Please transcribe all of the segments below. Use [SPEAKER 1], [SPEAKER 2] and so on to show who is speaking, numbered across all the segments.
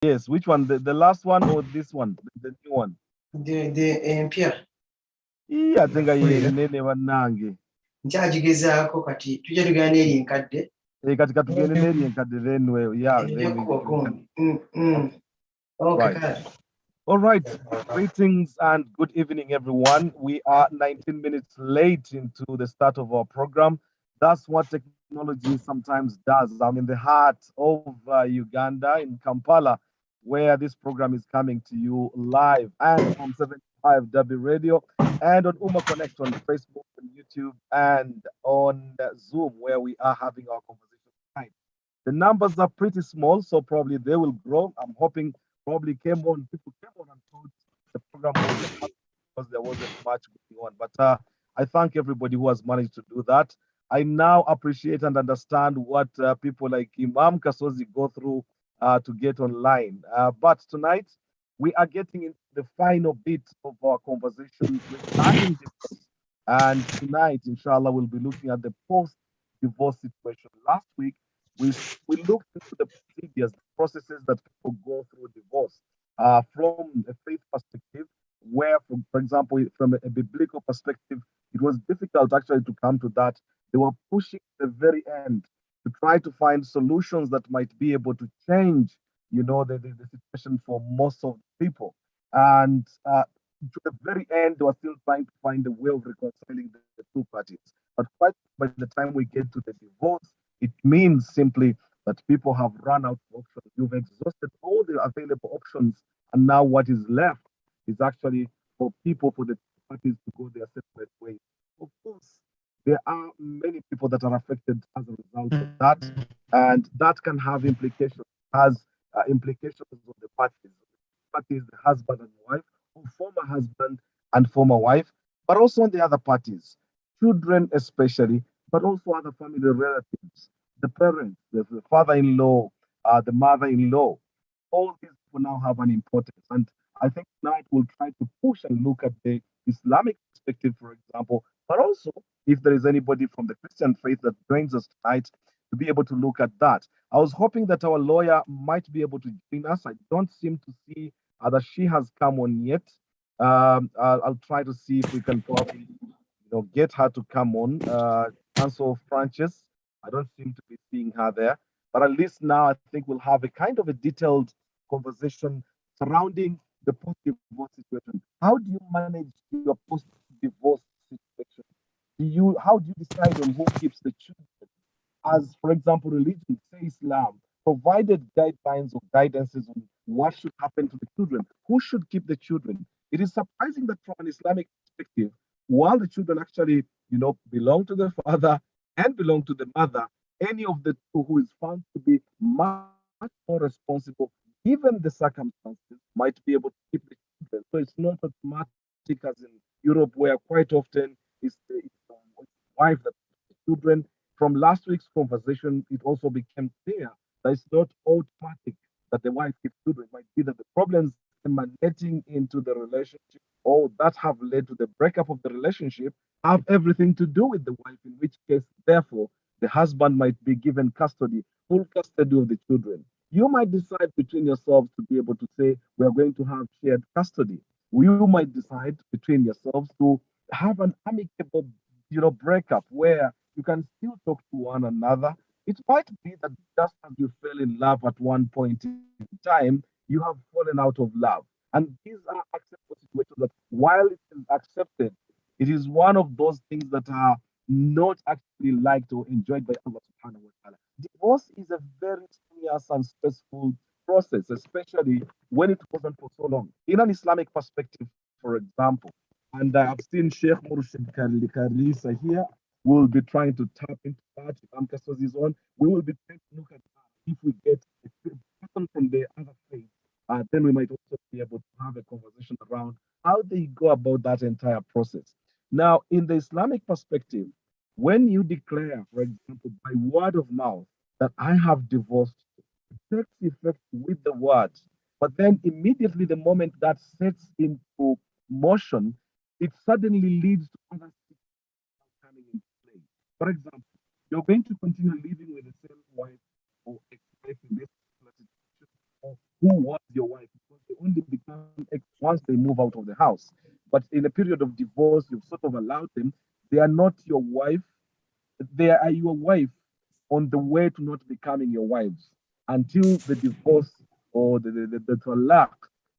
[SPEAKER 1] Yes, which one? The last one or this one? The new one?
[SPEAKER 2] empya
[SPEAKER 1] I think I
[SPEAKER 2] Wera.
[SPEAKER 1] nene bannange.
[SPEAKER 2] Nkyagigezaako kati tujja tugenda eri enkadde
[SPEAKER 1] Kati katugende n'eri enkadde yeah, then
[SPEAKER 2] ejja kuba
[SPEAKER 1] we can.
[SPEAKER 2] gundi. Okay,
[SPEAKER 1] Right.
[SPEAKER 2] kale.
[SPEAKER 1] All right. Greetings and good evening, everyone. We are 19 minutes late into the start of our program. That's what technology sometimes does. I'm in the heart of Uganda, in Kampala, where this program is coming to you live and from 75 W Radio and on Uma Connect on Facebook and YouTube and on Zoom, where we are having our conversation tonight. The numbers are pretty small, so probably they will grow. I'm hoping probably people came on and thought the program wasn't happening because there wasn't much going on. But I thank everybody who has managed to do that. I now appreciate and understand what people like Imam Kasozi go through to get online. But tonight, we are getting into the final bit of our conversation regarding divorce. And tonight, inshallah, we'll be looking at the post divorce situation. Last week, we looked into the procedures, the processes that people go through divorce from a faith perspective, where, for example, from a biblical perspective, it was difficult actually to come to that. They were pushing the very end to try to find solutions that might be able to change, the situation for most of the people. And to the very end, they were still trying to find a way of reconciling the two parties. But quite by the time we get to the divorce, it means simply that people have run out of options. You've exhausted all the available options, and now what is left is actually for people, for the parties to go their separate ways. Of course, there are many people that are affected as a result of that, and that can have implications. Has implications on the parties, the husband and wife, or former husband and former wife, but also on the other parties, children especially, but also other family relatives, the parents, the father-in-law, the mother-in-law. All these will now have an importance. And I think tonight we'll try to push and look at the Islamic perspective, for example, but also if there is anybody from the Christian faith that joins us tonight to be able to look at that. I was hoping that our lawyer might be able to join us. I don't seem to see that she has come on yet. I'll try to see if we can probably, get her to come on. Council of Francis. I don't seem to be seeing her there. But at least now I think we'll have a kind of a detailed conversation surrounding the post-divorce situation. How do you manage your post-divorce situation? How do you decide on who keeps the children? As, for example, religion, say Islam, provided guidelines or guidances on what should happen to the children, who should keep the children. It is surprising that from an Islamic perspective, while the children actually, belong to the father and belong to the mother, any of the two who is found to be much more responsible, given the circumstances, might be able to keep the children. So it's not automatic as in Europe, where quite often it's the wife that keeps the children. From last week's conversation, it also became clear that it's not automatic that the wife keeps children. It might be that the problems emanating into the relationship or that have led to the breakup of the relationship have everything to do with the wife, in which case, therefore, the husband might be given custody, full custody of the children. You might decide between yourselves to be able to say, we are going to have shared custody. You might decide between yourselves to have an amicable, breakup where you can still talk to one another. It might be that just as you fell in love at one point in time, you have fallen out of love. And these are acceptable situations that, while it is accepted, it is one of those things that are not actually liked or enjoyed by Allah subhanahu wa ta'ala. Divorce is a very strenuous and stressful process, especially when it goes on for so long. In an Islamic perspective, for example, and I've seen Sheikh Murshid Karisa here. We'll be trying to tap into that. If Amkasos is on, we will be trying to look at that. If we get a person from the other faith, then we might also be able to have a conversation around how they go about that entire process. Now, in the Islamic perspective, when you declare, for example, by word of mouth that I have divorced, it takes effect with the word. But then immediately the moment that sets into motion, it suddenly leads to other coming into play. For example, you're going to continue living with the same wife or ex-wife in this particular situation, or who was your wife, because they only become ex once they move out of the house. But in a period of divorce, you've sort of allowed them. They are not your wife, they are your wife on the way to not becoming your wives until the divorce or the talaq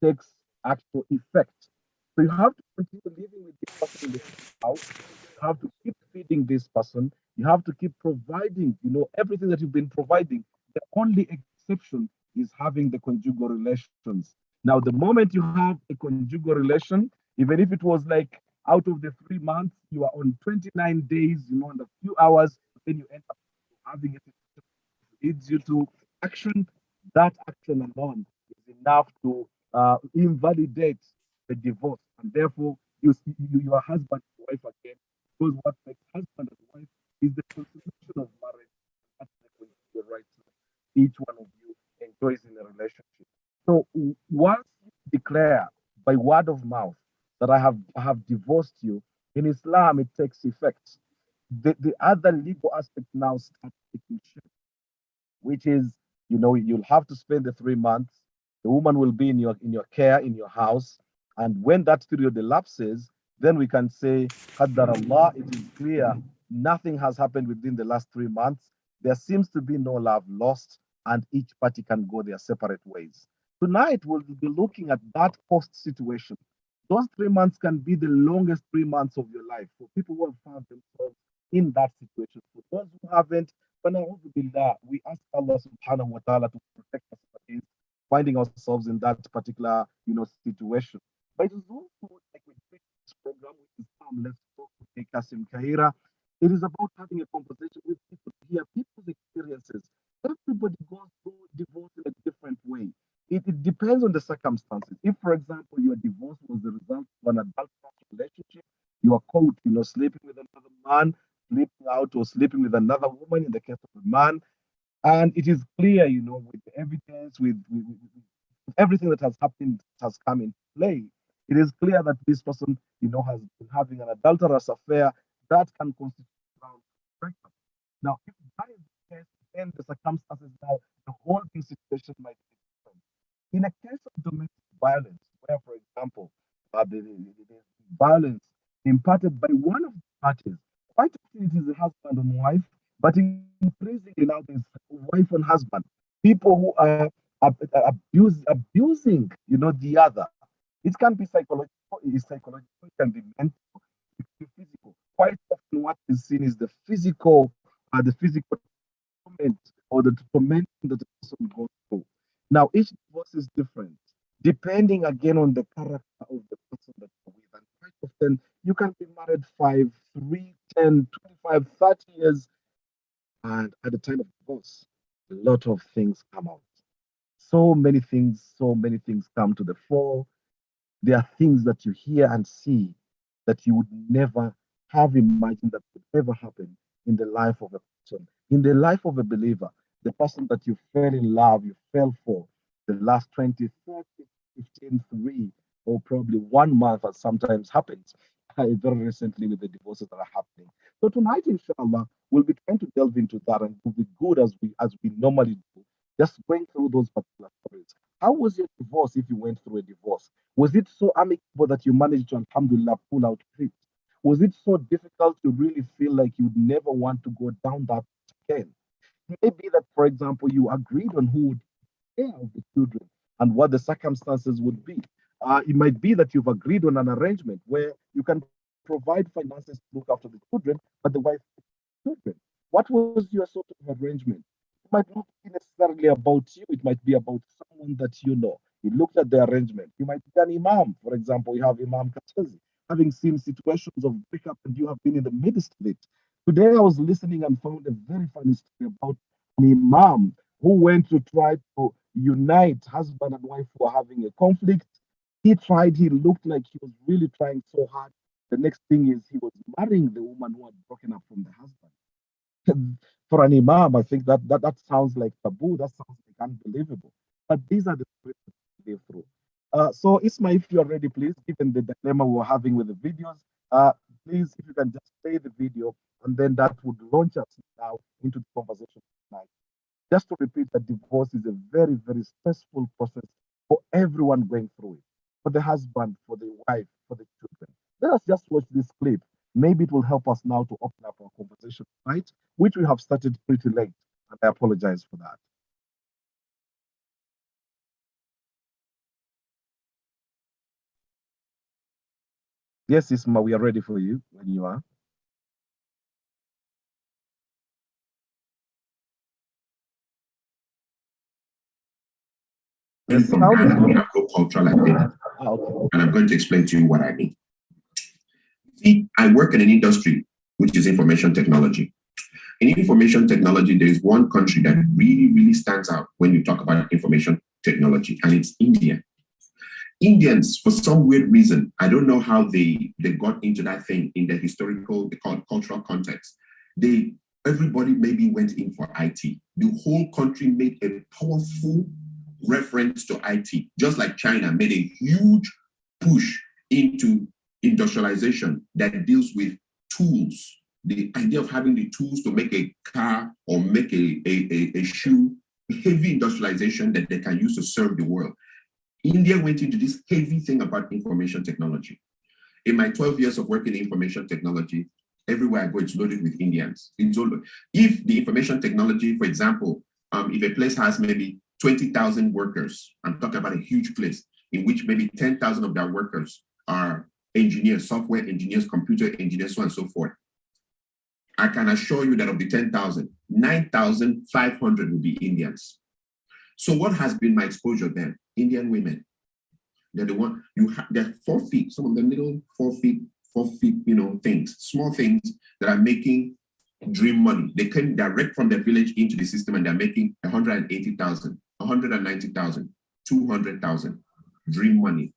[SPEAKER 1] takes actual effect. So you have to continue living with this person in the same house. You have to keep feeding this person. You have to keep providing, everything that you've been providing. The only exception is having the conjugal relations. Now, the moment you have a conjugal relation, even if it was like out of the 3 months, you are on 29 days, in a few hours, then you end up having a situation that leads you to action. That action alone is enough to invalidate the divorce, and therefore you are husband and wife again. Because what makes husband and wife is the consummation of marriage. That's the right each one of you enjoys in a relationship. So once you declare by word of mouth that I have divorced you, in Islam it takes effect. The other legal aspect now starts taking shape, which is, you'll have to spend the 3 months. The woman will be in your care in your house, and when that period elapses, then we can say, Qaddar Allah, it is clear nothing has happened within the last 3 months. There seems to be no love lost, and each party can go their separate ways. Tonight, we'll be looking at that post situation. Those 3 months can be the longest 3 months of your life for people who have found themselves in that situation. For those who haven't, فَنَعُوذُ بِاللَّهِ, we ask Allah subhanahu wa ta'ala to protect us against finding ourselves in that particular, situation. But it is also like we treat this program, which is Let's Talk with Kassim Kayira. It is about having a conversation with people to hear people's experiences. Everybody goes through divorce in a different way. It depends on the circumstances. If, for example, your divorce was the result of an adulterous relationship, you are caught, sleeping with another man, sleeping out or sleeping with another woman in the case of a man. And it is clear, with the evidence, with everything that has happened, has come into play. It is clear that this person, has been having an adulterous affair that can constitute ground for breakup. Now, if that is the case, then the circumstances now, the whole thing situation might be different. In a case of domestic violence, where, for example, the violence imparted by one of the parties, quite often it is a husband and wife, but increasingly now there's wife and husband, people who are abusing, the other. It can be psychological, it is psychological, it can be mental, it can be physical. Quite often, what is seen is the physical torment or the torment that the person goes through. Now, each divorce is different, depending again on the character of the person that you're with. And quite often, you can be married 5, 3, 10, 25, 30 years, and at the time of divorce, a lot of things come out. So many things come to the fore. There are things that you hear and see that you would never have imagined that could ever happen in the life of a person, in the life of a believer, the person that you fell in love, you fell for the last 20, 30, 15, 3, or probably 1 month, as sometimes happens very recently with the divorces that are happening. So tonight, inshallah, we'll be trying to delve into that, and we'll be good as we normally do, just going through those particular stories. How was your divorce if you went through a divorce? Was it so amicable that you managed to, alhamdulillah, pull out of it? Was it so difficult to really feel like you'd never want to go down that again? It may be that, for example, you agreed on who would take care of the children and what the circumstances would be. It might be that you've agreed on an arrangement where you can provide finances to look after the children, but the wife children. What was your sort of arrangement? It might not be necessarily about you, it might be about someone that you know. You looked at the arrangement. You might be an imam, for example, you have Imam Kachazi, having seen situations of breakup and you have been in the midst of it. Today I was listening and found a very funny story about an imam who went to try to unite husband and wife who are having a conflict. He tried, he looked like he was really trying so hard. The next thing is he was marrying the woman who had broken up from the husband. For an imam, I think that sounds like taboo. That sounds like unbelievable. But these are the stories that we live through. So, Isma, if you're ready, please, given the dilemma we're having with the videos, please, if you can just play the video, and then that would launch us now into the conversation tonight. Just to repeat that divorce is a very, very stressful process for everyone going through it, for the husband, for the wife, for the children. Let us just watch this clip. Maybe it will help us now to open up our conversation tonight, which we have started pretty late, and I apologize for that. Yes, Isma, we are ready for you when you are. The
[SPEAKER 3] And from
[SPEAKER 1] sound is
[SPEAKER 3] Ghana,
[SPEAKER 1] not.
[SPEAKER 3] we have no cultural identity.
[SPEAKER 1] Okay.
[SPEAKER 3] And I'm going to explain to you what I mean. See, I work in an industry which is information technology. In information technology, there is one country that really, really stands out when you talk about information technology, and it's India. Indians, for some weird reason, I don't know how they got into that thing in the historical, the cultural context. Everybody maybe went in for IT. The whole country made a powerful reference to IT, just like China made a huge push into industrialization that deals with tools. The idea of having the tools to make a car or make a shoe, heavy industrialization that they can use to serve the world. India went into this heavy thing about information technology. In my 12 years of working in information technology, everywhere I go, it's loaded with Indians. If the information technology, for example, if a place has maybe 20,000 workers, I'm talking about a huge place, in which maybe 10,000 of their workers are engineers, software engineers, computer engineers, so on and so forth. I can assure you that of the 10,000, 9,500 will be Indians. So what has been my exposure then? Indian women. They're the one, they're 4 feet, some of them little 4 feet, things, small things that are making dream money. They came direct from their village into the system and they're making 180,000, 190,000, 200,000 dream money.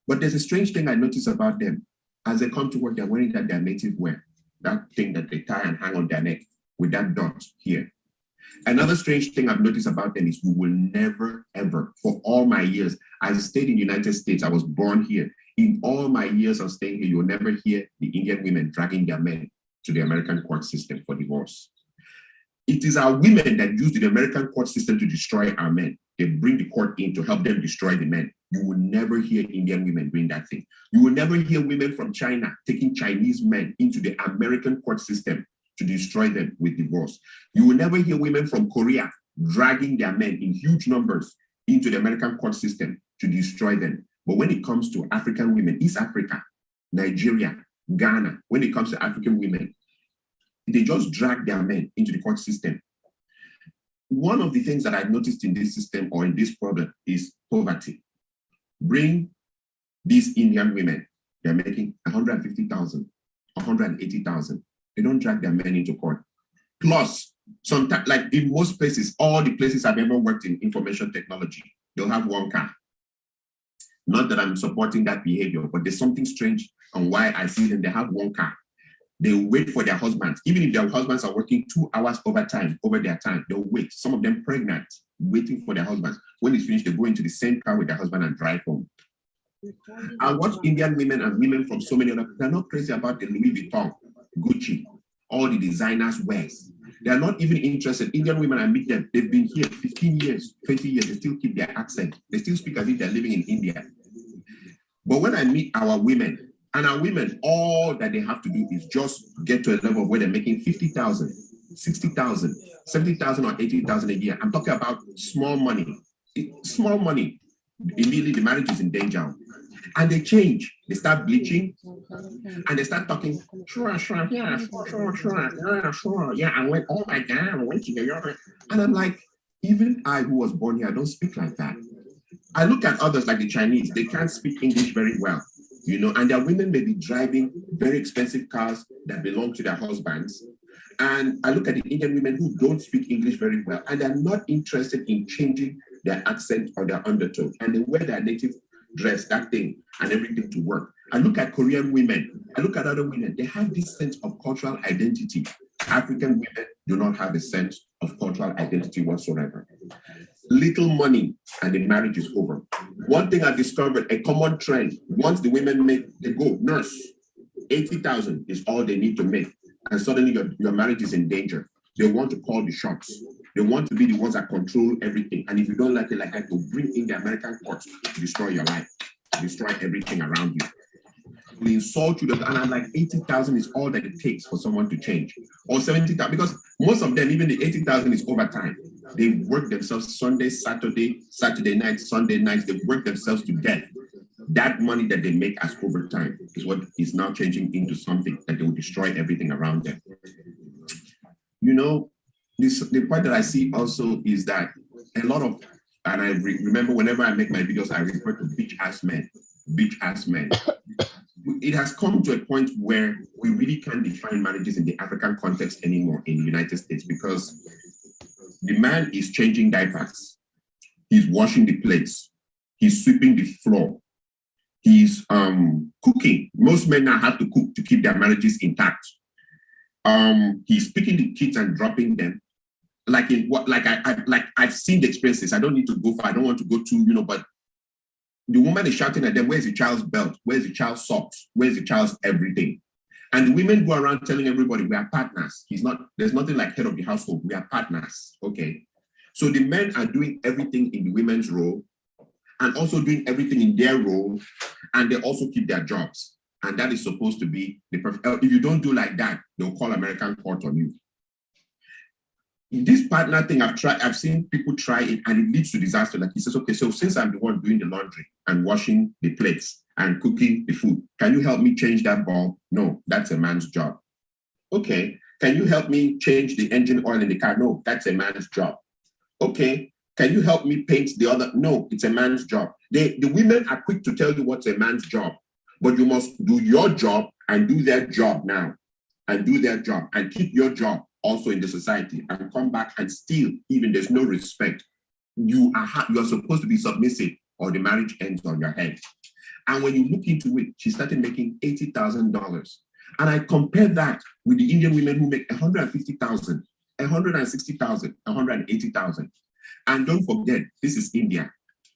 [SPEAKER 3] But there's a strange thing I notice about them. As they come to work, they're wearing their native wear, that thing that they tie and hang on their neck with that dot here. Another strange thing I've noticed about them is we will never, ever, for all my years, I stayed in the United States, I was born here. In all my years of staying here, you'll never hear the Indian women dragging their men to the American court system for divorce. It is our women that use the American court system to destroy our men. They bring the court in to help them destroy the men. You will never hear Indian women doing that thing. You will never hear women from China taking Chinese men into the American court system to destroy them with divorce. You will never hear women from Korea dragging their men in huge numbers into the American court system to destroy them. But when it comes to African women, East Africa, Nigeria, Ghana, when it comes to African women, they just drag their men into the court system. One of the things that I've noticed in this system or in this problem is poverty. Bring these Indian women, they're making 150,000, 180,000. They don't drag their men into court. Plus, sometimes, like in most places, all the places I've ever worked in information technology, they'll have one car. Not that I'm supporting that behavior, but there's something strange on why I see them, they have one car. They wait for their husbands. Even if their husbands are working 2 hours overtime, over their time, they'll wait. Some of them pregnant, waiting for their husbands. When it's finished, they go into the same car with their husband and drive home. I watch Indian women and women from so many other, they're not crazy about the Louis Vuitton, Gucci, all the designers wears. They are not even interested. Indian women, I meet them, they've been here 15 years, 20 years, they still keep their accent. They still speak as if they're living in India. But when I meet our women, and our women, all that they have to do is just get to a level where they're making 50,000, 60,000, 70,000 or 80,000 a year. I'm talking about small money. Small money. Immediately the marriage is in danger. And they change. They start bleaching and they start talking, sure, yeah, sure. Yeah, I went, oh my God, I went to New York. And I'm like, even I who was born here, I don't speak like that. I look at others like the Chinese, they can't speak English very well. And their women may be driving very expensive cars that belong to their husbands. And I look at the Indian women who don't speak English very well, and they're not interested in changing their accent or their undertone. And they wear their native dress, that thing, and everything to work. I look at Korean women, I look at other women, they have this sense of cultural identity. African women do not have a sense of cultural identity whatsoever. Little money and the marriage is over. One thing I discovered, a common trend, once the women make, they go, nurse, 80,000 is all they need to make. And suddenly your marriage is in danger. They want to call the shots. They want to be the ones that control everything. And if you don't like it like that, they'll bring in the American courts to destroy your life, destroy everything around you. They insult you, and I'm like, 80,000 is all that it takes for someone to change, or 70,000, because most of them, even the 80,000 is overtime. They work themselves Sunday, Saturday night, Sunday nights. They work themselves to death. That money that they make as overtime is what is now changing into something that they will destroy everything around them. You know, the point that I see also is that a lot of, and I remember whenever I make my videos, I refer to bitch ass men. It has come to a point where we really can't define marriages in the African context anymore in the United States, because the man is changing diapers, he's washing the plates, he's sweeping the floor, he's cooking. Most men now have to cook to keep their marriages intact. He's picking the kids and dropping them. I've seen the experiences. I don't need to go far. I don't want to go too, but the woman is shouting at them, where's the child's belt? Where's the child's socks? Where's the child's everything? And the women go around telling everybody, we are partners. There's nothing like head of the household. We are partners, okay? So the men are doing everything in the women's role and also doing everything in their role, and they also keep their jobs. And that is supposed to be the perfect. If you don't do like that, they'll call American court on you. This partner thing, I've seen people try it, and it leads to disaster. Like he says, okay, so since I'm the one doing the laundry and washing the plates and cooking the food, can you help me change that bulb? No, that's a man's job. Okay, can you help me change the engine oil in the car? No, that's a man's job. Okay, can you help me paint the other? No, it's a man's job. The women are quick to tell you what's a man's job, but you must do your job and do their job now, and do their job and keep your job also in the society, and come back and still, even there's no respect. You are supposed to be submissive, or the marriage ends on your head. And when you look into it, she started making $80,000. And I compare that with the Indian women who make 150,000, 160,000, 180,000. And don't forget, this is India,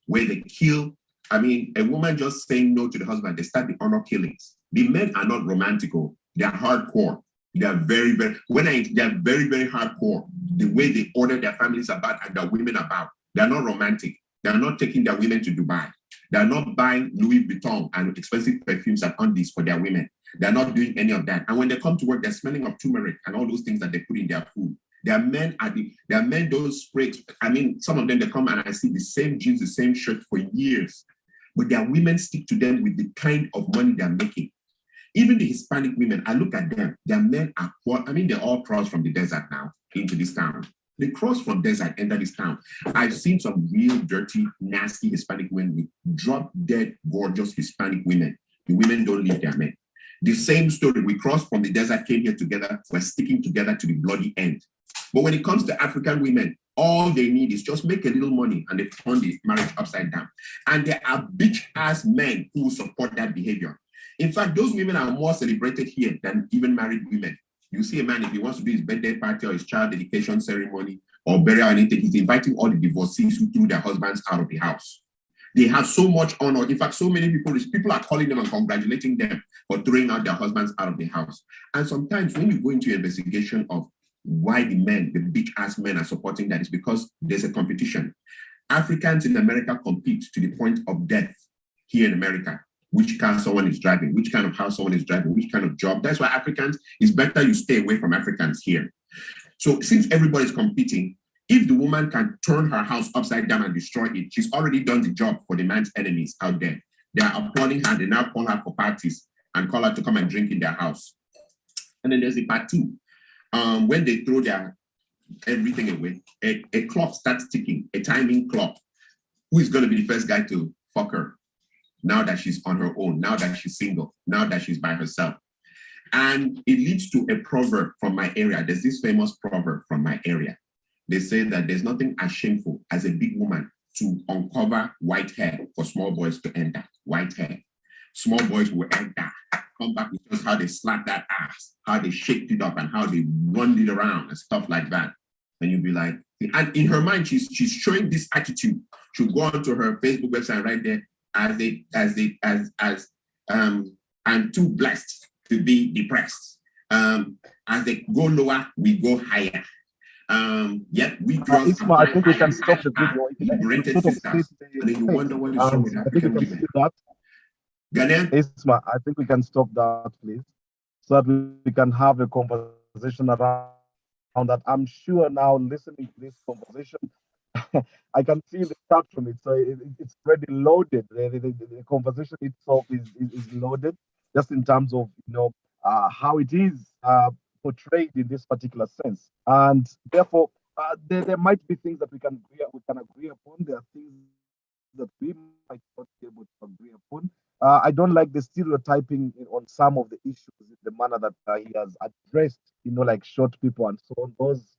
[SPEAKER 3] where they kill. I mean, a woman just saying no to the husband, they start the honor killings. The men are not romantical, they are hardcore. They are very, very, they are very, very hardcore. The way they order their families about and their women about. They are not romantic. They are not taking their women to Dubai. They are not buying Louis Vuitton and expensive perfumes and undies for their women. They are not doing any of that. And when they come to work, they're smelling of turmeric and all those things that they put in their food. Their men don't spray. I mean, some of them, they come and I see the same jeans, the same shirt for years. But their women stick to them with the kind of money they're making. Even the Hispanic women, I look at them, their men are poor. I mean, they all cross from the desert now into this town. They cross from desert, enter this town. I've seen some real dirty, nasty Hispanic women with drop-dead, gorgeous Hispanic women. The women don't leave their men. The same story, we crossed from the desert, came here together, we're sticking together to the bloody end. But when it comes to African women, all they need is just make a little money and they turn the marriage upside down. And there are bitch-ass men who support that behavior. In fact, those women are more celebrated here than even married women. You see a man, if he wants to do his birthday party or his child dedication ceremony or burial or anything, he's inviting all the divorcees who threw their husbands out of the house. They have so much honor. In fact, so many people are calling them and congratulating them for throwing out their husbands out of the house. And sometimes when you go into investigation of why the bitch-ass men are supporting that, is because there's a competition. Africans in America compete to the point of death here in America. Which car someone is driving, which kind of house someone is driving, which kind of job. That's why Africans, it's better you stay away from Africans here. So since everybody's competing, if the woman can turn her house upside down and destroy it, she's already done the job for the man's enemies out there. They are applauding her, they now call her for parties and call her to come and drink in their house. And then there's the part two. When they throw their everything away, a clock starts ticking, a timing clock. Who is going to be the first guy to fuck her? Now that she's on her own, now that she's single, now that she's by herself. And it leads to a proverb from my area. There's this famous proverb from my area. They say that there's nothing as shameful as a big woman to uncover white hair for small boys to enter. White hair. Small boys will enter, come back with just how they slap that ass, how they shaped it up and how they run it around and stuff like that. And you'll be like, and in her mind, she's showing this attitude. She'll go onto her Facebook website right there. I'm too blessed to be depressed. As they go lower, we go higher. Yet we cross a
[SPEAKER 1] Isma, I
[SPEAKER 3] fine
[SPEAKER 1] think we
[SPEAKER 3] line
[SPEAKER 1] can
[SPEAKER 3] and
[SPEAKER 1] stop
[SPEAKER 3] such
[SPEAKER 1] the
[SPEAKER 3] are
[SPEAKER 1] video. It
[SPEAKER 3] liberated
[SPEAKER 1] sort of stays
[SPEAKER 3] sisters. And then you
[SPEAKER 1] fake.
[SPEAKER 3] wonder what is wrong with
[SPEAKER 1] I think we
[SPEAKER 3] African
[SPEAKER 1] can see
[SPEAKER 3] women.
[SPEAKER 1] that.
[SPEAKER 3] Ghanaian,
[SPEAKER 1] Isma, I think we can stop that, please, so that we can have a conversation around that. I'm sure now, listening to this conversation, I can see the start from it. So it's already loaded. The conversation itself is loaded, just in terms of how it is portrayed in this particular sense, and therefore there might be things that we can agree upon. There are things that we might not be able to agree upon. I don't like the stereotyping on some of the issues in the manner that he has addressed, like short people and so on.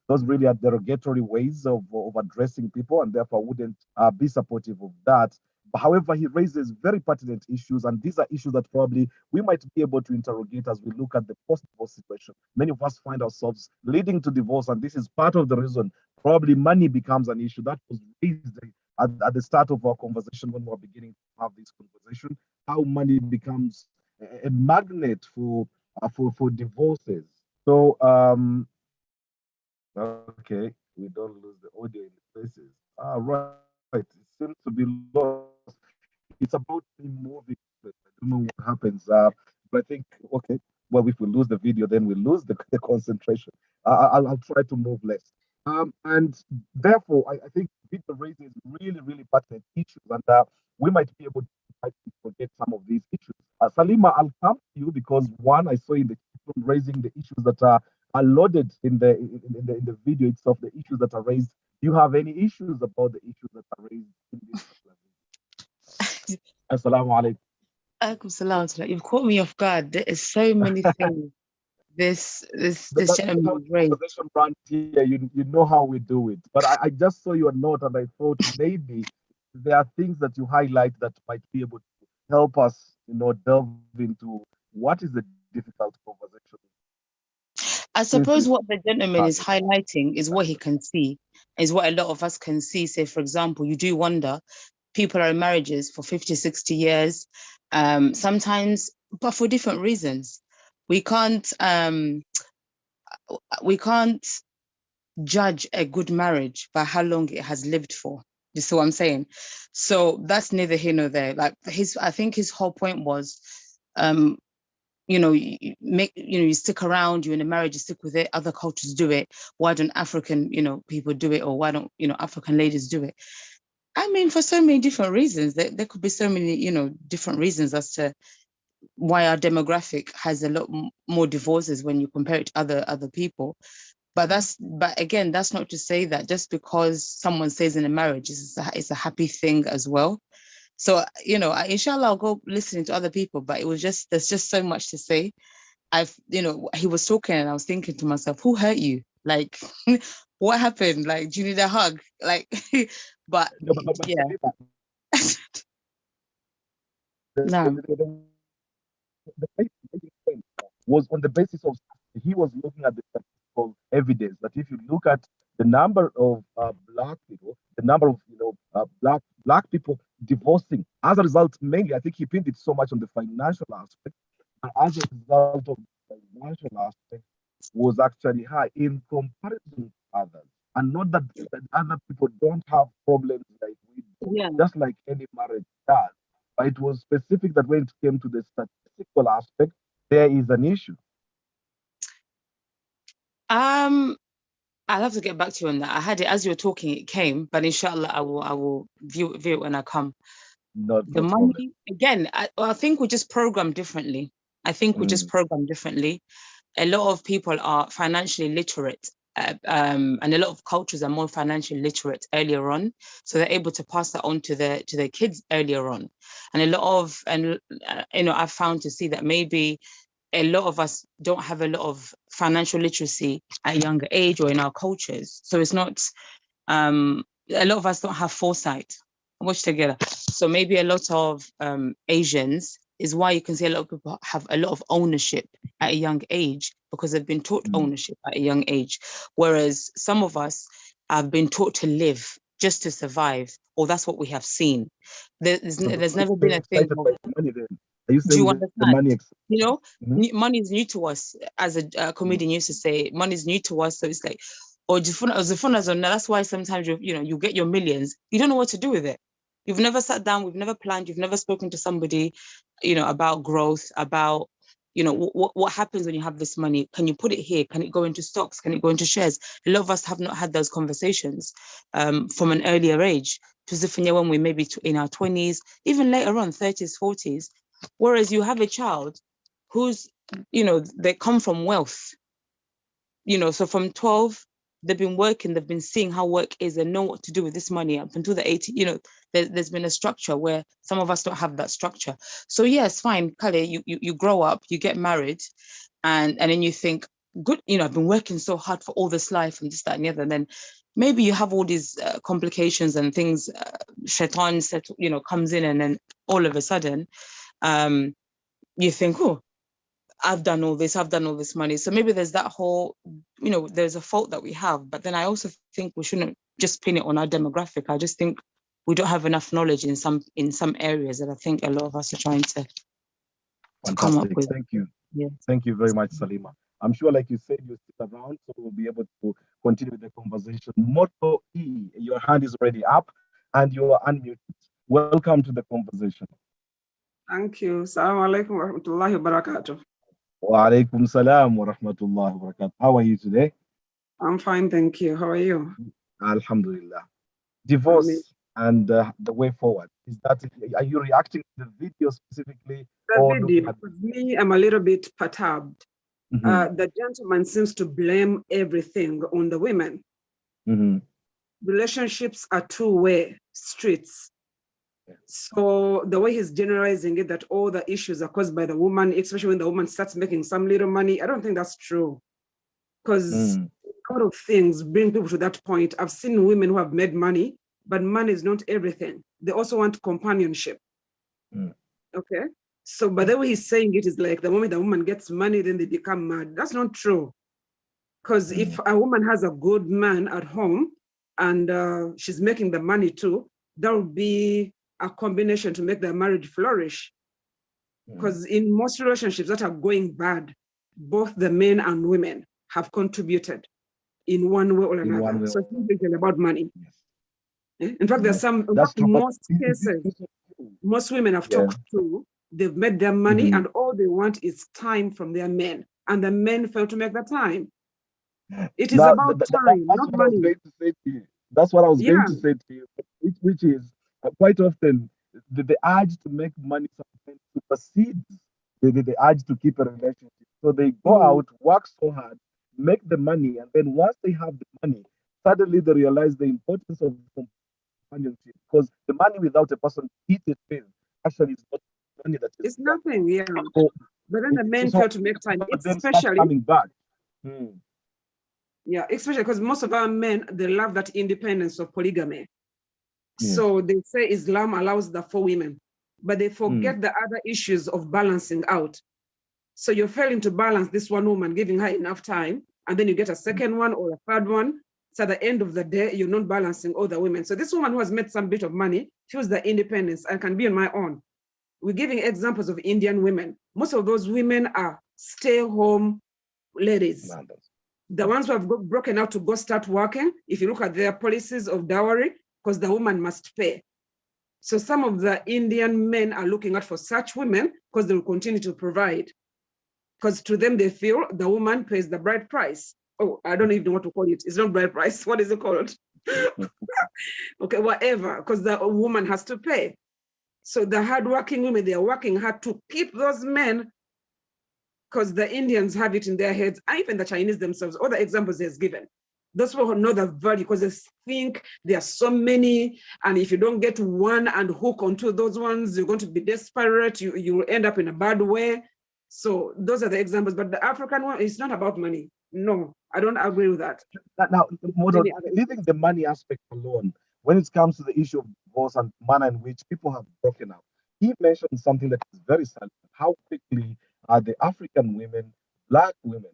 [SPEAKER 1] Those really are derogatory ways of addressing people, and therefore wouldn't be supportive of that. However, he raises very pertinent issues, and these are issues that probably we might be able to interrogate as we look at the post-divorce situation. Many of us find ourselves leading to divorce, and this is part of the reason probably money becomes an issue. That was raised at the start of our conversation when we were beginning to have this conversation, how money becomes a magnet for divorces. So okay, we don't lose the audio in the places. Right, it seems to be lost. It's about me moving. I don't know what happens. But I think okay. Well, if we lose the video, then we lose the concentration. I'll try to move less. And therefore, I think Victor raises really pertinent issues, and we might be able to try to forget some of these issues. Salima, I'll come to you because one, I saw in the room raising the issues that are loaded in the video itself, the issues that are raised. Do you have any issues about the issues that are raised in this particular video? Assalamu alaikum.
[SPEAKER 4] Alaikum salam. You've caught me off guard. There is so many things this
[SPEAKER 1] That's how
[SPEAKER 4] gentleman
[SPEAKER 1] the
[SPEAKER 4] raised.
[SPEAKER 1] conversation runs here. You know how we do it. But I just saw your note and I thought maybe there are things that you highlight that might be able to help us, delve into what is the difficult conversation
[SPEAKER 4] I
[SPEAKER 1] since we
[SPEAKER 4] suppose what the gentleman
[SPEAKER 1] have
[SPEAKER 4] is
[SPEAKER 1] it.
[SPEAKER 4] highlighting is what he can see, is what a lot of us can see. Say, for example, you do wonder, people are in marriages for 50, 60 years, sometimes, but for different reasons. We can't we can't judge a good marriage by how long it has lived for. You see what I'm saying? So that's neither here nor there. Like I think his whole point was, um, you stick around, you're in a marriage, you stick with it, other cultures do it. Why don't African, people do it? Or why don't, African ladies do it? I mean, for so many different reasons. There could be so many, different reasons as to why our demographic has a lot more divorces when you compare it to other people. But again, that's not to say that just because someone stays in a marriage it's a happy thing as well. So, inshallah, I'll go listening to other people, but there's just so much to say. He was talking and I was thinking to myself, who hurt you? Like, what happened? Like, do you need a hug? Like, but
[SPEAKER 1] No, but
[SPEAKER 4] yeah.
[SPEAKER 1] Salima,
[SPEAKER 4] No.
[SPEAKER 1] the basic point was on the basis of he was looking at the statistical evidence that if you look at the number of black people, the number of black people divorcing as a result, mainly I think he pinned it so much on the financial aspect, and as a result of the financial aspect was actually high in comparison to others, and not that other people don't have problems like we do,
[SPEAKER 4] Yeah.
[SPEAKER 1] just like any marriage does. But it was specific that when it came to the statistical aspect, there is an issue.
[SPEAKER 4] Um, I'll have to get back to you on that. I had it as you were talking, it came, but inshallah, I will view it when I come.
[SPEAKER 1] Not
[SPEAKER 4] The
[SPEAKER 1] no problem.
[SPEAKER 4] money, again, I think we're just programmed differently. I think we're just
[SPEAKER 1] Mm,
[SPEAKER 4] programmed differently. A lot of people are financially literate, and a lot of cultures are more financially literate earlier on, so they're able to pass that on to their kids earlier on. And I've found to see that maybe a lot of us don't have a lot of financial literacy at a younger age or in our cultures. So it's not, a lot of us don't have foresight. Watch together. So maybe a lot of Asians is why you can see a lot of people have a lot of ownership at a young age because they've been taught
[SPEAKER 1] mm.
[SPEAKER 4] ownership at a young age. Whereas some of us have been taught to live just to survive, or that's what we have seen. There's,
[SPEAKER 1] So
[SPEAKER 4] there's
[SPEAKER 1] are you
[SPEAKER 4] never been
[SPEAKER 1] saying
[SPEAKER 4] a thing
[SPEAKER 1] excited
[SPEAKER 4] of,
[SPEAKER 1] by the money then? Are you
[SPEAKER 4] do you
[SPEAKER 1] saying the
[SPEAKER 4] understand?
[SPEAKER 1] money
[SPEAKER 4] You know,
[SPEAKER 1] Mhm.
[SPEAKER 4] money is new to us. As a comedian used to say, money is new to us. So it's like, or zifuna. That's why sometimes you get your millions, you don't know what to do with it. You've never sat down, we've never planned, you've never spoken to somebody, about growth, about what happens when you have this money. Can you put it here? Can it go into stocks? Can it go into shares? A lot of us have not had those conversations from an earlier age, when we maybe in our 20s, even later on 30s, 40s. Whereas you have a child who's they come from wealth, so from 12, they've been working, they've been seeing how work is and know what to do with this money up until the 80. There's been a structure where some of us don't have that structure. So yes, fine, Kale, you grow up, you get married, and then you think, good, I've been working so hard for all this life and this, that, and the other. And then maybe you have all these complications and things, shaitan comes in, and then all of a sudden, you think, oh, I've done all this money. So maybe there's that whole, there's a fault that we have. But then I also think we shouldn't just pin it on our demographic. I just think we don't have enough knowledge in some areas that I think a lot of us are trying to come up with.
[SPEAKER 1] Thank you.
[SPEAKER 4] Yeah.
[SPEAKER 1] Thank you very much, Salima. I'm sure, like you said, you're still around, so we'll be able to continue with the conversation. Moto E, your hand is already up and you are unmuted. Welcome to the conversation.
[SPEAKER 5] Thank you. Assalamu alaikum wa rahmatullahi wa barakatuh.
[SPEAKER 1] Wa alaikum salam wa rahmatullahi wa barakatuh. How are you today?
[SPEAKER 5] I'm fine, thank you. How are you?
[SPEAKER 1] Alhamdulillah. Divorce and the way forward. Are you reacting to the video specifically?
[SPEAKER 5] The video, with me, I'm a little bit perturbed.
[SPEAKER 1] Mm-hmm.
[SPEAKER 5] The gentleman seems to blame everything on the women.
[SPEAKER 1] Mm-hmm.
[SPEAKER 5] Relationships are two-way streets. So the way he's generalizing it, that all the issues are caused by the woman, especially when the woman starts making some little money, I don't think that's true. Because a lot of things bring people to that point. I've seen women who have made money, but money is not everything. They also want companionship. Okay? So, but the way he's saying it is like the moment the woman gets money, then they become mad. That's not true. Because if a woman has a good man at home and she's making the money too, that would be a combination to make their marriage flourish. Because in most relationships that are going bad, both the men and women have contributed in one way or another. So it's not really about money. In fact, there's some, most cases, most women I've talked to, they've made their money and all they want is time from their men. And the men fail to make the time. It is about time, not money.
[SPEAKER 1] That's what I was going to say to you, which is quite often the urge to make money sometimes supersedes the urge to keep a relationship. So they go out, work so hard, make the money, and then once they have the money, suddenly they realize the importance of companionship, because the money without a person to eat it with actually is not money that is.
[SPEAKER 5] It's nothing, yeah.
[SPEAKER 1] So,
[SPEAKER 5] but then the men fail to make time,
[SPEAKER 1] especially coming back.
[SPEAKER 5] Yeah, especially because most of our men, they love that independence of polygamy. So they say Islam allows that for women, but they forget the other issues of balancing out. So you're failing to balance this one woman, giving her enough time, and then you get a second one or a third one. So at the end of the day, you're not balancing all the women. So this woman who has made some bit of money feels the independence and can be on my own. We're giving examples of Indian women. Most of those women are stay-home ladies. The ones who have broken out to go start working, if you look at their policies of dowry, because the woman must pay. So some of the Indian men are looking out for such women because they will continue to provide. Because to them, they feel the woman pays the bride price. Oh, I don't even know what to call it. It's not bride price. What is it called? Okay, whatever, because the woman has to pay. So the hardworking women, they are working hard to keep those men, because the Indians have it in their heads, and even the Chinese themselves, all the examples he's given. Those people know the value because they think there are so many, and if you don't get one and hook onto those ones, you're going to be desperate, you will end up in a bad way. So those are the examples, but the African one, it's not about money. No, I don't agree with that.
[SPEAKER 1] Now, leaving the money aspect alone, when it comes to the issue of divorce and the manner in which people have broken up, he mentioned something that is very sad. How quickly are the African women, Black women,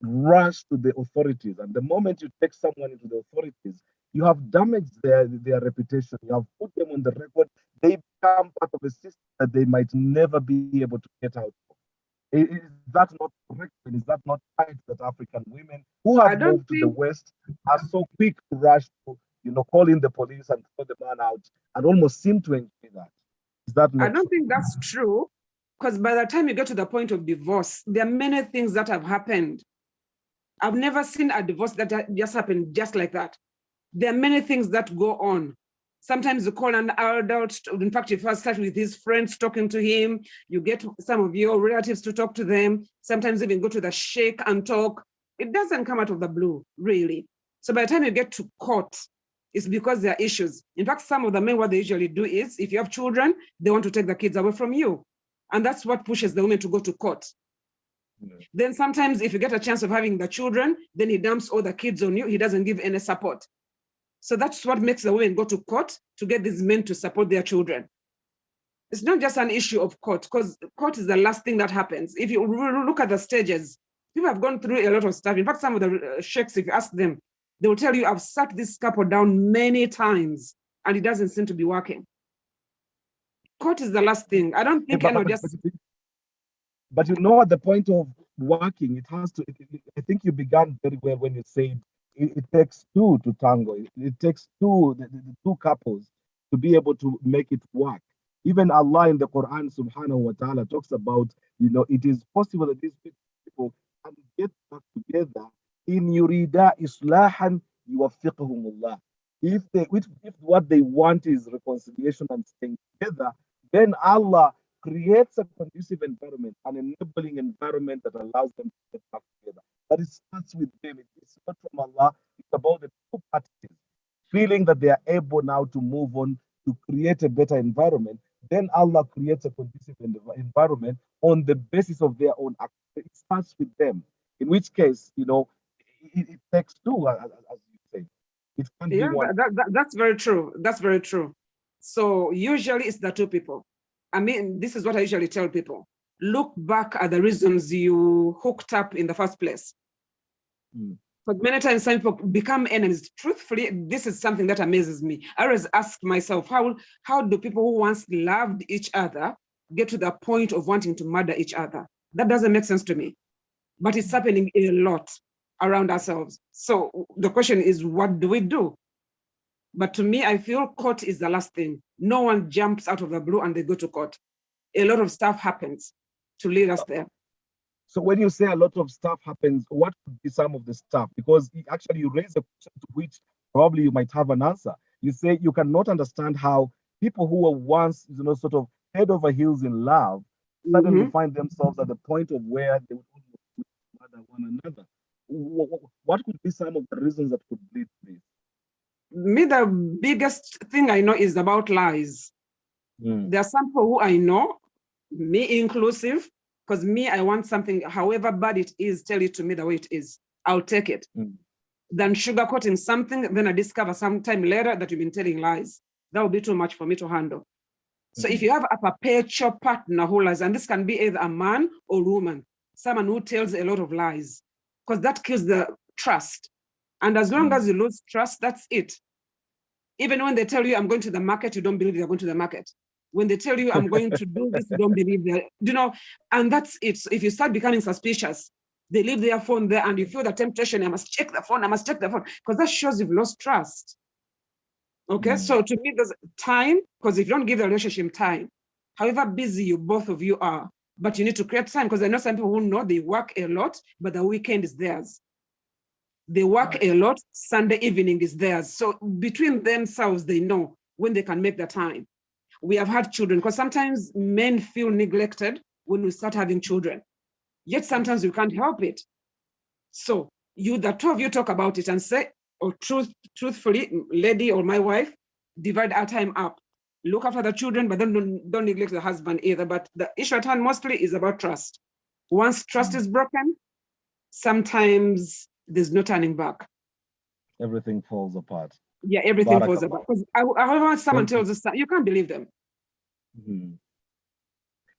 [SPEAKER 1] rush to the authorities, and the moment you take someone into the authorities, you have damaged their reputation, you have put them on the record, they become part of a system that they might never be able to get out of. Is that not correct? And is that not right that African women who have
[SPEAKER 5] I don't
[SPEAKER 1] moved to the
[SPEAKER 5] think
[SPEAKER 1] West are so quick to rush to, call in the police and throw the man out and almost seem to enjoy that? Is that
[SPEAKER 5] I
[SPEAKER 1] not
[SPEAKER 5] don't
[SPEAKER 1] true?
[SPEAKER 5] think that's true, because by the time you get to the point of divorce, there are many things that have happened. I've never seen a divorce that just happened just like that. There are many things that go on. Sometimes you call an adult. In fact, you first start with his friends talking to him. You get some of your relatives to talk to them. Sometimes even go to the sheikh and talk. It doesn't come out of the blue, really. So by the time you get to court, it's because there are issues. In fact, some of the men, what they usually do is, if you have children, they want to take the kids away from you. And that's what pushes the women to go to court. Then sometimes if you get a chance of having the children, then he dumps all the kids on you. He doesn't give any support. So that's what makes the women go to court, to get these men to support their children. It's not just an issue of court, because court is the last thing that happens. If you look at the stages, people have gone through a lot of stuff. In fact, some of the sheikhs, if you ask them, they will tell you, I've sat this couple down many times and it doesn't seem to be working. Court is the last thing. I don't think
[SPEAKER 1] But you know, at the point of working, it has to. I think you began very well when you said it takes two to tango. It takes two, the two couples, to be able to make it work. Even Allah in the Quran, Subhanahu wa Taala, talks about, it is possible that these people can get back together. In yurida islahan yuwaffiqhumullah. If what they want is reconciliation and staying together, then Allah creates a conducive environment, an enabling environment that allows them to get back together. But it starts with them. It's not from Allah. It's about the two parties feeling that they are able now to move on to create a better environment. Then Allah creates a conducive environment on the basis of their own action. It starts with them. In which case, it takes two, as you say. It can't be one.
[SPEAKER 5] That's very true. That's very true. So usually it's the two people. I mean, this is what I usually tell people. Look back at the reasons you hooked up in the first place. But many times some people become enemies. Truthfully, this is something that amazes me. I always ask myself, how do people who once loved each other get to the point of wanting to murder each other? That doesn't make sense to me. But it's happening a lot around ourselves. So the question is, what do we do? But to me, I feel court is the last thing. No one jumps out of the blue and they go to court. A lot of stuff happens to lead us there.
[SPEAKER 1] So when you say a lot of stuff happens, what could be some of the stuff? Because actually you raise a question to which probably you might have an answer. You say you cannot understand how people who were once, sort of head over heels in love, suddenly find themselves at the point of where they would almost murder one another. What could be some of the reasons that could lead to this?
[SPEAKER 5] Me, the biggest thing I know is about lies. There are some people who I know, me inclusive, because me, I want something, however bad it is, tell it to me the way it is. I'll take it. Than sugarcoating something, then I discover sometime later that you've been telling lies. That would be too much for me to handle. So if you have a perpetual partner who lies, and this can be either a man or woman, someone who tells a lot of lies, because that kills the trust. And as long as you lose trust, that's it. Even when they tell you, I'm going to the market, you don't believe they're going to the market. When they tell you, I'm going to do this, you don't believe they're, and that's it. So if you start becoming suspicious, they leave their phone there and you feel the temptation, I must check the phone, because that shows you've lost trust. Okay, so to me, there's time, because if you don't give the relationship time, however busy both of you are, but you need to create time, because I know some people who know they work a lot, but the weekend is theirs. They work a lot, Sunday evening is theirs. So between themselves, they know when they can make the time. We have had children, because sometimes men feel neglected when we start having children. Yet sometimes you can't help it. So the two of you talk about it and say, truthfully, lady or my wife, divide our time up. Look after the children, but don't neglect the husband either. But the issue at hand mostly is about trust. Once trust is broken, sometimes there's no turning back.
[SPEAKER 1] Everything falls apart.
[SPEAKER 5] Yeah, everything falls apart. Because however someone tells us that, you can't believe them.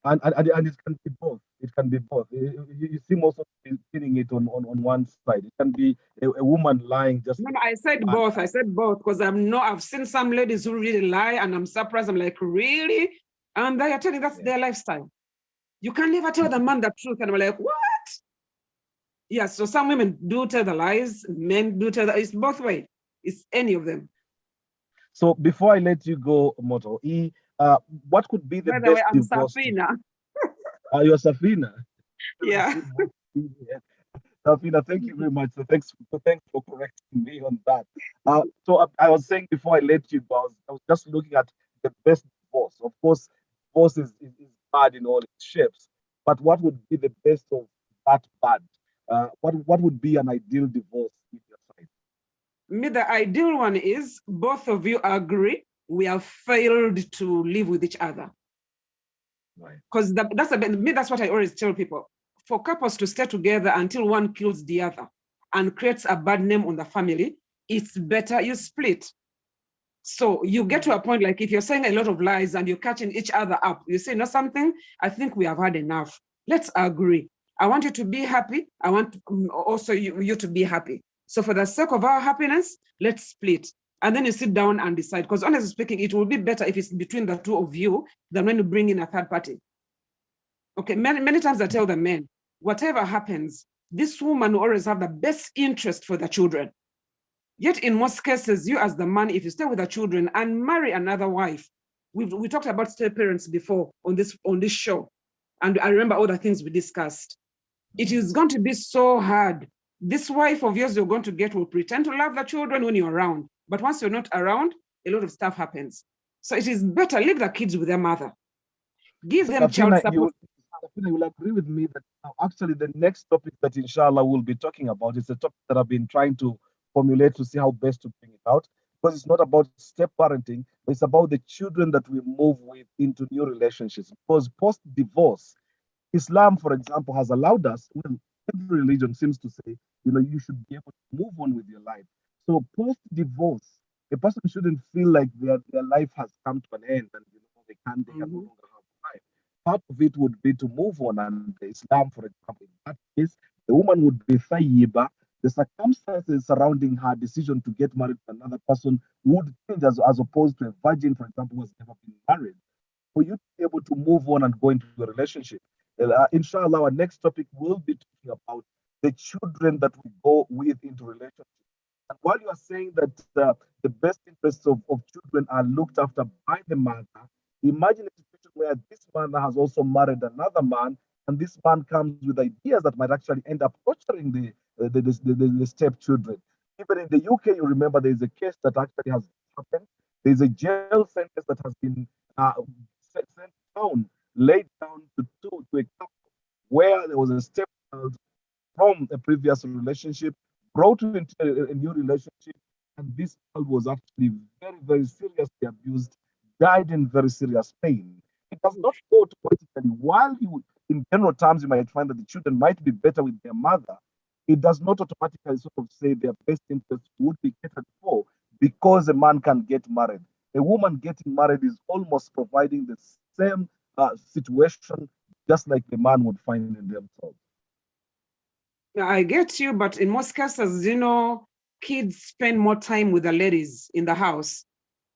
[SPEAKER 1] And it can be both. It can be both. You see most of feeling it on one side. It can be a woman lying just.
[SPEAKER 5] No, I said both. I said both because I've seen some ladies who really lie, and I'm surprised. I'm like, really? And they are telling that's their lifestyle. You can never tell the man the truth. And we're like, what? Yeah, so some women do tell the lies, men do tell it's both ways. It's any of them.
[SPEAKER 1] So before I let you go, Moto, what could be the
[SPEAKER 5] By the way,
[SPEAKER 1] best
[SPEAKER 5] I'm
[SPEAKER 1] divorce?
[SPEAKER 5] Safina.
[SPEAKER 1] You're Safina.
[SPEAKER 5] Yeah.
[SPEAKER 1] Safina, thank you very much. So thanks for correcting me on that. I was saying before I let you go, I was just looking at the best divorce. Of course, divorce is bad in all its shapes, but what would be the best of that bad? What would be an ideal divorce in your side?
[SPEAKER 5] Me, the ideal one is both of you agree we have failed to live with each other.
[SPEAKER 1] Right.
[SPEAKER 5] Because that's what I always tell people. For couples to stay together until one kills the other and creates a bad name on the family, it's better you split. So you get to a point like if you're saying a lot of lies and you're catching each other up, you say, no, something, I think we have had enough. Let's agree. I want you to be happy. I want also you to be happy. So for the sake of our happiness, let's split. And then you sit down and decide. Because honestly speaking, it will be better if it's between the two of you than when you bring in a third party. Okay, many times I tell the men, whatever happens, this woman will always have the best interest for the children. Yet in most cases, you as the man, if you stay with the children and marry another wife, we talked about step parents before on this show. And I remember all the things we discussed. It is going to be so hard. This wife of yours you're going to get will pretend to love the children when you're around. But once you're not around, a lot of stuff happens. So it is better leave the kids with their mother. Give them child support.
[SPEAKER 1] You will agree with me that actually the next topic that inshallah we'll be talking about is a topic that I've been trying to formulate to see how best to bring it out, because it's not about step parenting, but it's about the children that we move with into new relationships. Because post-divorce, Islam, for example, has allowed us, well, every religion seems to say, you should be able to move on with your life. So post-divorce, a person shouldn't feel like their life has come to an end and they can no longer have a life. Part of it would be to move on, and Islam, for example, in that case, the woman would be thayyiba. The circumstances surrounding her decision to get married to another person would change as opposed to a virgin, for example, who has never been married. For you to be able to move on and go into a relationship. Inshallah, our next topic will be talking about the children that we go with into relationships. And while you are saying that the best interests of children are looked after by the mother, imagine a situation where this man has also married another man, and this man comes with ideas that might actually end up torturing the stepchildren. Even in the UK, you remember there is a case that actually has happened. There is a jail sentence that has been sent down, laid down to a couple where there was a stepchild from a previous relationship brought into a new relationship, and this child was actually very, very seriously abused, died in very serious pain. It does not go automatically. While in general terms, you might find that the children might be better with their mother, it does not automatically sort of say their best interest would be catered for because a man can get married. A woman getting married is almost providing the same situation just like the man would find in themselves.
[SPEAKER 5] I get you, but in most cases, kids spend more time with the ladies in the house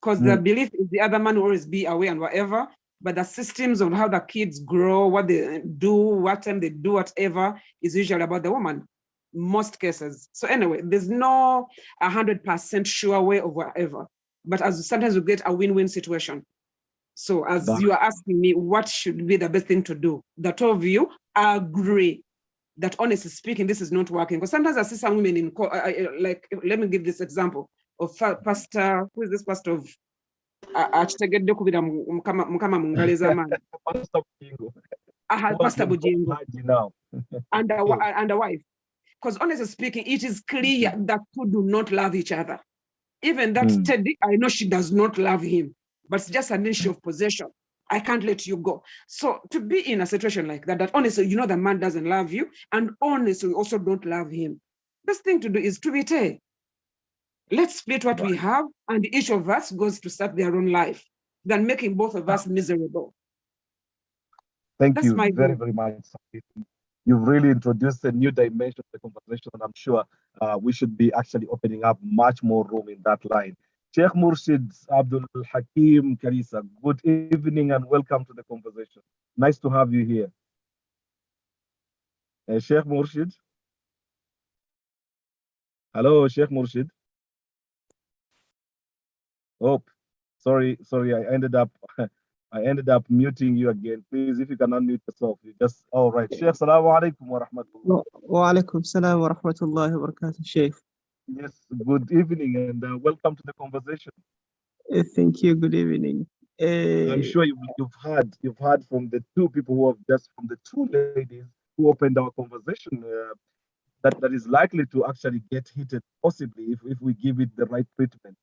[SPEAKER 5] because the belief is the other man will always be away and whatever. But the systems of how the kids grow, what they do, what time they do, whatever, is usually about the woman. Most cases. So anyway, there's no 100% sure way of whatever. But as sometimes we get a win-win situation. So as you are asking me, what should be the best thing to do? The two of you agree that honestly speaking, this is not working. Because sometimes I see some women in like, let me give this example of pastor, who is this pastor of Pastor Bujingo and a wife. Because honestly speaking, it is clear that two do not love each other. Even that Teddy, I know she does not love him, but it's just an issue of possession. I can't let you go. So to be in a situation like that honestly, the man doesn't love you, and honestly, you also don't love him. Best thing to do is to be let's split what we have, and each of us goes to start their own life, than making both of us miserable.
[SPEAKER 1] Thank you very, very much. You've really introduced a new dimension of the conversation, and I'm sure we should be actually opening up much more room in that line. Sheikh Murshid Abdul Hakim Karisa, good evening and welcome to the conversation. Nice to have you here. Sheikh Murshid. Hello, Sheikh Murshid. Oh, sorry, I ended up muting you again. Please, if you can unmute yourself, you just all right. Sheikh, Assalamu alaikum wa rahmatullah.
[SPEAKER 6] وعليكم السلام ورحمة الله وبركاته شيخ.
[SPEAKER 1] Yes, good evening and welcome to the conversation.
[SPEAKER 6] Thank you. Good evening.
[SPEAKER 1] I'm sure you've heard from the two people who have just from the two ladies who opened our conversation that is likely to actually get heated possibly if we give it the right treatment.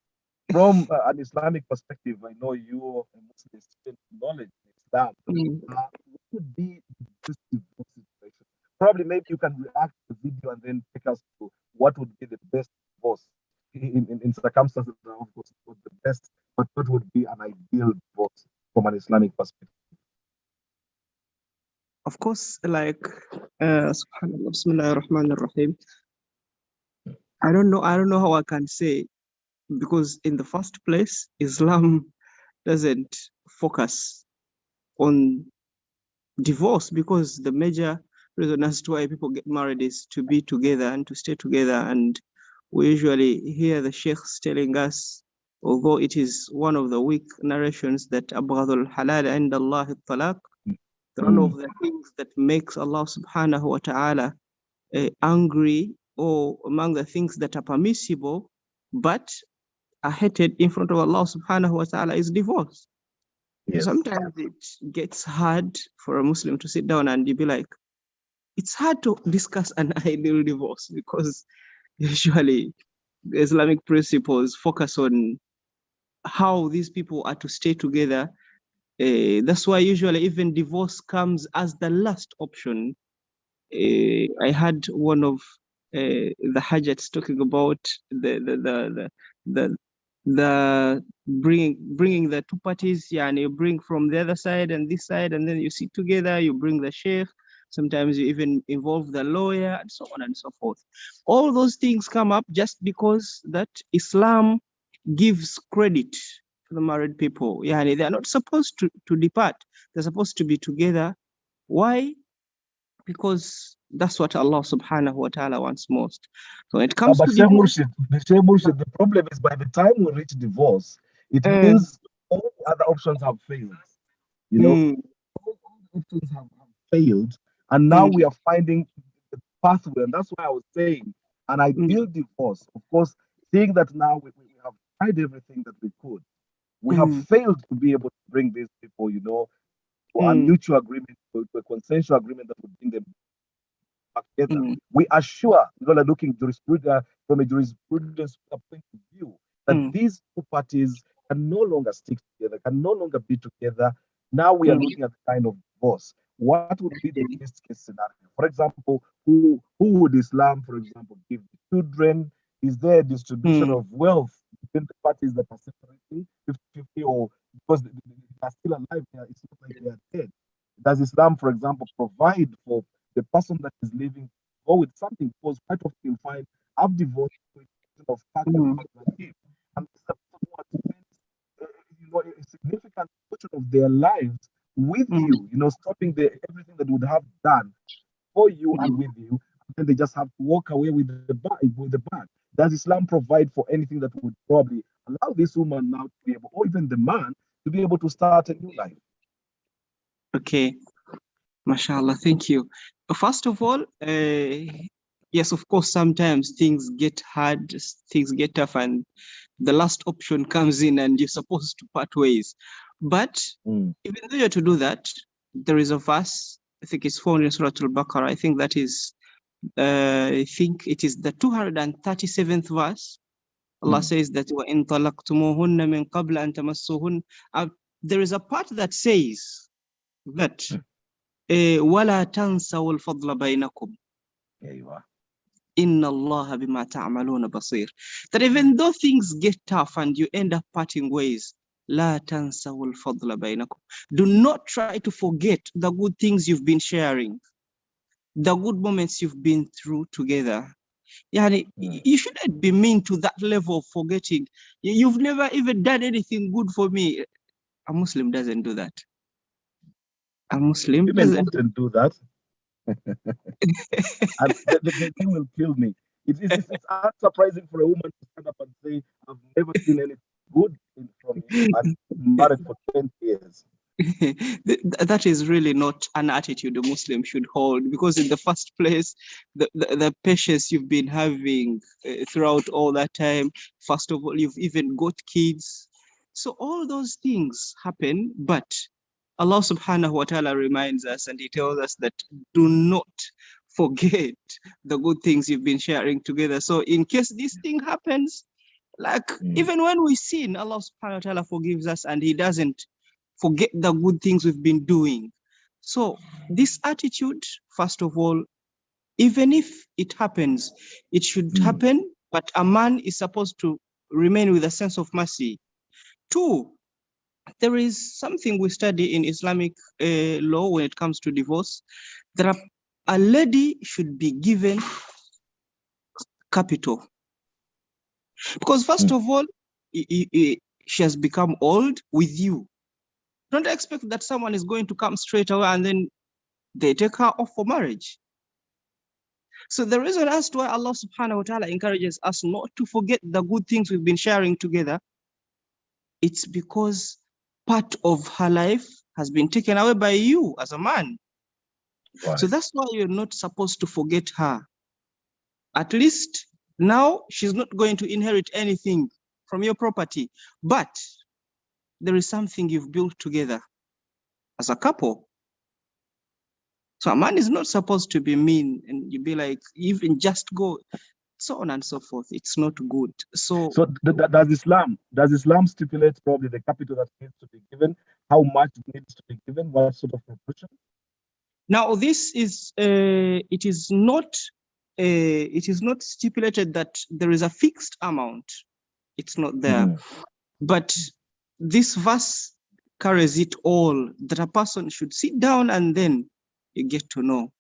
[SPEAKER 1] From an Islamic perspective, I know you're a Muslim student of knowledge in Islam. What would be this divorce situation? Probably maybe you can react to the video and then take us to what would be the best divorce in circumstances that are of course not the best, but what would be an ideal divorce from an Islamic perspective?
[SPEAKER 6] Of course, like Subhanallah, Bismillahir Rahmanir Rahim. I don't know how I can say, because in the first place, Islam doesn't focus on divorce, because the major reason as to why people get married is to be together and to stay together. And we usually hear the sheikhs telling us, although it is one of the weak narrations, that abghadul halal and Allah talaq, one of the things that makes Allah subhanahu wa ta'ala angry, or among the things that are permissible but are hated in front of Allah subhanahu wa ta'ala, is divorce. Yes. Sometimes it gets hard for a Muslim to sit down and be like, it's hard to discuss an ideal divorce, because usually the Islamic principles focus on how these people are to stay together. That's why usually even divorce comes as the last option. I had one of the Hajjats talking about the bringing the two parties. Yeah, and you bring from the other side and this side, and then you sit together. You bring the sheikh. Sometimes you even involve the lawyer, and so on and so forth. All those things come up just because that Islam gives credit to the married people. Yeah, they are not supposed to depart. They're supposed to be together. Why? Because that's what Allah subhanahu wa ta'ala wants most. So it comes
[SPEAKER 1] but
[SPEAKER 6] to divorce.
[SPEAKER 1] Murshid, the problem is by the time we reach divorce, it means all other options have failed. You know, all options have failed, and now we are finding the pathway. And that's why I was saying an ideal divorce. Of course, seeing that now we have tried everything that we could, we have failed to be able to bring these people, to a mutual agreement, to a consensual agreement that would bring them back together. We are sure, looking from a jurisprudence point of view, that these two parties can no longer stick together, can no longer be together. Now we are looking at the kind of divorce. What would be the best case scenario? For example, who would Islam, for example, give the children? Is there a distribution of wealth between the parties that are separating 50-50, or because they are still alive, it's not like they are dead? Does Islam, for example, provide for the person that is living go with something? Because quite often you find I've divorced of partner and someone spends a significant portion of their lives with you, stopping everything that would have done for you and with you, and then they just have to walk away with the bag. Does Islam provide for anything that would probably allow this woman now to be able, or even the man, to be able to start a new life?
[SPEAKER 6] Okay, mashallah, thank you. First of all, yes, of course, sometimes things get hard, things get tough, and the last option comes in and you're supposed to part ways. But even though you're to do that, there is a verse, I think it's found in Surah Al-Baqarah. I think that is, I think it is the 237th verse. Allah says that وَإِن طَلَقْتُمُوهُنَّ مِن قَبْلَ أَن تَمَسُّوهُنَّ. There is a part that says that وَلَا تَنْسَوُا الْفَضْلَ بَيْنَكُمْ إِنَّ اللَّهَ بِمَا تَعْمَلُونَ بَصِيرٌ. That even though things get tough and you end up parting ways, لَا تَنْسَوُا الْفَضْلَ بَيْنَكُمْ. Do not try to forget the good things you've been sharing, the good moments you've been through together. Yani, you shouldn't be mean to that level of forgetting. You've never even done anything good for me. A Muslim doesn't do that. A Muslim
[SPEAKER 1] Women
[SPEAKER 6] doesn't
[SPEAKER 1] often do that. And the thing will kill me. It's unsurprising for a woman to stand up and say, I've never seen anything good from you, and married for 20 years.
[SPEAKER 6] That is really not an attitude a Muslim should hold, because in the first place, the patience you've been having throughout all that time, first of all, you've even got kids. So all those things happen, but Allah subhanahu wa ta'ala reminds us, and he tells us that do not forget the good things you've been sharing together. So in case this thing happens, like even when we sin, Allah subhanahu wa ta'ala forgives us, and he doesn't forget the good things we've been doing. So this attitude, first of all, even if it happens, it should happen, but a man is supposed to remain with a sense of mercy. Two, there is something we study in Islamic law when it comes to divorce. A lady should be given capital. Because first of all, she has become old with you. Don't expect that someone is going to come straight away and then they take her off for marriage. So the reason as to why Allah subhanahu wa ta'ala encourages us not to forget the good things we've been sharing together, it's because part of her life has been taken away by you as a man. Right. So that's why you're not supposed to forget her. At least now she's not going to inherit anything from your property, but there is something you've built together as a couple. So a man is not supposed to be mean and you be like, even just go, so on and so forth. It's not good. So
[SPEAKER 1] does Islam stipulate probably the capital that needs to be given, how much needs to be given, what sort of proportion?
[SPEAKER 6] Now this is it is not stipulated that there is a fixed amount. It's not there. But this verse carries it all, that a person should sit down and then you get to know.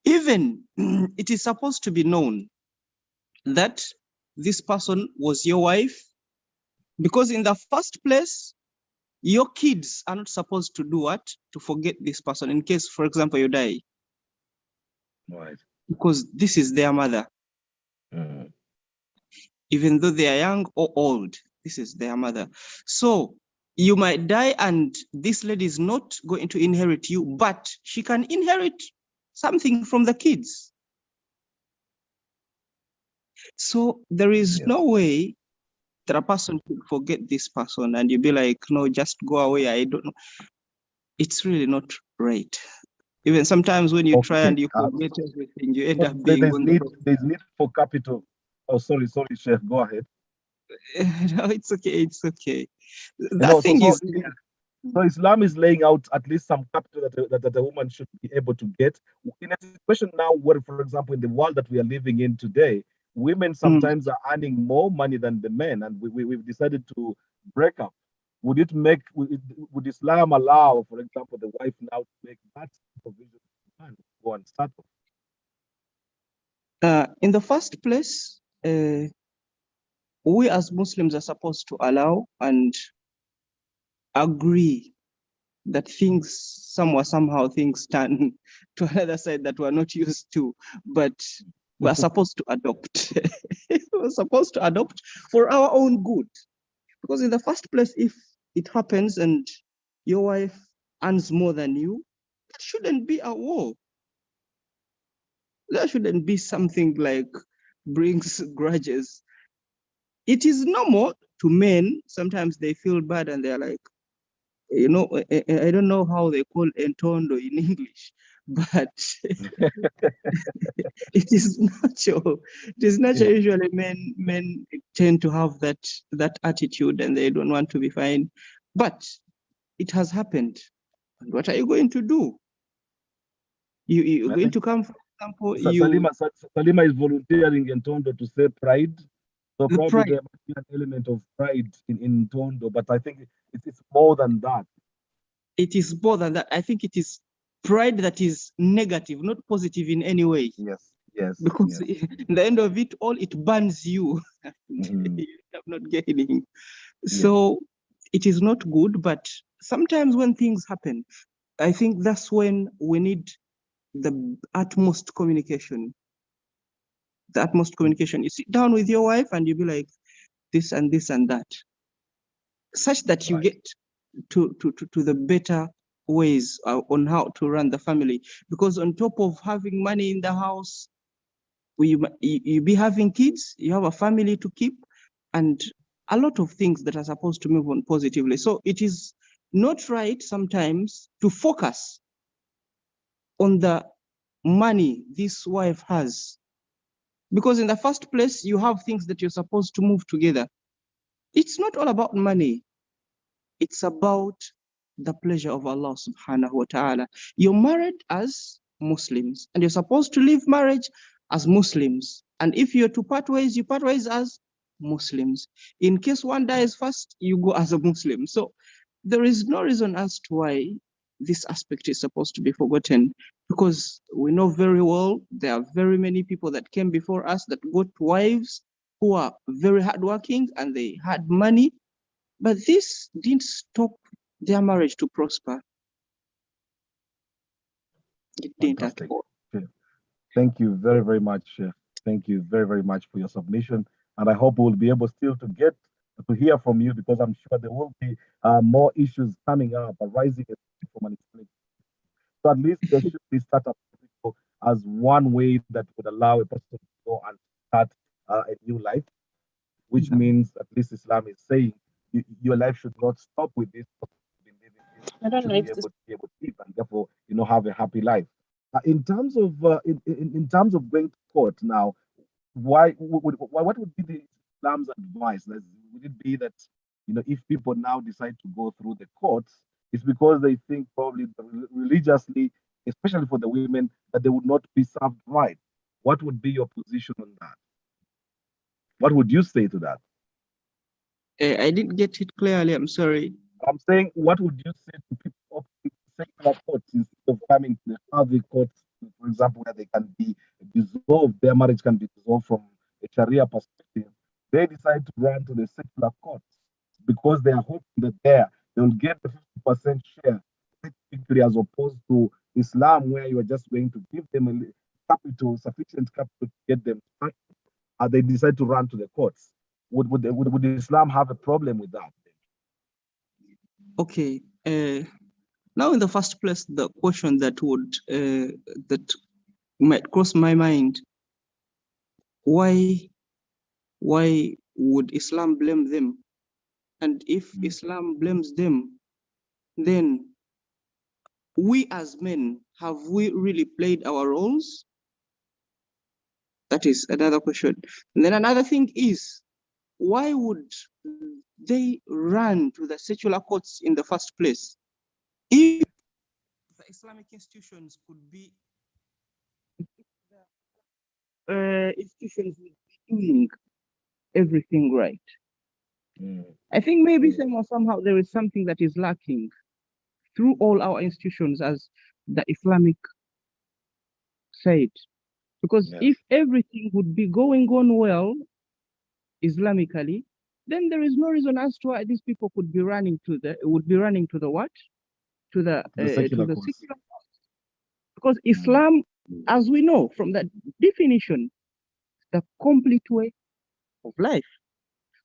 [SPEAKER 6] Even it is supposed to be known that this person was your wife, because in the first place, your kids are not supposed to do what? To forget this person in case, for example, you die.
[SPEAKER 1] Right.
[SPEAKER 6] Because this is their mother. Even though they are young or old, this is their mother. So you might die and this lady is not going to inherit you, but she can inherit something from the kids. So there is no way that a person could forget this person and you be like, no, just go away. I don't know. It's really not right. Even sometimes when you try and you forget everything, you end up being
[SPEAKER 1] there's need for capital. Oh, sorry, Chef, go ahead.
[SPEAKER 6] No, it's okay. It's okay. That thing is.
[SPEAKER 1] So Islam is laying out at least some capital that a woman should be able to get. In a situation now where, for example, in the world that we are living in today, women sometimes are earning more money than the men, and we've decided to break up. Would Islam allow, for example, the wife now to make that provision for man to go and settle?
[SPEAKER 6] In the first place, we as Muslims are supposed to allow and agree that somehow things turn to another side that we're not used to, but we're supposed to adopt. We're supposed to adopt for our own good. Because in the first place, if it happens and your wife earns more than you, that shouldn't be a war. That shouldn't be something like brings grudges. It is normal to men. Sometimes they feel bad and they're like, I don't know how they call entondo in English, but it is natural. It is natural. Usually men tend to have that attitude and they don't want to be fine. But it has happened. And what are you going to do? You're going to come, for example,
[SPEAKER 1] Salima is volunteering in Tondo to say pride. So probably there might be an element of pride in Tondo, but I think it's more than that.
[SPEAKER 6] It is more than that. I think it is pride that is negative, not positive in any way.
[SPEAKER 1] Yes.
[SPEAKER 6] Because in the end of it all, it burns you. You are not gaining. So it is not good, but sometimes when things happen, I think that's when we need the utmost communication. The utmost communication. You sit down with your wife and you be like this and this and that, such that you get to the better ways on how to run the family. Because on top of having money in the house, you be having kids, you have a family to keep, and a lot of things that are supposed to move on positively. So it is not right sometimes to focus on the money this wife has. Because in the first place, you have things that you're supposed to move together. It's not all about money. It's about the pleasure of Allah subhanahu wa ta'ala. You're married as Muslims, and you're supposed to live marriage as Muslims. And if you're to part ways, you part ways as Muslims. In case one dies first, you go as a Muslim. So there is no reason as to why this aspect is supposed to be forgotten, because we know very well there are very many people that came before us that got wives who are very hardworking and they had money, but this didn't stop their marriage to prosper. It didn't at
[SPEAKER 1] Fantastic.
[SPEAKER 6] all.
[SPEAKER 1] Okay. Thank you very, very much. Thank you very, very much for your submission. And I hope we'll be able still to get to hear from you, because I'm sure there will be more issues coming up arising from an Islamic. So at least there should be startup as one way that would allow a person to go and start a new life, which means at least Islam is saying your life should not stop with this. You've been living this,
[SPEAKER 4] I don't
[SPEAKER 1] should
[SPEAKER 4] know if this.
[SPEAKER 1] be able to live, and therefore have a happy life. In terms of in terms of going to court now, what would be the Islam's advice? Would it be that if people now decide to go through the courts, it's because they think probably religiously, especially for the women, that they would not be served right? What would be your position on that? What would you say to that?
[SPEAKER 6] I didn't get it clearly. I'm sorry.
[SPEAKER 1] I'm saying, what would you say to people opting for secular courts instead of coming to the Harvey courts, for example, where they can be dissolved, their marriage can be dissolved from a Sharia perspective? They decide to run to the secular courts because they are hoping that there they will get the 50% share victory, as opposed to Islam, where you are just going to give them capital, sufficient capital to get them started. They decide to run to the courts. Would Islam have a problem with that?
[SPEAKER 6] Okay. Now, in the first place, the question that might cross my mind: why would Islam blame them? And if Islam blames them, then we as men, have we really played our roles? That is another question. And then another thing is, why would they run to the secular courts in the first place? If the Islamic institutions could be institutions would be doing everything right. I think maybe somehow there is something that is lacking through all our institutions, as the Islamic said. Because if everything would be going on well Islamically, then there is no reason as to why these people would be running to the what? To the
[SPEAKER 1] secular
[SPEAKER 6] secular
[SPEAKER 1] courts.
[SPEAKER 6] courts. Because Islam, as we know from that definition, the complete way of life.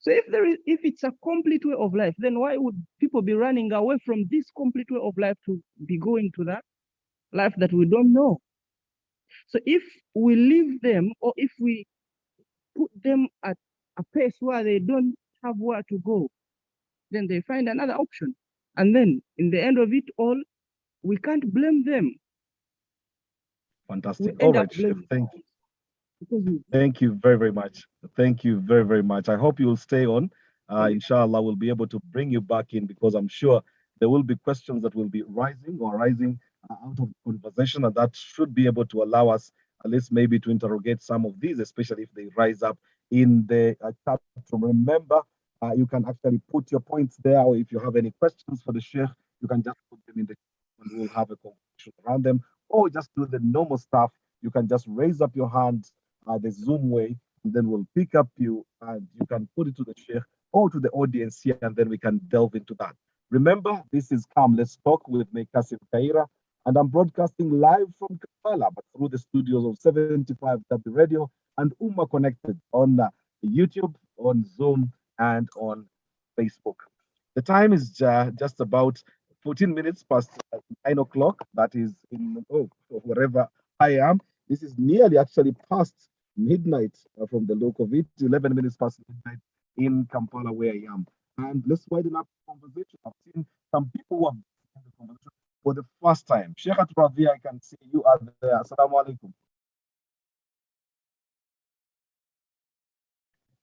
[SPEAKER 6] So if it's a complete way of life, then why would people be running away from this complete way of life to be going to that life that we don't know? So if we leave them, or if we put them at a pace where they don't have where to go, then they find another option. And then in the end of it all, we can't blame them.
[SPEAKER 1] Fantastic.
[SPEAKER 6] We
[SPEAKER 1] All
[SPEAKER 6] end
[SPEAKER 1] right,
[SPEAKER 6] up
[SPEAKER 1] Chef.
[SPEAKER 6] blaming
[SPEAKER 1] Thank you very, very much. Thank you very, very much. I hope you'll stay on. Inshallah, we'll be able to bring you back in, because I'm sure there will be questions that will be rising or arising out of conversation, and that should be able to allow us at least maybe to interrogate some of these, especially if they rise up in the chat room. Remember, you can actually put your points there, or if you have any questions for the Sheikh, you can just put them in the chat and we'll have a conversation around them, or just do the normal stuff. You can just raise up your hand the Zoom way, and then we'll pick up you and you can put it to the Sheikh or to the audience here, and then we can delve into that. Remember, this is Come Let's Talk with me, Kassim Kayira. and I'm broadcasting live from Kampala, but through the studios of 75W Radio and Uma Connected on YouTube, on Zoom, and on Facebook. The time is just about 14 minutes past 9 o'clock. That is in wherever I am. This is nearly actually past midnight from the local of it, 11 minutes past midnight in Kampala, where I am. And let's widen up the conversation. I've seen some people who have been in the conversation for the first time. Sheikh Ravi, I can see you are there. Assalamu alaikum.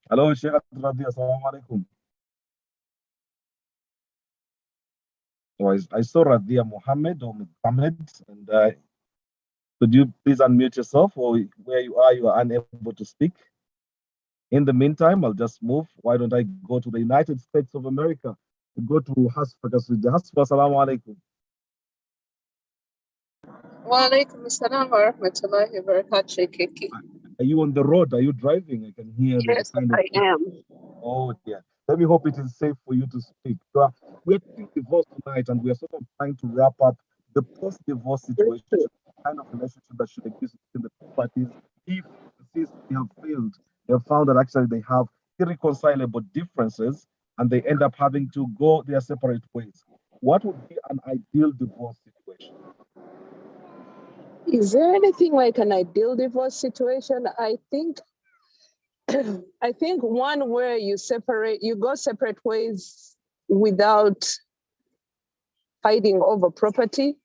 [SPEAKER 1] Hello, Sheikh Ravi. Assalamu alaikum. So I saw Radia Mohammed or Mohammed, and could you please unmute yourself, or where you are unable to speak? In the meantime, I'll just move. Why don't I go to the United States of America? Go to Hasfa Kasudi. Hasfa, assalamu alaikum.
[SPEAKER 7] Wa alaikum assalam wa rahmatullahi wa barakatuh, Kiki.
[SPEAKER 1] Are you on the road? Are you driving? I can hear the
[SPEAKER 7] Yes,
[SPEAKER 1] kind of.
[SPEAKER 7] I am.
[SPEAKER 1] Oh, dear. Let me hope it is safe for you to speak. So, we're taking divorce tonight, and we are sort of trying to wrap up the post-divorce situation, kind of relationship that should exist between the two parties. If since they have failed, they have found that actually they have irreconcilable differences, and they end up having to go their separate ways. What would be an ideal divorce situation?
[SPEAKER 7] Is there anything like an ideal divorce situation? I think I think one where you go separate ways without fighting over property,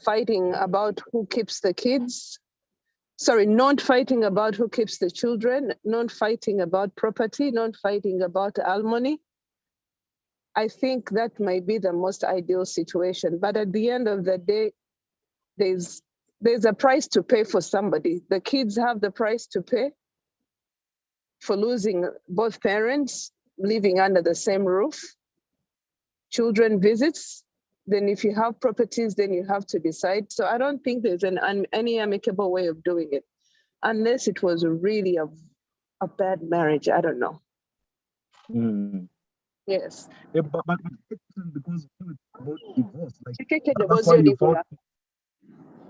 [SPEAKER 7] fighting about who keeps the kids. Sorry, not fighting about who keeps the children, not fighting about property, not fighting about alimony. I think that might be the most ideal situation. But at the end of the day, there's a price to pay for somebody. The kids have the price to pay for losing both parents, living under the same roof, children visits. Then if you have properties, then you have to decide. So I don't think there's any amicable way of doing it, unless it was really a bad marriage. I don't know.
[SPEAKER 1] Mm.
[SPEAKER 7] Yes.
[SPEAKER 1] Yeah, but because when it's about divorce, like
[SPEAKER 7] Chikeke
[SPEAKER 1] that's why you found.
[SPEAKER 7] divorce.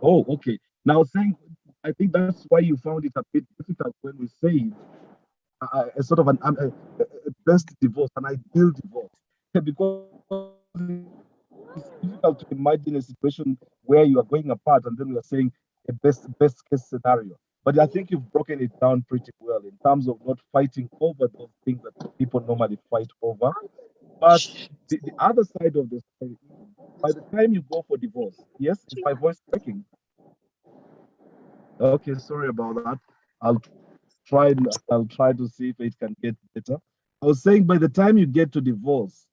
[SPEAKER 1] Oh, okay. Now, saying, I think that's why you found it a bit difficult when we say a sort of a best divorce, an ideal divorce, because it's difficult to imagine a situation where you are going apart and then we are saying a best case scenario. But I think you've broken it down pretty well in terms of not fighting over those things that people normally fight over. But the other side of the story is by the time you go for divorce, yes, is my voice breaking? Okay, sorry about that. I'll try. I'll try to see if it can get better. I was saying by the time you get to divorce,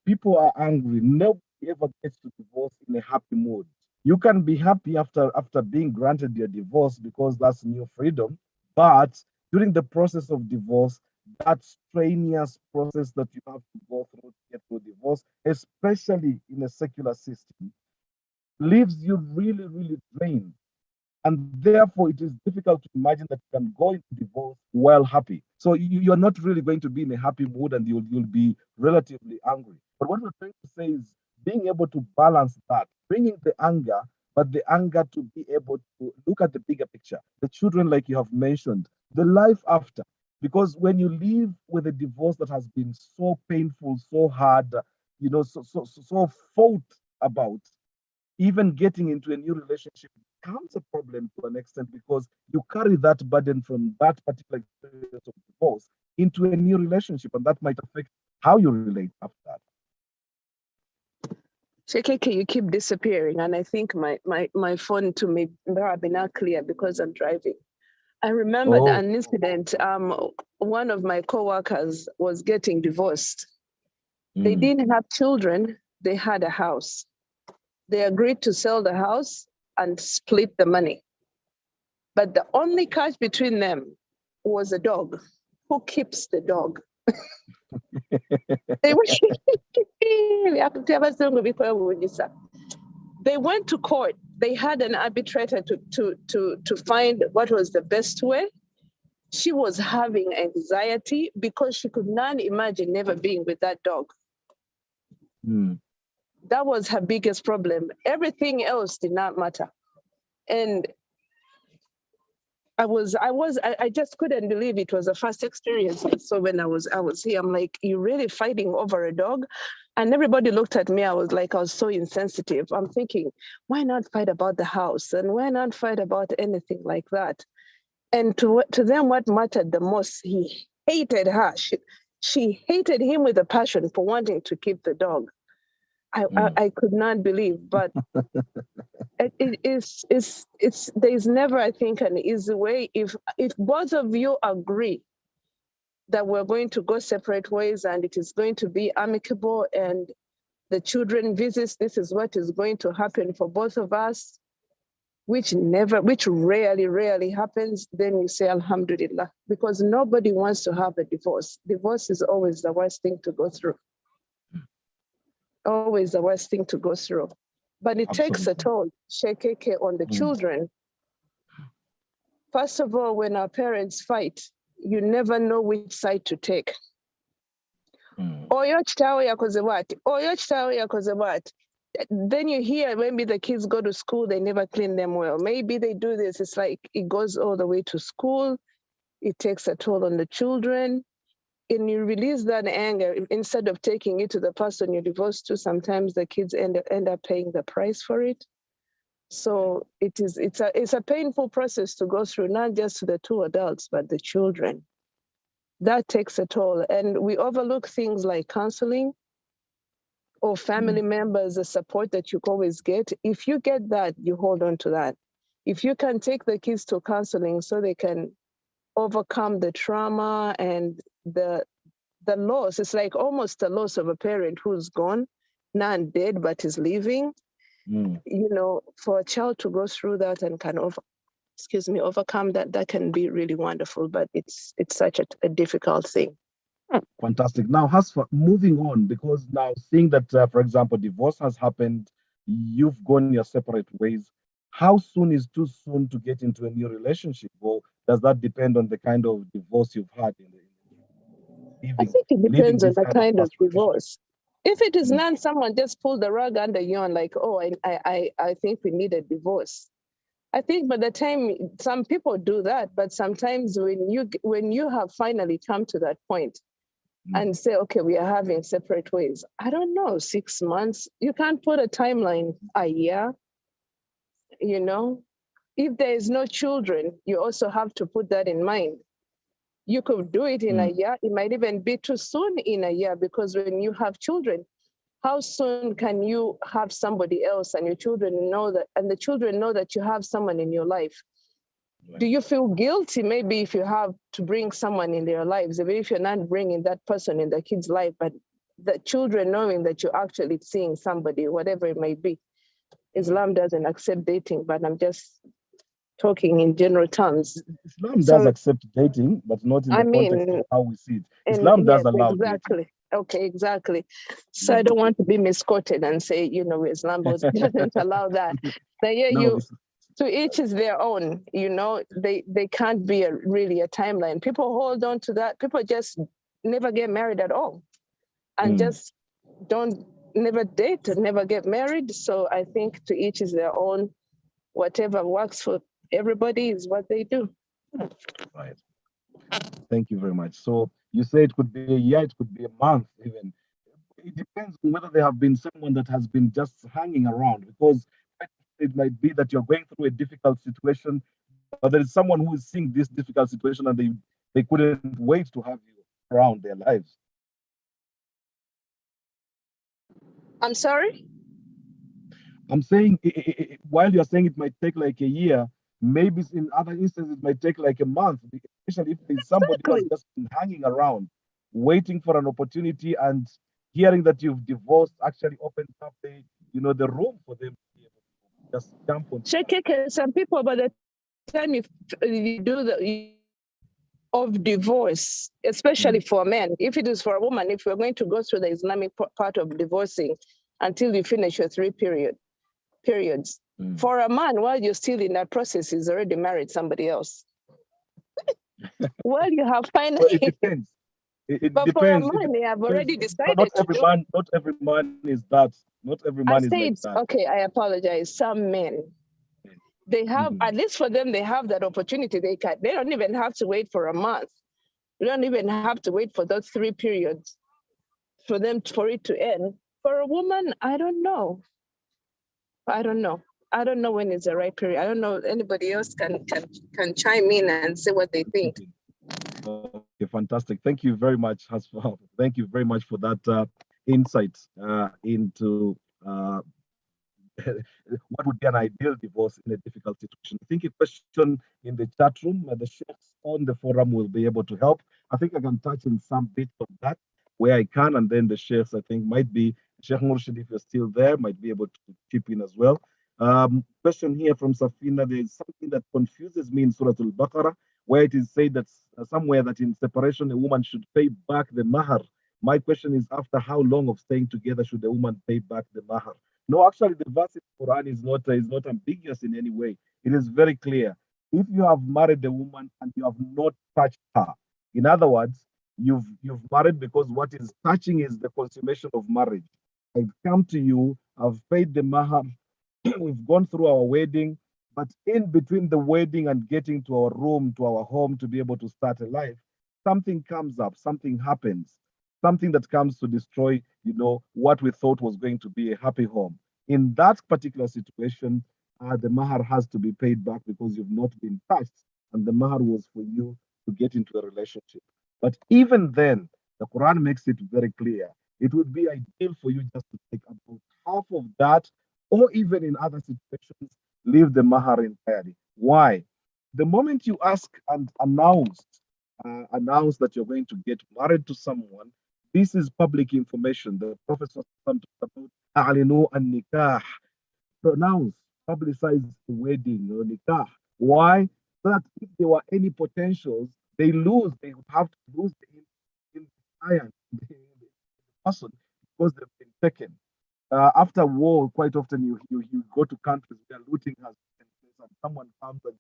[SPEAKER 1] people are angry. Nobody ever gets to divorce in a happy mood. You can be happy after being granted your divorce because that's new freedom. But during the process of divorce, that strenuous process that you have to go through to get to divorce, especially in a secular system, leaves you really, really drained. And therefore, it is difficult to imagine that you can go into divorce while happy. So you're not really going to be in a happy mood and you'll be relatively angry. But what we're trying to say is being able to balance that, bringing the anger, but the anger to be able to look at the bigger picture, the children, like you have mentioned, the life after. Because when you live with a divorce that has been so painful, so hard, so fought about, even getting into a new relationship becomes a problem to an extent because you carry that burden from that particular experience of divorce into a new relationship, and that might affect how you relate after that.
[SPEAKER 7] Chekeke, you keep disappearing, and I think my phone to me be not clear because I'm driving. I remembered an incident. One of my coworkers was getting divorced. They didn't have children. They had a house. They agreed to sell the house and split the money. But the only catch between them was a dog. Who keeps the dog? They went to court. They had an arbitrator to find what was the best way. She was having anxiety because she could not imagine never being with that dog. That was her biggest problem. Everything else did not matter. And I just couldn't believe it was the first experience. So when I was here, I'm like, you're really fighting over a dog? And everybody looked at me. I was so insensitive. I'm thinking, why not fight about the house? And why not fight about anything like that? And to them, what mattered the most, he hated her. She hated him with a passion for wanting to keep the dog. I could not believe, but there's never, I think, an easy way. If both of you agree that we're going to go separate ways and it is going to be amicable and the children visits, this is what is going to happen for both of us, which rarely happens, then you say Alhamdulillah, because nobody wants to have a divorce. Divorce is always the worst thing to go through. Always the worst thing to go through. But it takes a toll, shekeke, on the children. First of all, when our parents fight, you never know which side to take. Oyo chitawe yakoze what? Oyo chitawe yakoze what? Then you hear maybe the kids go to school, they never clean them well. Maybe they do this. It's like it goes all the way to school. It takes a toll on the children. And you release that anger, instead of taking it to the person you're divorced to, sometimes the kids end up paying the price for it. So it's a painful process to go through, not just to the two adults, but the children. That takes a toll. And we overlook things like counseling or family members, the support that you always get. If you get that, you hold on to that. If you can take the kids to counseling so they can overcome the trauma and the loss, it's like almost the loss of a parent who's gone, not dead, but is living. You know, for a child to go through that and kind of, overcome that can be really wonderful, but it's such a difficult thing.
[SPEAKER 1] Fantastic. Now, Hasfa, moving on, because now seeing that, for example, divorce has happened, you've gone your separate ways. How soon is too soon to get into a new relationship? Or does that depend on the kind of divorce you've had
[SPEAKER 7] I think it depends on the kind of
[SPEAKER 1] past relationship?
[SPEAKER 7] divorce. If it is not someone just pulled the rug under you and like, oh, I think we need a divorce. I think by the time some people do that, but sometimes when you have finally come to that point and say, okay, we are having separate ways, I don't know, 6 months, you can't put a timeline, a year, you know. If there is no children, you also have to put that in mind. You could do it in a year. It might even be too soon in a year, because when you have children, how soon can you have somebody else and your children know that, and the children know that you have someone in your life? Right. Do you feel guilty maybe if you have to bring someone in their lives, even if you're not bringing that person in the kid's life, but the children knowing that you're actually seeing somebody, whatever it may be? Islam doesn't accept dating, but I'm just talking in general terms.
[SPEAKER 1] Islam does accept dating, but not in the context of how we see it. Islam does allow dating.
[SPEAKER 7] Okay, exactly. So I don't want to be misquoted and say, you know, Islam doesn't allow that. But yeah, to each is their own, you know, they can't be really a timeline. People hold on to that. People just never get married at all and just never date and never get married. So I think to each is their own. Whatever works for everybody is what they do.
[SPEAKER 1] Right. Thank you very much. So you say it could be a year, it could be a month even. It depends on whether there have been someone that has been just hanging around, because it might be that you're going through a difficult situation, but there is someone who is seeing this difficult situation and they couldn't wait to have you around their lives.
[SPEAKER 7] I'm sorry?
[SPEAKER 1] I'm saying, while you're saying it might take like a year, maybe in other instances it might take like a month, especially if there's somebody who has just been hanging around, waiting for an opportunity, and hearing that you've divorced actually opens up the room for them to be able to just jump on.
[SPEAKER 7] Some people, by the time you do the of divorce, especially for men, if it is for a woman, if we're going to go through the Islamic part of divorcing until you finish your 3 periods. For a man, while you're still in that process, he's already married somebody else. Well, you have finally.
[SPEAKER 1] Well, it depends. It
[SPEAKER 7] but
[SPEAKER 1] depends.
[SPEAKER 7] for a man, they have already decided
[SPEAKER 1] not every man is that Not every
[SPEAKER 7] I
[SPEAKER 1] man is like
[SPEAKER 7] said,
[SPEAKER 1] that.
[SPEAKER 7] okay, I apologize. Some men, they have,
[SPEAKER 1] Mhm.
[SPEAKER 7] at least for them, they have that opportunity. They don't even have to wait for a month. You don't even have to wait for those 3 periods for it to end. For a woman, I don't know. I don't know. I don't know when is the right period. I don't know. Anybody else can chime in and say what they think.
[SPEAKER 1] Okay, fantastic. Thank you very much, Hasfal. Thank you very much for that insight into uh, what would be an ideal divorce in a difficult situation. I think a question in the chat room, the chefs on the forum will be able to help. I think I can touch in some bits of that where I can, and then the chefs, I think, might be Sheikh Murshid, if you're still there, might be able to chip in as well. Question here from Safina. There is something that confuses me in Surah Al Baqarah, where it is said that somewhere that in separation a woman should pay back the mahar. My question is, after how long of staying together should a woman pay back the mahar? No, actually, the verse in the Quran is not ambiguous in any way. It is very clear. If you have married a woman and you have not touched her, in other words, you've married because what is touching is the consummation of marriage. I've come to you, I've paid the mahar, we've gone through our wedding, but in between the wedding and getting to our room, to our home to be able to start a life, something comes up, something happens, something that comes to destroy, what we thought was going to be a happy home. In that particular situation, the mahar has to be paid back because you've not been touched, and the mahar was for you to get into a relationship. But even then, the Quran makes it very clear. It would be ideal for you just to take about half of that, or even in other situations, leave the mahar entirely. Why? The moment you ask and announce that you're going to get married to someone, this is public information. The Prophet talked about "A'linu an-nikah," pronounce, publicize the wedding or nikah. Why? So that if there were any potentials, they would have to lose in the client, the person, because they've been taken. After war, quite often you go to countries where looting has taken place and someone comes and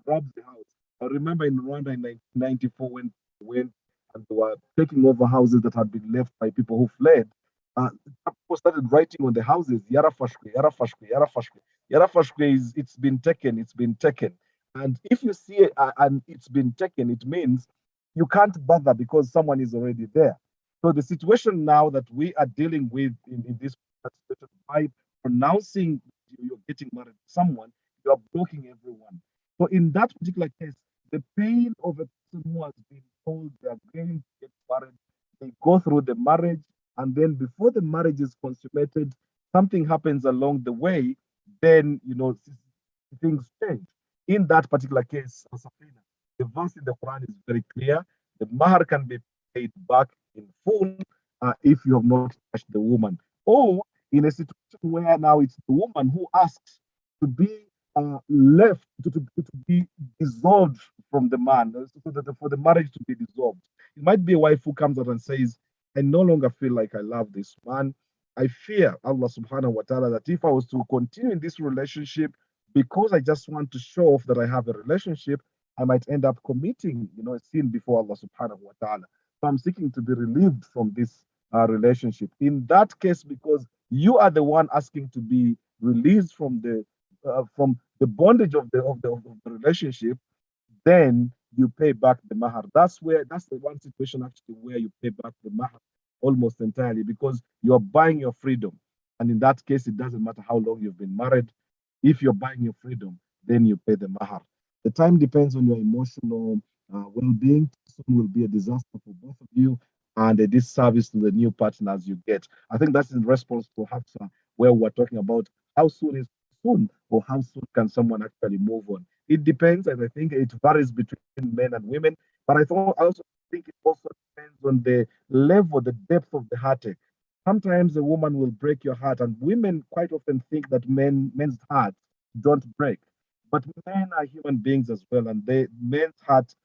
[SPEAKER 1] grabs the house. I remember in Rwanda in 1994 when they went and they were taking over houses that had been left by people who fled. People started writing on the houses, Yara Fashkwe, Yara Fashkwe, Yara Fashkwe. Yara Fashkwe is it's been taken, it's been taken. And if you see it and it's been taken, it means you can't bother because someone is already there. So the situation now that we are dealing with in this situation, by pronouncing you're getting married to someone, you are blocking everyone. So in that particular case, the pain of a person who has been told they are going to get married, they go through the marriage, and then before the marriage is consummated, something happens along the way, then things change. In that particular case, Safina, the verse in the Quran is very clear. The mahar can be paid back in full if you have not touched the woman. Or in a situation where now it's the woman who asks to be left, to be dissolved from the man, so that for the marriage to be dissolved. It might be a wife who comes out and says, I no longer feel like I love this man. I fear Allah subhanahu wa ta'ala that if I was to continue in this relationship because I just want to show off that I have a relationship, I might end up committing, a sin before Allah subhanahu wa ta'ala. So I'm seeking to be relieved from this relationship. In that case, because you are the one asking to be released from the bondage of the relationship, then you pay back the mahar. That's the one situation actually where you pay back the mahar almost entirely because you're buying your freedom. And in that case, it doesn't matter how long you've been married. If you're buying your freedom, then you pay the mahar. The time depends on your emotional well-being. Soon will be a disaster for both of you and a disservice to the new partners you get. I think that's in response to Hafsa, where we're talking about how soon is soon or how soon can someone actually move on. It depends, and I think it varies between men and women. But I also think it also depends on the level, the depth of the heartache. Sometimes a woman will break your heart, and women quite often think that men's hearts don't break. But men are human beings as well, and men's hearts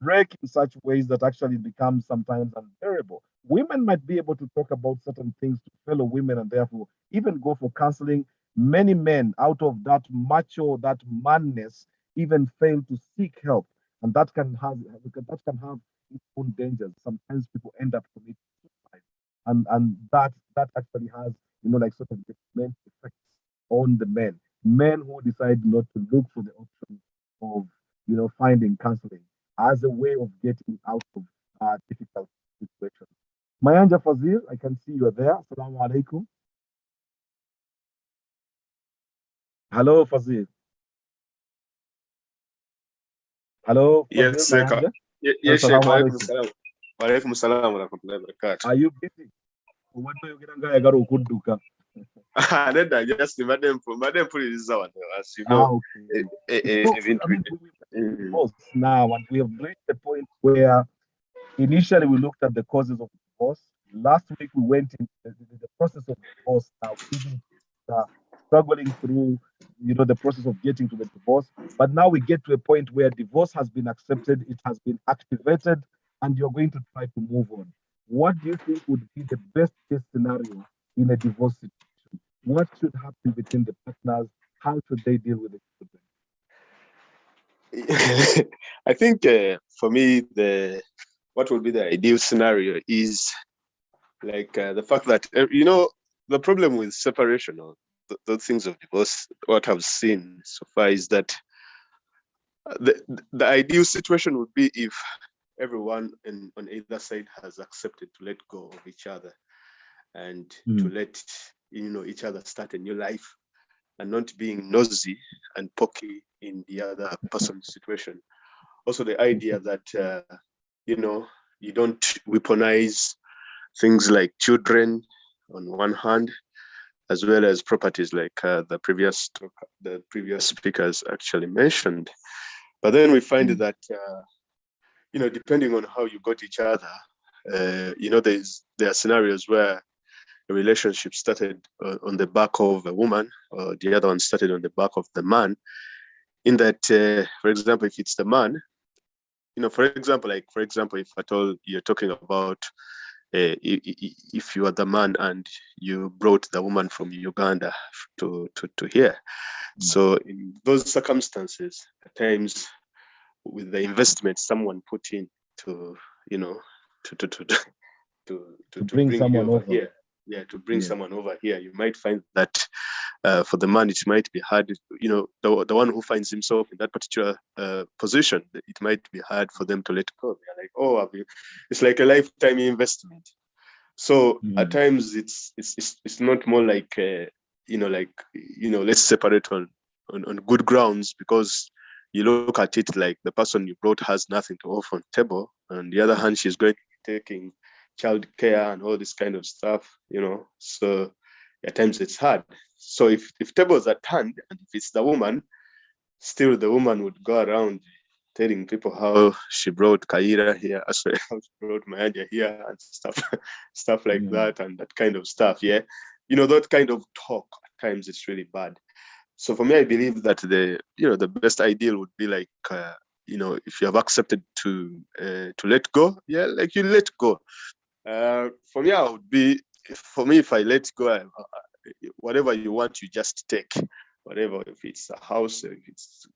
[SPEAKER 1] break in such ways that actually becomes sometimes unbearable. Women might be able to talk about certain things to fellow women and therefore even go for counseling. Many men, out of that macho, that manness, even fail to seek help, and that can have its own dangers. Sometimes people end up committing suicide, and that actually has like sort of detrimental effects on the men who decide not to look for the option of, finding counseling as a way of getting out of difficult situations. Mayanja Fazil, I can see you are there. Assalamu alaikum. Hello, Fazil. Hello, Fazil,
[SPEAKER 8] Yes,
[SPEAKER 1] Mayanja.
[SPEAKER 8] yes, Sheikh.
[SPEAKER 1] Assalamu
[SPEAKER 8] Walaikum
[SPEAKER 1] alaikum.
[SPEAKER 8] salam. Walaikum salam wa rahmatullahi wa barakatuh.
[SPEAKER 1] Are you busy? What do you get okudduka?
[SPEAKER 8] Then just madam put it this one, as you know.
[SPEAKER 1] Okay. So,
[SPEAKER 8] Eventually.
[SPEAKER 1] divorce now, and we have reached the point where initially we looked at the causes of divorce. Last week we went into the process of divorce. Now, even struggling through, the process of getting to the divorce. But now we get to a point where divorce has been accepted, it has been activated, and you're going to try to move on. What do you think would be the best case scenario in a divorce situation? What should happen between the partners? How should they deal with the children?
[SPEAKER 8] I think for me, what would be the ideal scenario is like the fact that the problem with separation or the things of divorce. What I've seen so far is that the ideal situation would be if everyone on either side has accepted to let go of each other and to let each other start a new life and not being nosy and pokey in the other person's situation. Also, the idea that you don't weaponize things like children on one hand, as well as properties, like the previous speakers actually mentioned. But then we find that depending on how you got each other, there are scenarios where a relationship started on the back of a woman, or the other one started on the back of the man. In that, for example, if it's the man, for example, if at all you're talking about if you are the man and you brought the woman from Uganda to here. So in those circumstances, at times with the investment someone put in to
[SPEAKER 1] bring
[SPEAKER 8] bring you
[SPEAKER 1] someone
[SPEAKER 8] over
[SPEAKER 1] over
[SPEAKER 8] here. Yeah, to bring someone over here, you might find that for the man, it might be hard, the one who finds himself in that particular position, it might be hard for them to let go. They're like, oh, it's like a lifetime investment. So at times it's not more like, let's separate on good grounds, because you look at it like the person you brought has nothing to offer on the table. On the other hand, she's going to be taking child care and all this kind of stuff, so at times it's hard. So if tables are turned, and if it's the woman, still the woman would go around telling people how she brought Kayira here, actually how she brought Mayanja here and stuff like that, and that kind of stuff. Yeah, that kind of talk at times it's really bad. So for me, I believe that the best ideal would be like if you have accepted to let go, yeah, like you let go. For me, if I let go, whatever you want, you just take. Whatever, if it's a house, if it's,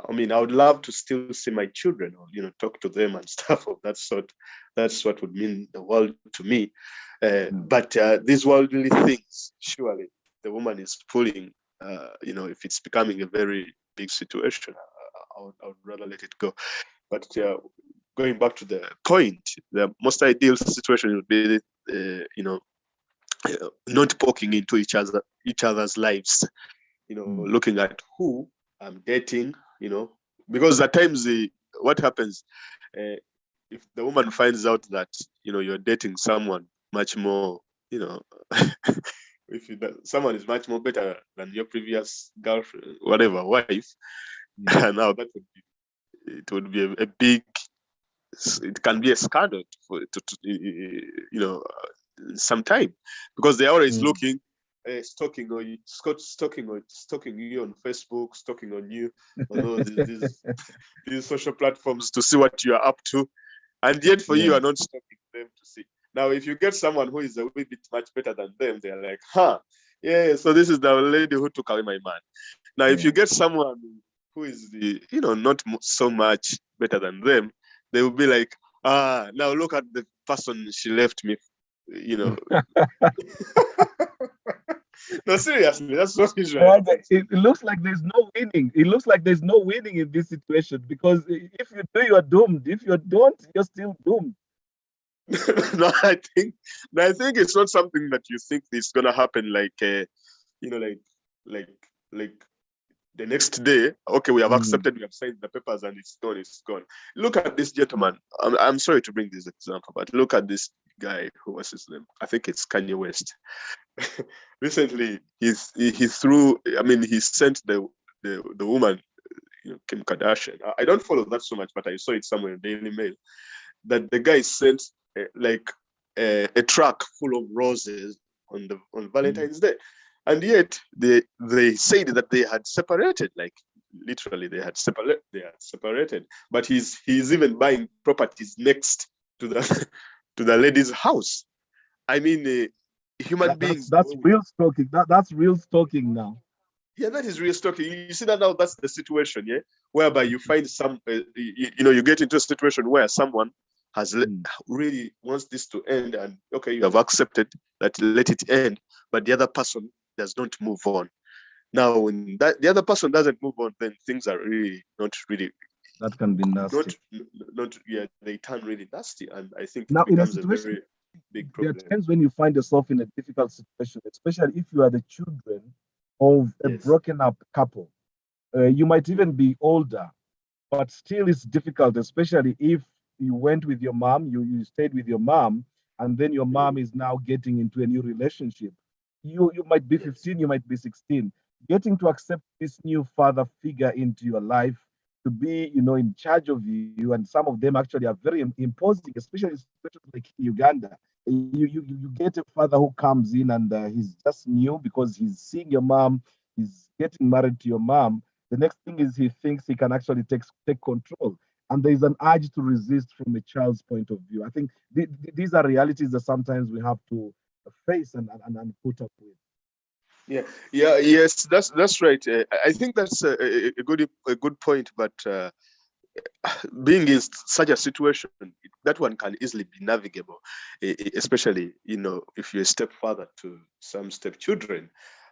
[SPEAKER 8] I would love to still see my children, or talk to them and stuff of that sort. That's what would mean the world to me. But these worldly things, surely the woman is pulling. If it's becoming a very big situation, I would rather let it go. But going back to the point, the most ideal situation would be, not poking into each other's lives. Looking at who I'm dating. Because at times what happens if the woman finds out that you're dating someone much more, if someone is much more better than your previous girlfriend, whatever, wife, now it would be a big, it can be a scandal some time, because they're always looking, stalking you on Facebook, stalking on you on all these social platforms to see what you are up to, and yet for you are not stalking them to see. Now, if you get someone who is a wee bit much better than them, they're like, yeah, so this is the lady who took away my man. Now, if you get someone who is not so much better than them, they will be like, now look at the person she left me, No, seriously, that's what Israel.
[SPEAKER 1] And it looks like there's no winning. It looks like there's no winning in this situation because if you do, you're doomed. If you don't, you're still doomed.
[SPEAKER 8] No, I think it's not something that you think is gonna happen like you know, like like the next day. Okay, we have accepted, we have signed the papers, and it's gone. It's gone. Look at this gentleman. I'm sorry to bring this example, but look at this guy. Who was his name? I think it's Kanye West. Recently, he threw. I mean, he sent the woman, Kim Kardashian. I don't follow that so much, but I saw it somewhere in Daily Mail that the guy sent like a truck full of roses on Valentine's Day, and yet they said that they had separated. Like literally, they had separated. But he's even buying properties next to the to the lady's house. I mean, human beings.
[SPEAKER 1] That's real stalking. That's real stalking now.
[SPEAKER 8] Yeah, that is real stalking. You see that now? That's the situation, yeah, whereby you find some, you get into a situation where someone has really wants this to end, and okay, you have accepted that, let it end, but the other person does not move on. Now, when the other person doesn't move on, then things are really not really.
[SPEAKER 1] That can be nasty.
[SPEAKER 8] Yeah, they turn really nasty, and I think
[SPEAKER 1] now
[SPEAKER 8] it becomes a very big problem.
[SPEAKER 1] There are times when you find yourself in a difficult situation, especially if you are the children of a broken up couple. You might even be older, but still it's difficult, especially if you went with your mom, you stayed with your mom, and then your mom is now getting into a new relationship. You might be 15, you might be 16. Getting to accept this new father figure into your life to be, in charge of you, and some of them actually are very imposing, especially like Uganda. You get a father who comes in and he's just new because he's seeing your mom, he's getting married to your mom. The next thing is he thinks he can actually take control. And there's an urge to resist from a child's point of view. I think these are realities that sometimes we have to face and put up with.
[SPEAKER 8] Yes, that's right. I think that's a good point. But being in such a situation, that one can easily be navigable, especially if you're a stepfather to some stepchildren.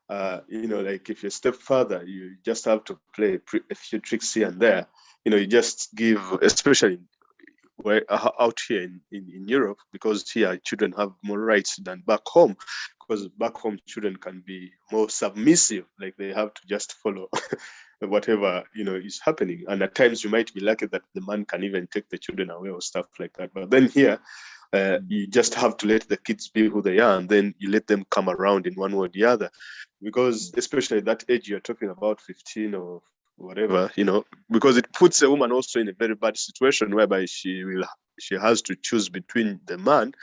[SPEAKER 8] Like if you're a stepfather, you just have to play a few tricks here and there. You just give, especially out here in Europe, because here children have more rights than back home, because back home children can be more submissive, like they have to just follow whatever is happening, and at times you might be lucky that the man can even take the children away or stuff like that. But then here you just have to let the kids be who they are, and then you let them come around in one way or the other, because especially that age you're talking about, 15 or whatever, because it puts a woman also in a very bad situation whereby she has to choose between the man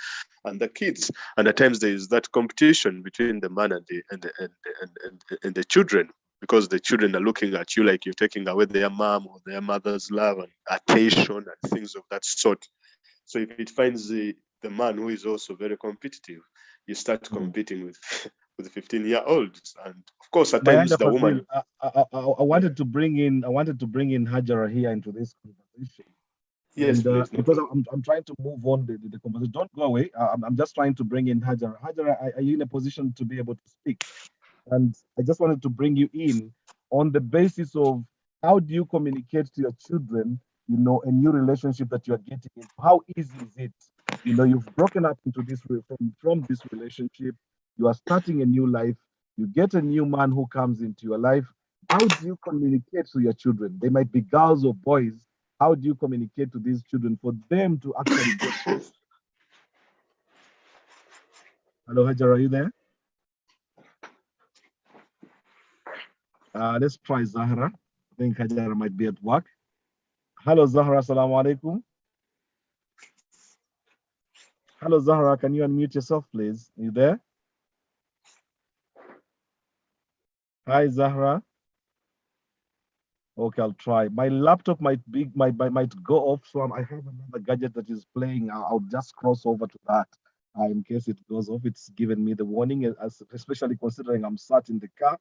[SPEAKER 8] and the kids, and at times there is that competition between the man and the children, because the children are looking at you like you're taking away their mom or their mother's love and attention and things of that sort. So if it finds the man who is also very competitive, you start competing with 15-year-olds, and of course at times the woman.
[SPEAKER 1] I wanted to bring in Hajara here into this conversation.
[SPEAKER 8] Yes, please,
[SPEAKER 1] because I'm trying to move on the conversation. Don't go away. I'm just trying to bring in Hajara. Hajara, are you in a position to be able to speak? And I just wanted to bring you in on the basis of how do you communicate to your children, a new relationship that you are getting into. How easy is it? You've broken up into this from this relationship. You are starting a new life. You get a new man who comes into your life. How do you communicate to your children? They might be girls or boys. How do you communicate to these children for them to actually get this? Hello, Hajar, are you there? Let's try Zahra. I think Hajar might be at work. Hello, Zahra. Assalamu alaikum. Hello, Zahra. Can you unmute yourself, please? Are you there? Hi, Zahra. Okay, I'll try. My laptop might go off, so I have another gadget that is playing. I'll just cross over to that in case it goes off. It's given me the warning, especially considering I'm sat in the car.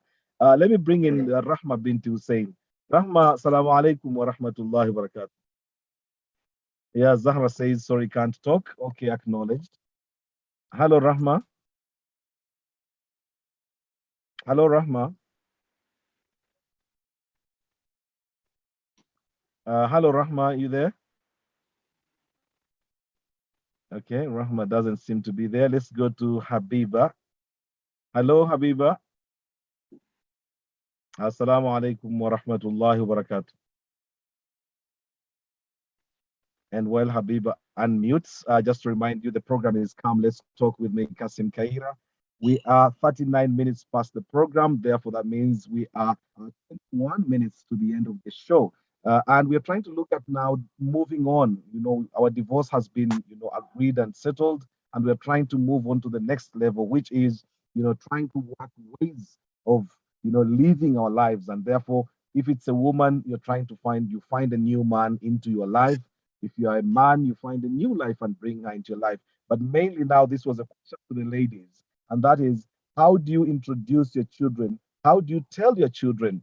[SPEAKER 1] Let me bring in Rahma binti Hussein. Rahma, assalamu alaikum wa rahmatullahi wa barakatuh. Yeah, Zahra says, sorry, can't talk. Okay, acknowledged. Hello, Rahma. Hello, Rahma. Hello, Rahma, you there? Okay, Rahma doesn't seem to be there. Let's go to Habiba. Hello, Habiba. Assalamu alaikum wa rahmatullahi wa barakatuh. And while Habiba unmutes, just to remind you, the program is Come Let's Talk with me, Kassim Kayira. We are 39 minutes past the program. Therefore, that means we are 21 minutes to the end of the show. And we're trying to look at now moving on. You know, our divorce has been, agreed and settled. And we're trying to move on to the next level, which is, trying to work ways of, living our lives. And therefore, if it's a woman, you find a new man into your life. If you are a man, you find a new life and bring her into your life. But mainly now, this was a question to the ladies, and that is, how do you introduce your children? How do you tell your children?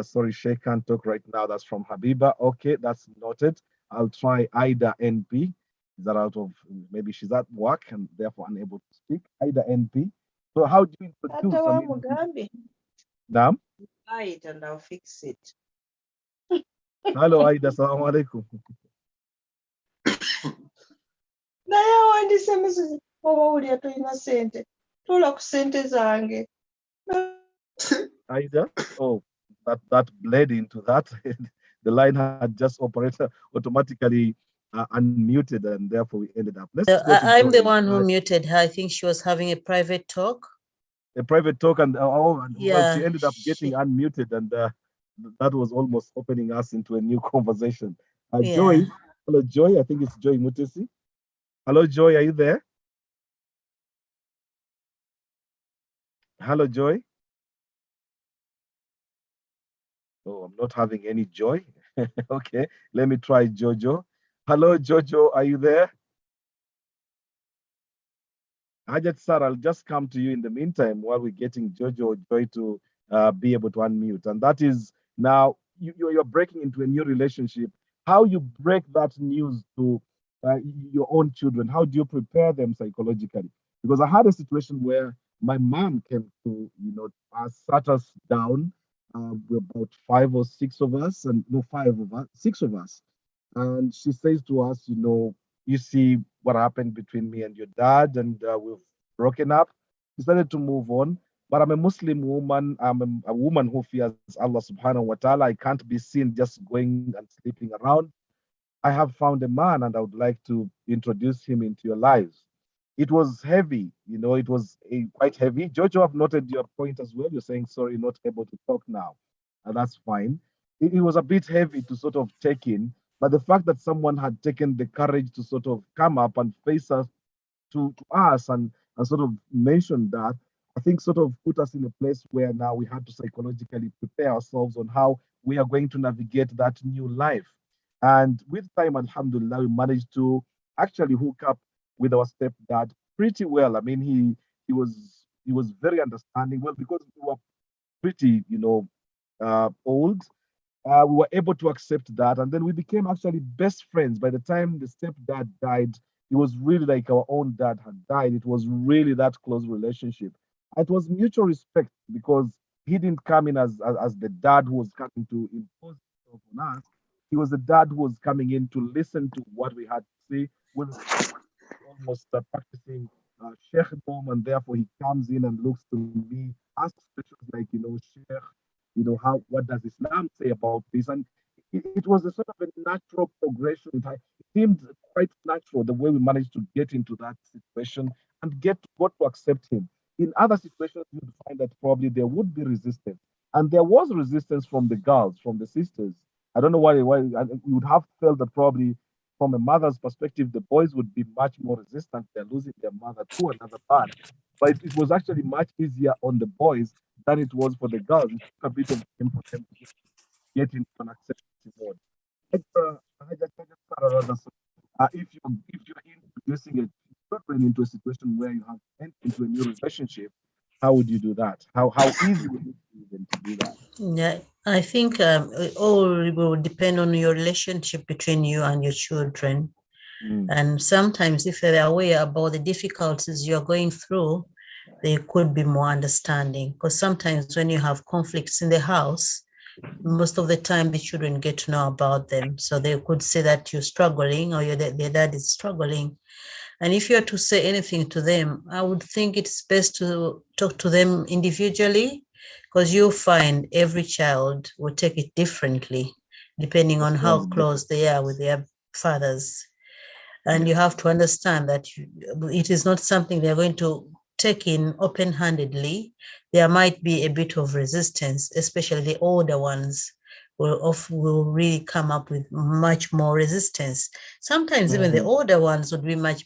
[SPEAKER 1] Sorry, Shay can't talk right now. That's from Habiba. Okay, that's noted. I'll try Ida NP. Is that out of maybe she's at work and therefore unable to speak? Ida NP. So how do you introduce?
[SPEAKER 9] Tata
[SPEAKER 1] I
[SPEAKER 9] wa
[SPEAKER 1] mean,
[SPEAKER 9] Mugambi.
[SPEAKER 1] Nam?
[SPEAKER 9] Right, and I'll fix it.
[SPEAKER 1] Hello, Ida. Assalamu alaikum.
[SPEAKER 9] Naye wandise message oba wulya tolina ssente tula ku ssente zange.
[SPEAKER 1] Ida? Oh, that bled into that. The line had just operated automatically unmuted, and therefore we ended up. Let's go to
[SPEAKER 10] I'm the
[SPEAKER 1] Joy.
[SPEAKER 10] one who muted her. I think she was having a private talk.
[SPEAKER 1] A private talk, and well,
[SPEAKER 10] Yeah,
[SPEAKER 1] she ended up getting unmuted, and that was almost opening us into a new conversation.
[SPEAKER 10] yeah.
[SPEAKER 1] Joy, hello, Joy. I think it's Joy Mutesi. Hello, Joy. Are you there? Hello, Joy. Oh, I'm not having any joy. Okay, let me try Jojo. Hello, Jojo. Are you there? Hajat sir, I'll just come to you in the meantime while we're getting Jojo Joy to be able to unmute. And that is now you're breaking into a new relationship. How you break that news to your own children? How do you prepare them psychologically? Because I had a situation where my mom came to, sat us down. We're about 5 or 6 of us, and no, 5 of us, 6 of us. And she says to us, you see what happened between me and your dad, and we've broken up. Decided to move on. But I'm a Muslim woman. I'm a woman who fears Allah subhanahu wa ta'ala. I can't be seen just going and sleeping around. I have found a man and I would like to introduce him into your lives. It was heavy, it was quite heavy. Jojo, I've noted your point as well. You're saying, sorry, not able to talk now. And that's fine. It was a bit heavy to sort of take in, but the fact that someone had taken the courage to sort of come up and face us to us and sort of mention that, I think sort of put us in a place where now we had to psychologically prepare ourselves on how we are going to navigate that new life. And with time, alhamdulillah, we managed to actually hook up with our stepdad pretty well. I mean, he was very understanding. Well, because we were pretty, old, we were able to accept that. And then we became actually best friends. By the time the stepdad died, it was really like our own dad had died. It was really that close relationship. It was mutual respect because he didn't come in as the dad who was coming to impose himself on us. He was the dad who was coming in to listen to what we had to say. When we almost practicing Sheikhdom, and therefore he comes in and looks to me, asks questions like, Sheikh, what does Islam say about this? And it was a sort of a natural progression. It seemed quite natural the way we managed to get into that situation and got to accept him. In other situations, you'd find that probably there would be resistance. And there was resistance from the girls, from the sisters. I don't know why we would have felt that probably from a mother's perspective, the boys would be much more resistant. They're losing their mother to another man. But it was actually much easier on the boys than it was for the girls. It took a bit of time for them to get into an acceptance mode. If you're introducing a children into a situation where you have entered into a new relationship, how would you do that? How easy would it be then to do that?
[SPEAKER 10] Yeah, I think it all will depend on your relationship between you and your children. And sometimes if they're aware about the difficulties you're going through, there could be more understanding. Because sometimes when you have conflicts in the house, most of the time the children get to know about them. So they could say that you're struggling or their dad is struggling. And if you are to say anything to them, I would think it's best to talk to them individually, because you'll find every child will take it differently, depending on how close they are with their fathers. And you have to understand that it is not something they're going to take in open-handedly. There might be a bit of resistance, especially the older ones will really come up with much more resistance. Sometimes even the older ones would be much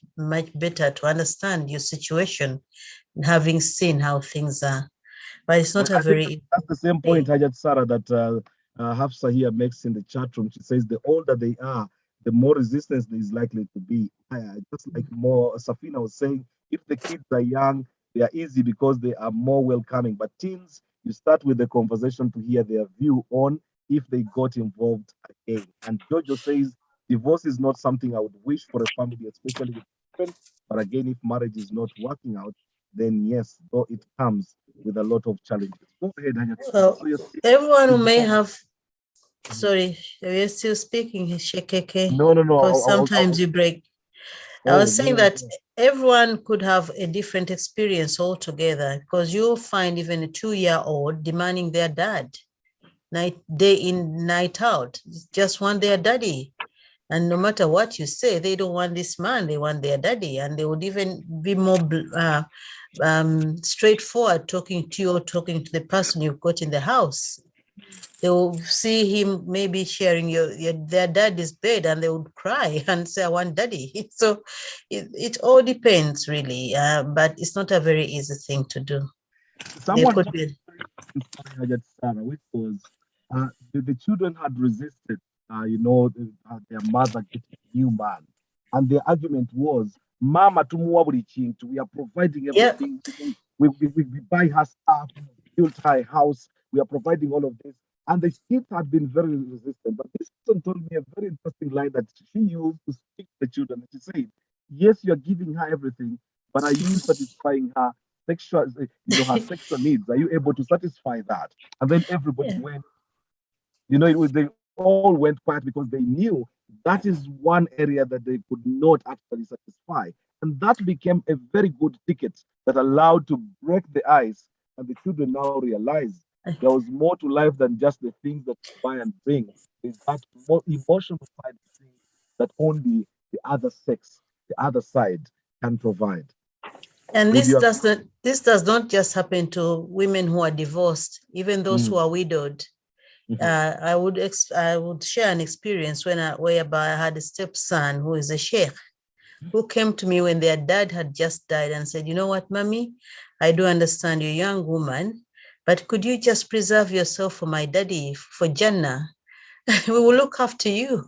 [SPEAKER 10] better to understand your situation, having seen how things are. But it's not
[SPEAKER 1] That's the same point, Hajat Sarah, that Hafsa here makes in the chat room. She says the older they are, the more resistance there is likely to be. Just like more Safina was saying, if the kids are young, they are easy because they are more welcoming. But teens, you start with the conversation to hear their view on if they got involved again. And Jojo says divorce is not something I would wish for a family, especially with children. But again, if marriage is not working out, then yes, though it comes with a lot of challenges. Go ahead, Hajat.
[SPEAKER 10] Well, everyone who may have, sorry, you're still speaking, Shekeke?
[SPEAKER 1] No.
[SPEAKER 10] Because sometimes you break. I was saying that everyone could have a different experience altogether, because you'll find even a 2-year-old demanding their dad, day in, night out, just want their daddy. And no matter what you say, they don't want this man, they want their daddy. And they would even be more straightforward talking to you or talking to the person you've got in the house. They will see him maybe sharing their daddy's bed, and they would cry and say, I want daddy. So it all depends, really. But it's not a very easy thing to do.
[SPEAKER 1] Someone told me Hajat Sarah, which was the children had resisted, their mother getting a new man. And the argument was, Mama, we are providing everything. We buy her stuff, we built her house, we are providing all of this. And the kids had been very resistant. But this person told me a very interesting line that she used to speak to the children. She said, yes, you're giving her everything, but are you satisfying her sexual, her sexual needs? Are you able to satisfy that? And then everybody went, they all went quiet because they knew that is one area that they could not actually satisfy. And that became a very good ticket that allowed to break the ice. And the children now realized there was more to life than just the things that you buy and bring. There's that more emotional side of things that only the other sex, the other side can provide.
[SPEAKER 10] And this does not just happen to women who are divorced, even those who are widowed. I would share an experience whereby I had a stepson who is a sheikh, who came to me when their dad had just died and said, you know what, mommy, I do understand you're a young woman, but could you just preserve yourself for my daddy, for Jannah? We will look after you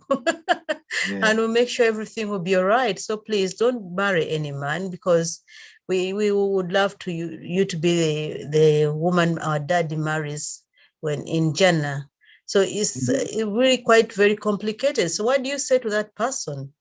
[SPEAKER 10] and we'll make sure everything will be all right. So please don't marry any man, because we would love to you to be the woman our daddy marries when in Jannah. So it's really quite very complicated. So what do you say to that person?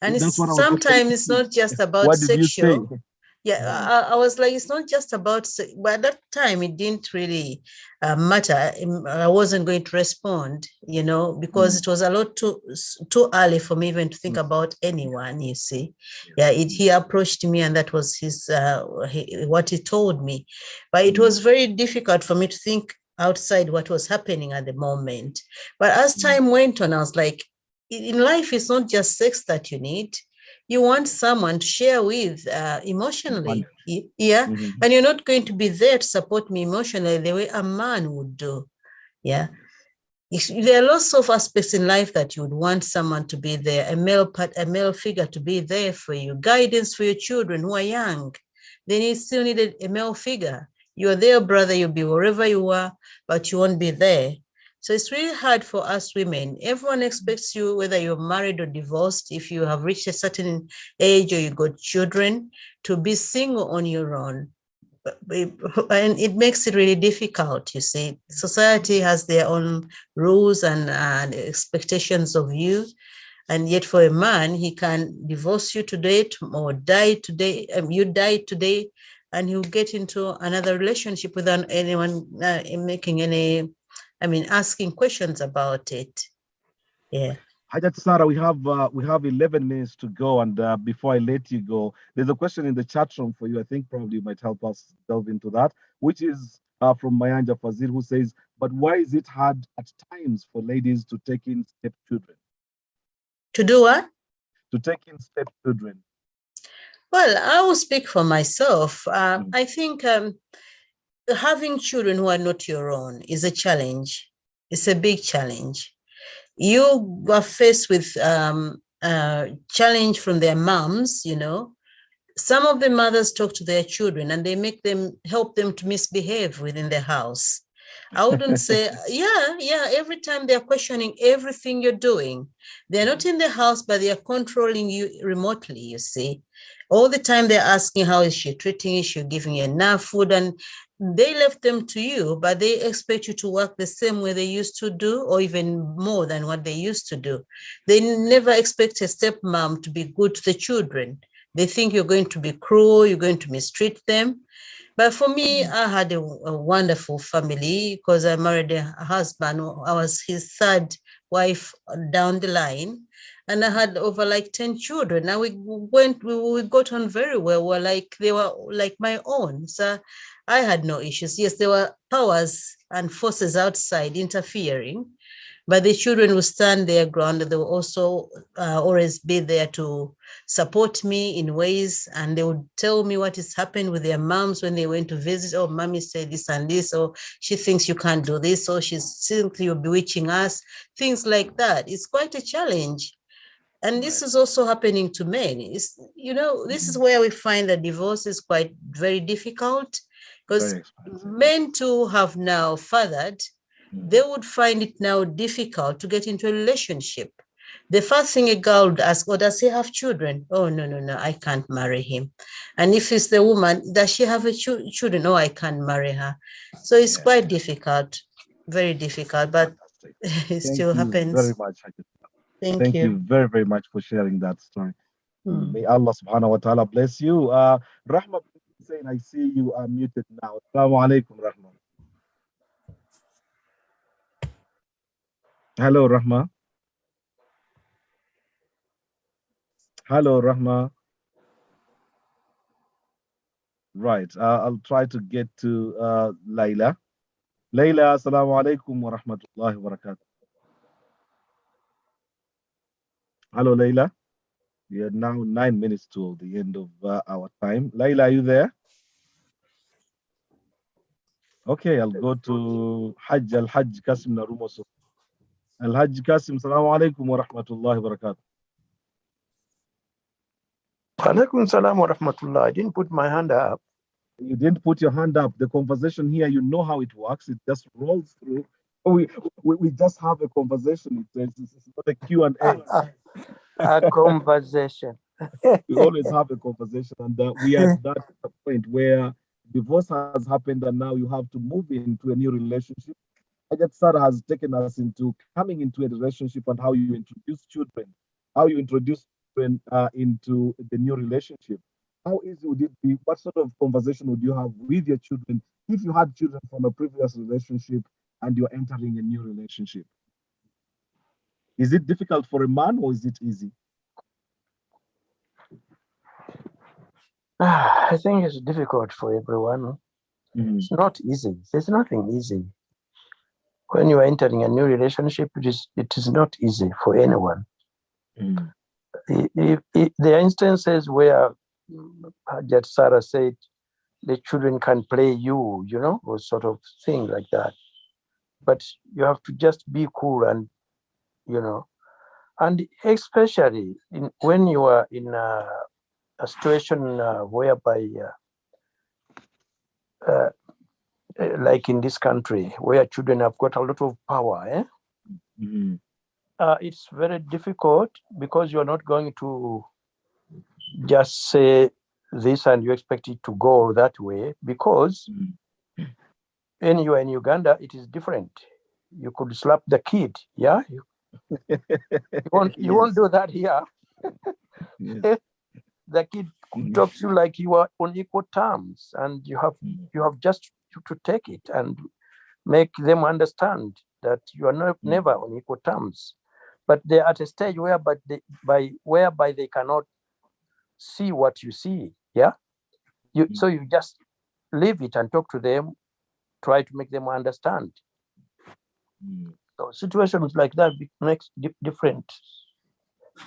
[SPEAKER 10] And sometimes it's not just about
[SPEAKER 1] what did
[SPEAKER 10] sexual.
[SPEAKER 1] You say?
[SPEAKER 10] Yeah, I was like, it's not just about, but at that time it didn't really matter. I wasn't going to respond, because it was a lot too early for me even to think about anyone, you see. He approached me, and that was what he told me. But it was very difficult for me to think outside what was happening at the moment. But as time went on, I was like, in life, it's not just sex that you need. You want someone to share with emotionally. And you're not going to be there to support me emotionally the way a man would do. There are lots of aspects in life that you would want someone to be there, a male figure to be there for you, guidance for your children who are young. They still need a male figure. You're their brother, you'll be wherever you are, but you won't be there. So it's really hard for us women. Everyone expects you, whether you're married or divorced, if you have reached a certain age or you got children, to be single on your own. And it makes it really difficult, you see. Society has their own rules and expectations of you. And yet for a man, he can divorce you today or die today. You die today, and he'll get into another relationship without anyone making any, asking questions about it. Yeah.
[SPEAKER 1] Hajat Sarah, we have 11 minutes to go, and before I let you go, there's a question in the chat room for you. I think probably you might help us delve into that, which is from Mayanja Fazil, who says, "But why is it hard at times for ladies to take in stepchildren?"
[SPEAKER 10] To do what?
[SPEAKER 1] To take in stepchildren.
[SPEAKER 10] Well, I will speak for myself. I think having children who are not your own is a challenge. It's a big challenge. You are faced with challenge from their moms, Some of the mothers talk to their children and they help them to misbehave within the house. I wouldn't say, every time they're questioning everything you're doing. They're not in the house, but they are controlling you remotely, you see. All the time they're asking, how is she treating you? Is she giving you enough food? And they left them to you, but they expect you to work the same way they used to do, or even more than what they used to do. They never expect a stepmom to be good to the children. They think you're going to be cruel, you're going to mistreat them. But for me, I had a wonderful family because I married a husband. I was his third wife down the line. And I had over like 10 children. Now we got on very well. They were like my own. So I had no issues. Yes, there were powers and forces outside interfering, but the children would stand their ground. They will also always be there to support me in ways, and they would tell me what has happened with their moms when they went to visit. Oh, mommy said this and this, or she thinks you can't do this, or she thinks you're bewitching us, things like that. It's quite a challenge. And this is also happening to men. This is where we find that divorce is very difficult, because men too have now fathered. They would find it now difficult to get into a relationship. The first thing a girl would ask, oh, does he have children? Oh, no, I can't marry him. And if it's the woman, does she have children? Oh, I can't marry her. So it's quite difficult, very difficult, but it still happens.
[SPEAKER 1] Very much.
[SPEAKER 10] Thank you.
[SPEAKER 1] You very, very much for sharing that story. May Allah subhanahu wa ta'ala bless you. Rahma saying, I see you are muted now. Assalamu alaikum, Rahma. Hello, Rahma. Hello, Rahma. Right. I'll try to get to Layla. Layla, assalamu alaikum wa rahmatullahi wa barakatuh. Hello, Layla. We are now 9 minutes to the end of our time. Layla, are you there? Okay, I'll go to Al-Hajj Kassim Narumoso. Al-Hajj Kassim, assalamu alaikum wa rahmatullahi wa barakatuh.
[SPEAKER 11] Alaikum salam wa rahmatullah. I didn't put my hand up.
[SPEAKER 1] You didn't put your hand up. The conversation here, you know how it works. It just rolls through. We just have a conversation. It's not a Q&A.
[SPEAKER 11] A conversation.
[SPEAKER 1] We always have a conversation. And we are at that point where divorce has happened and now you have to move into a new relationship. Ajat Sarah has taken us into coming into a relationship and how you introduce children, into the new relationship. How easy would it be? What sort of conversation would you have with your children if you had children from a previous relationship and you're entering a new relationship? Is it difficult for a man or is it easy?
[SPEAKER 11] I think it's difficult for everyone. It's not easy. There's nothing easy. When you are entering a new relationship, it is not easy for anyone. There are instances where Hajat Sarah said the children can play you, or sort of thing like that. But you have to just be cool and, and especially when you are in a situation whereby, like in this country, where children have got a lot of power, it's very difficult because you're not going to just say this and you expect it to go that way, because when you are in Uganda, it is different. You could slap the kid, yeah? You won't do that here. the kid could talk to you like you are on equal terms, and you have just to take it and make them understand that you are not never on equal terms. But they're at a stage whereby they cannot see what you see. Yeah. So you just leave it and talk to them, try to make them understand. So situations like that makes different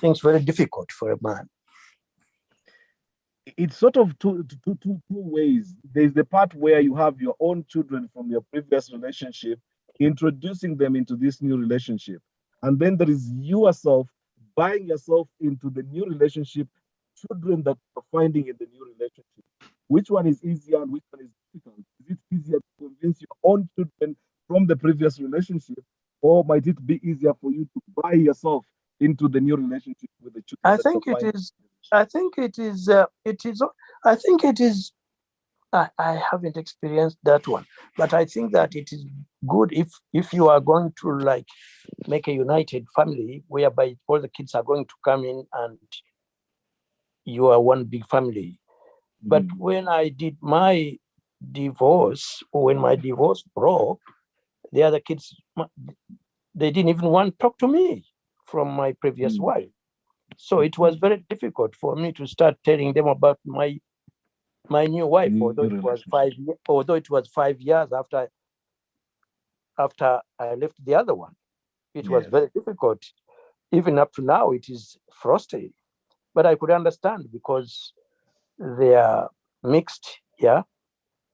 [SPEAKER 11] things very difficult for a man.
[SPEAKER 1] It's sort of two ways. There's the part where you have your own children from your previous relationship, introducing them into this new relationship. And then there is you yourself buying yourself into the new relationship, children that you're finding in the new relationship. Which one is easier and which one is difficult? Is it easier to convince your own children from the previous relationship, or might it be easier for you to buy yourself into the new relationship with the children
[SPEAKER 11] I
[SPEAKER 1] that
[SPEAKER 11] think
[SPEAKER 1] you're
[SPEAKER 11] it
[SPEAKER 1] finding?
[SPEAKER 11] is. I think it is. I think it is. I haven't experienced that one, but I think that it is good if you are going to like make a united family whereby all the kids are going to come in and you are one big family. But when I did my divorce, or when my divorce broke, the other kids, they didn't even want to talk to me from my previous wife. So it was very difficult for me to start telling them about my new wife, although it was 5 years after I left the other one. It was very difficult. Even up to now, it is frustrating. But I could understand because they are mixed, yeah,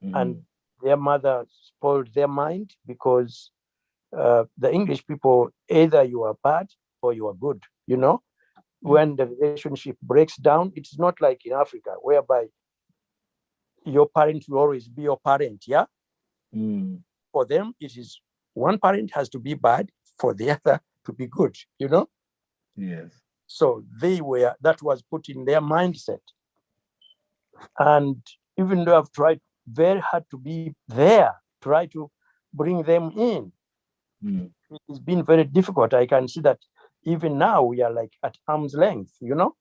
[SPEAKER 11] and their mother spoiled their mind because the English people, either you are bad or you are good, you know. When the relationship breaks down, it's not like in Africa, whereby your parent will always be your parent, yeah? For them, it is one parent has to be bad for the other to be good, you know?
[SPEAKER 1] Yes.
[SPEAKER 11] So that was put in their mindset. And even though I've tried very hard to be there, try to bring them in, it's been very difficult. I can see that even now we are like at arm's length, you know?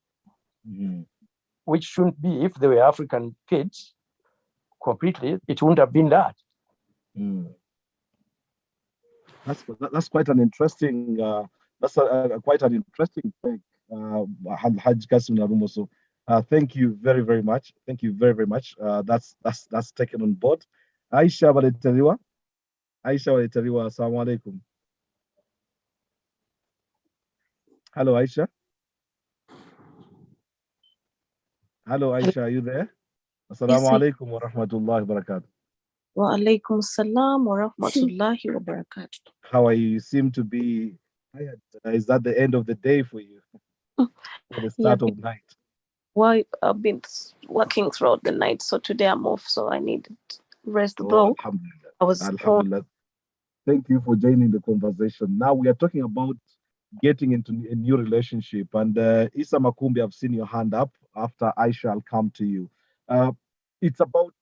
[SPEAKER 11] Which shouldn't be. If they were African kids completely, it wouldn't have been that.
[SPEAKER 1] That's quite an interesting quite an interesting take, Haj Kassim Narumoso. Thank you very, very much. Thank you very, very much. That's taken on board. Aisha Waletariwa. Aisha Waletariwa, assalamu alaikum. Hello, Aisha. Hello, Aisha, are you there? Assalamu alaikum wa rahmatullahi wa barakatuh.
[SPEAKER 12] Wa alaikum assalam wa rahmatullahi wa barakatuh.
[SPEAKER 1] How are you? You seem to be tired. Is that the end of the day for you? For the start of night?
[SPEAKER 12] Well, I've been working throughout the night, so today I'm off, so I need rest. Though
[SPEAKER 1] Alhamdulillah. Thank you for joining the conversation. Now we are talking about getting into a new relationship. And Isa Makumbi, I've seen your hand up. After Aisha, I'll come to you. It's about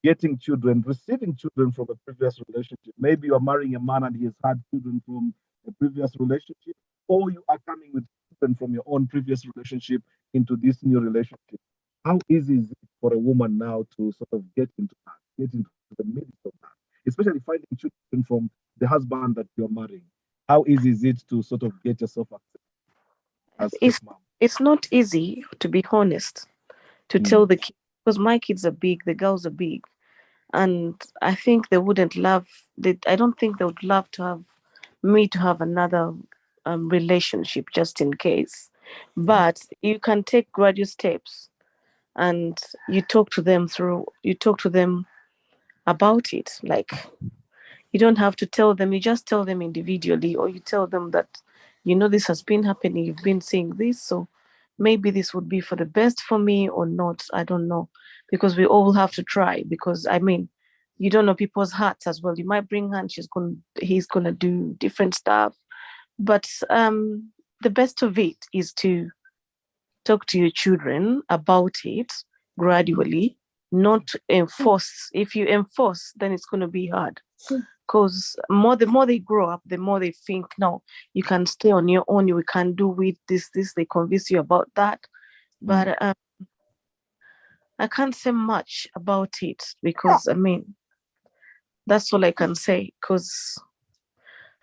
[SPEAKER 1] getting children, receiving children from a previous relationship. Maybe you are marrying a man and he has had children from a previous relationship, or you are coming with children from your own previous relationship into this new relationship. How easy is it for a woman now to sort of get into the midst of that, especially finding children from the husband that you're marrying? How easy is it to sort of get yourself accepted as stepmom?
[SPEAKER 12] It's not easy, to be honest, to tell the kids, because my kids are big, the girls are big, and I think they wouldn't love. I don't think they would love to have me to have another relationship just in case. But you can take gradual steps, and you talk to them about it. Like, you don't have to tell them, you just tell them individually, or you tell them that, this has been happening, you've been seeing this, so maybe this would be for the best for me or not. I don't know, because we all have to try, because you don't know people's hearts as well. You might bring her and he's gonna do different stuff. But the best of it is to talk to your children about it gradually, not enforce. If you enforce, then it's going to be hard, because the more they grow up, the more they think, no, you can stay on your own, we can do with this, they convince you about that. But I can't say much about it because I mean that's all I can say because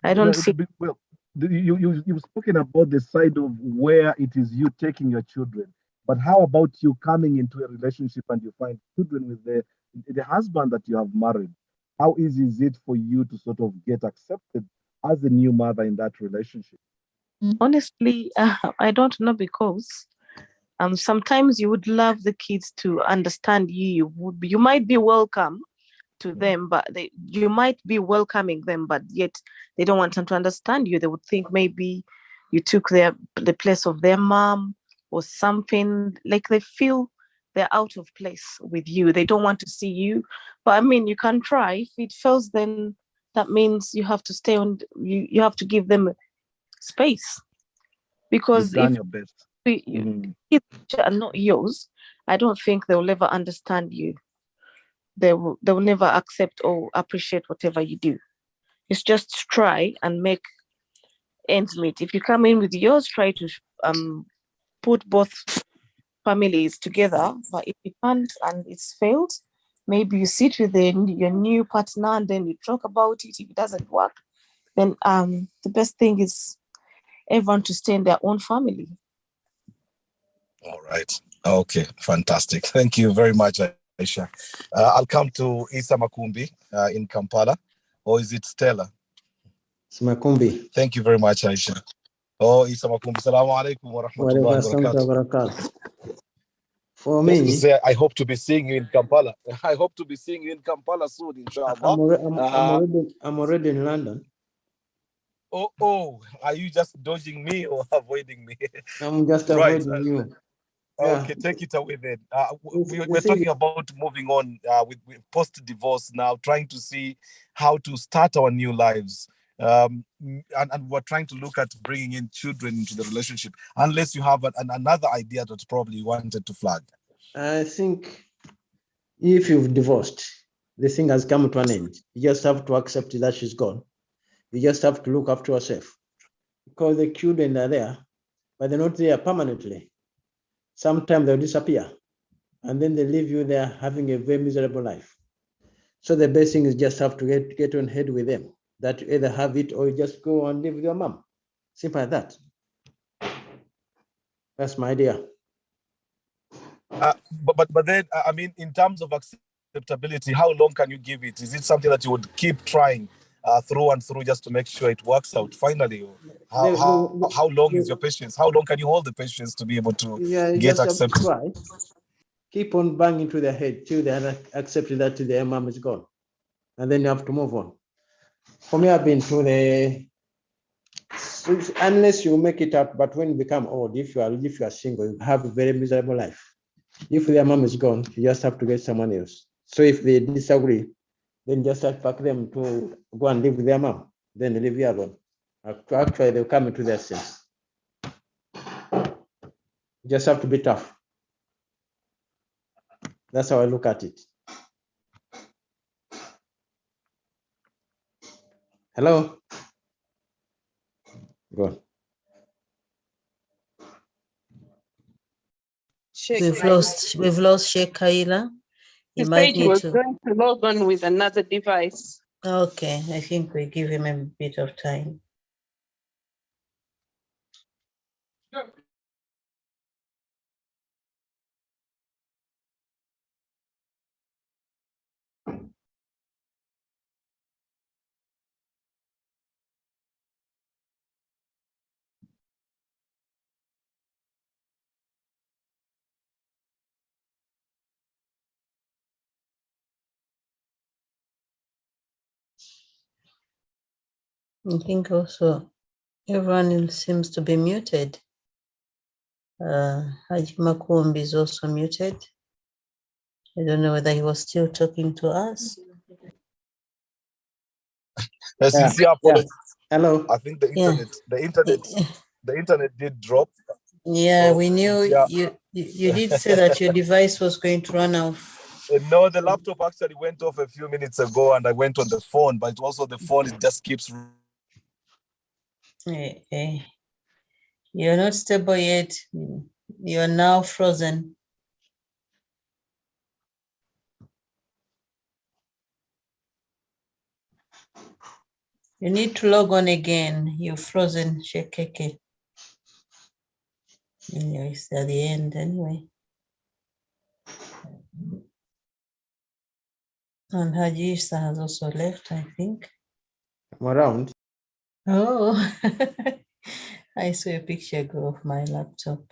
[SPEAKER 12] I don't see.
[SPEAKER 1] Well, you've spoken about the side of where it is you taking your children, but how about you coming into a relationship and you find children with the husband that you have married? How easy is it for you to sort of get accepted as a new mother in that relationship?
[SPEAKER 12] Honestly, I don't know because sometimes you would love the kids to understand you. You might be welcome to them, but you might be welcoming them, but yet they don't want them to understand you. They would think maybe you took the place of their mom or something. Like they feel they're out of place with you. They don't want to see you. But I mean, you can try. If it fails, then that means you have to stay on. You have to give them space
[SPEAKER 1] You've
[SPEAKER 12] because
[SPEAKER 1] done
[SPEAKER 12] if
[SPEAKER 1] your best.
[SPEAKER 12] kids are not yours, I don't think they will ever understand you. They will never accept or appreciate whatever you do. It's just try and make ends meet. If you come in with yours, try to put both families together. But if you can't and it's failed, maybe you sit with your new partner and then you talk about it. If it doesn't work, then the best thing is everyone to stay in their own family.
[SPEAKER 13] All right. Okay. Fantastic. Thank you very much, Aisha. I'll come to Isa Makumbi in Kampala. Or is it Stella?
[SPEAKER 14] It's Makumbi.
[SPEAKER 13] Thank you very much, Aisha. Oh, Isa Makumbi. Assalamu alaikum wa rahmatullahi wa barakatuh.
[SPEAKER 14] For
[SPEAKER 13] Just to
[SPEAKER 14] me,
[SPEAKER 13] say, I hope to be seeing you in Kampala. I hope to be seeing you in Kampala soon, inshallah.
[SPEAKER 14] I'm already in London.
[SPEAKER 13] Oh, are you just dodging me or avoiding me?
[SPEAKER 14] I'm just
[SPEAKER 13] Right.
[SPEAKER 14] avoiding you.
[SPEAKER 13] Okay, take it away then. We're talking about moving on with post-divorce now, trying to see how to start our new lives. And we're trying to look at bringing in children into the relationship, unless you have another idea that probably you wanted to flag.
[SPEAKER 14] I think if you've divorced, the thing has come to an end. You just have to accept that she's gone. You just have to look after yourself because the children are there, but they're not there permanently. Sometimes they'll disappear and then they leave you there having a very miserable life. So the best thing is just have to get on head with them, that you either have it or you just go and live with your mom. Simple as that. That's my idea.
[SPEAKER 13] But then, I mean, in terms of acceptability, how long can you give it? Is it something that you would keep trying through and through just to make sure it works out finally? How long is your patience? How long can you hold the patience to be able to get accepted?
[SPEAKER 14] Try. Keep on banging to their head till they accept that their mom is gone. And then you have to move on. For me, I've been to unless you make it up, but when you become old, if you are single, you have a very miserable life. If their mom is gone, you just have to get someone else. So if they disagree, then just pack them to go and live with their mom. Then they leave you alone. Actually, they'll come into their sense. You just have to be tough. That's how I look at it. Hello? Go.
[SPEAKER 10] We've lost Sheikh Kayira.
[SPEAKER 7] He said he was going to log on with another device.
[SPEAKER 10] Okay, I think we give him a bit of time. I think also everyone seems to be muted. Haji Makumbi is also muted. I don't know whether he was still talking to us.
[SPEAKER 14] Hello.
[SPEAKER 13] I think the internet did drop.
[SPEAKER 10] Yeah, so we knew you did say that your device was going to run off.
[SPEAKER 13] No, the laptop actually went off a few minutes ago and I went on the phone, but also the phone, it just keeps.
[SPEAKER 10] You're not stable yet. You're now frozen. You need to log on again. You're frozen, Shekeke. Anyway, it's at the end anyway. And Haji Isa has also left, I think.
[SPEAKER 14] I'm around.
[SPEAKER 10] Oh, I saw a picture go off my laptop.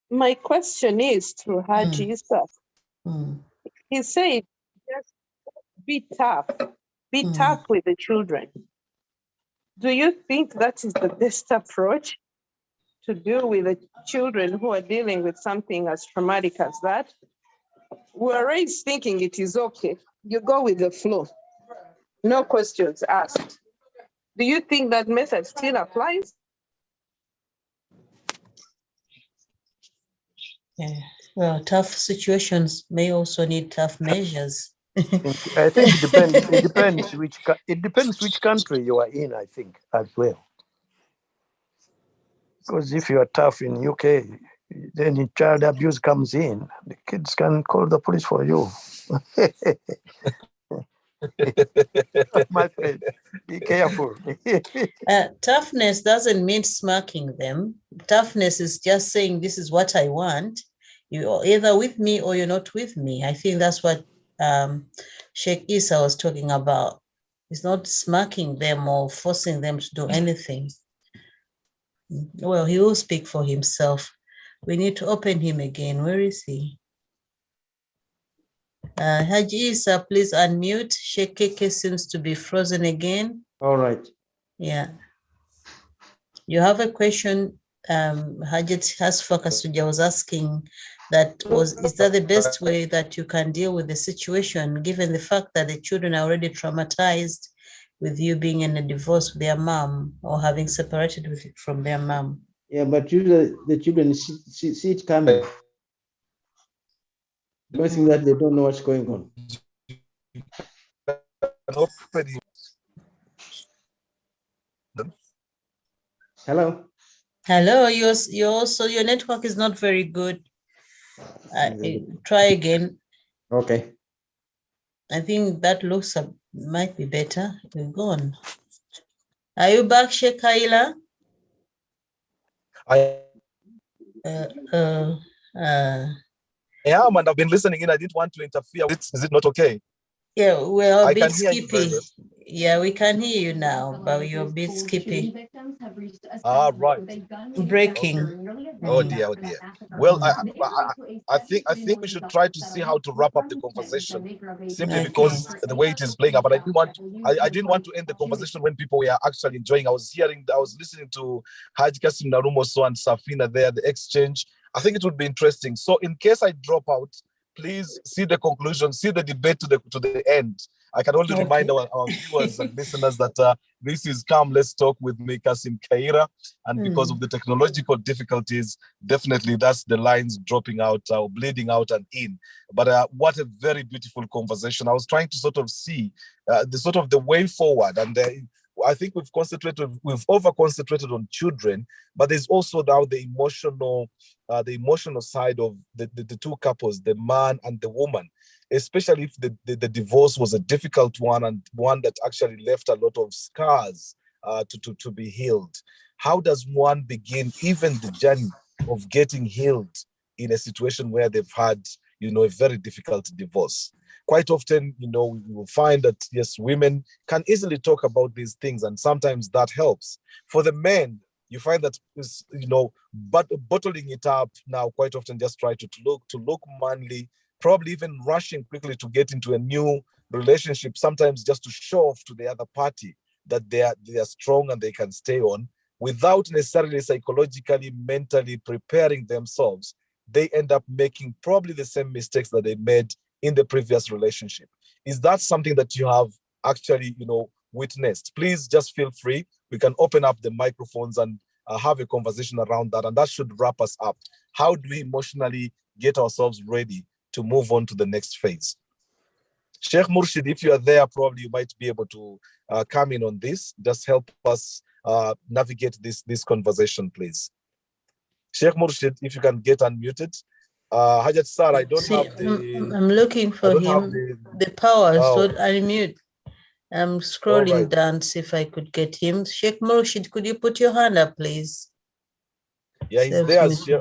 [SPEAKER 7] My question is to Haji Isa. He said, just be tough with the children. Do you think that is the best approach to deal with the children who are dealing with something as traumatic as that? We're raised thinking it is okay. You go with the flow. No questions asked. Do you think that method still applies?
[SPEAKER 10] Yeah. Well, tough situations may also need tough measures.
[SPEAKER 11] I think it depends. It depends which country you are in. I think as well, because if you are tough in UK, then if child abuse comes in, the kids can call the police for you. My friend, be careful.
[SPEAKER 10] Toughness doesn't mean smacking them. Toughness is just saying, this is what I want. You're either with me or you're not with me. I think that's what Sheikh Isa was talking about. It's not smacking them or forcing them to do anything. Well, he will speak for himself. We need to open him again. Where is he? Haji Isa, please unmute. Sheikh Keke seems to be frozen again.
[SPEAKER 14] All right.
[SPEAKER 10] Yeah. You have a question, Hajat Hasfakasuja was asking is that the best way that you can deal with the situation, given the fact that the children are already traumatized with you being in a divorce with their mom or having separated from their mom?
[SPEAKER 14] Yeah, but usually the children see it coming. Don't think that they don't know what's going on. Hello.
[SPEAKER 10] Hello, your network is not very good. Try again.
[SPEAKER 14] Okay.
[SPEAKER 10] I think that looks might be better. You're gone. Are you back, Sheikh Kayira?
[SPEAKER 13] I
[SPEAKER 10] am,
[SPEAKER 13] and I've been listening in. I didn't want to interfere. Is it not okay?
[SPEAKER 10] Yeah, we're a bit
[SPEAKER 13] can hear you very
[SPEAKER 10] skippy.
[SPEAKER 13] well.
[SPEAKER 10] Yeah, we can hear you now, but you're a bit skippy.
[SPEAKER 13] Right.
[SPEAKER 10] Breaking.
[SPEAKER 13] Okay. Oh dear. Well, I think we should try to see how to wrap up the conversation, simply because the way it is playing out. But I didn't want to end the conversation when people were actually enjoying. I was listening to Haji Kassim Narumoso and Safina there, the exchange. I think it would be interesting. So in case I drop out, please see the conclusion, see the debate to the end. I can only remind our viewers and listeners that this is Come Let's Talk with me, Kassim Kayira. And because of the technological difficulties, definitely that's the lines dropping out or bleeding out and in. But what a very beautiful conversation. I was trying to sort of see the way forward. And I think we've over-concentrated on children, but there's also now the emotional side of the two couples, the man and the woman, especially if the divorce was a difficult one and one that actually left a lot of scars to be healed. How does one begin even the journey of getting healed in a situation where they've had, a very difficult divorce? Quite often, we will find that, yes, women can easily talk about these things, and sometimes that helps. For the men, you find that, but bottling it up now quite often just try to look manly, probably even rushing quickly to get into a new relationship, sometimes just to show off to the other party that they are strong and they can stay on, without necessarily psychologically, mentally preparing themselves. They end up making probably the same mistakes that they made in the previous relationship. Is that something that you have actually, witnessed? Please just feel free. We can open up the microphones and have a conversation around that, and that should wrap us up. How do we emotionally get ourselves ready to move on to the next phase? Sheikh Murshid, if you are there, probably you might be able to come in on this. Just help us navigate this conversation, please. Sheikh Murshid, if you can get unmuted. Hajat Sar, I don't have the...
[SPEAKER 10] I'm looking for him. The power, so unmute. I'm scrolling down to see if I could get him. Sheikh Murshid, could you put your hand up, please?
[SPEAKER 13] Yeah, he's there as
[SPEAKER 10] yeah,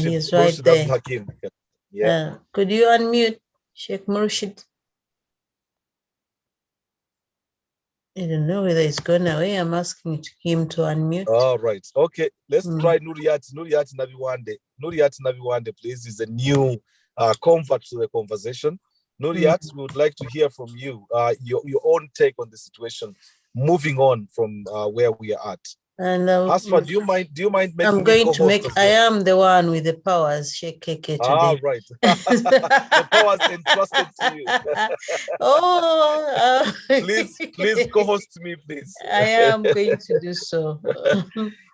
[SPEAKER 13] Murshid,
[SPEAKER 10] he's right
[SPEAKER 13] Murshid
[SPEAKER 10] there.
[SPEAKER 13] Abdul Hakim. Yeah.
[SPEAKER 10] Could you unmute Sheikh Murshid? I don't know whether he's gone away. I'm asking him to unmute.
[SPEAKER 13] All right. Okay. Let's try Nuriat. Nuriat Naviwande. Nuriat Naviwande, please, is a new convert to the conversation. Nuriat, we would like to hear from you, your own take on the situation, moving on from where we are at.
[SPEAKER 10] And
[SPEAKER 13] Hasfa, do you mind making
[SPEAKER 10] I'm going to make,
[SPEAKER 13] as
[SPEAKER 10] I
[SPEAKER 13] well?
[SPEAKER 10] am the one with the powers, Sheikh Keke today.
[SPEAKER 13] Ah, right. The powers entrusted to you. Please co-host me, please.
[SPEAKER 10] I am going to do so.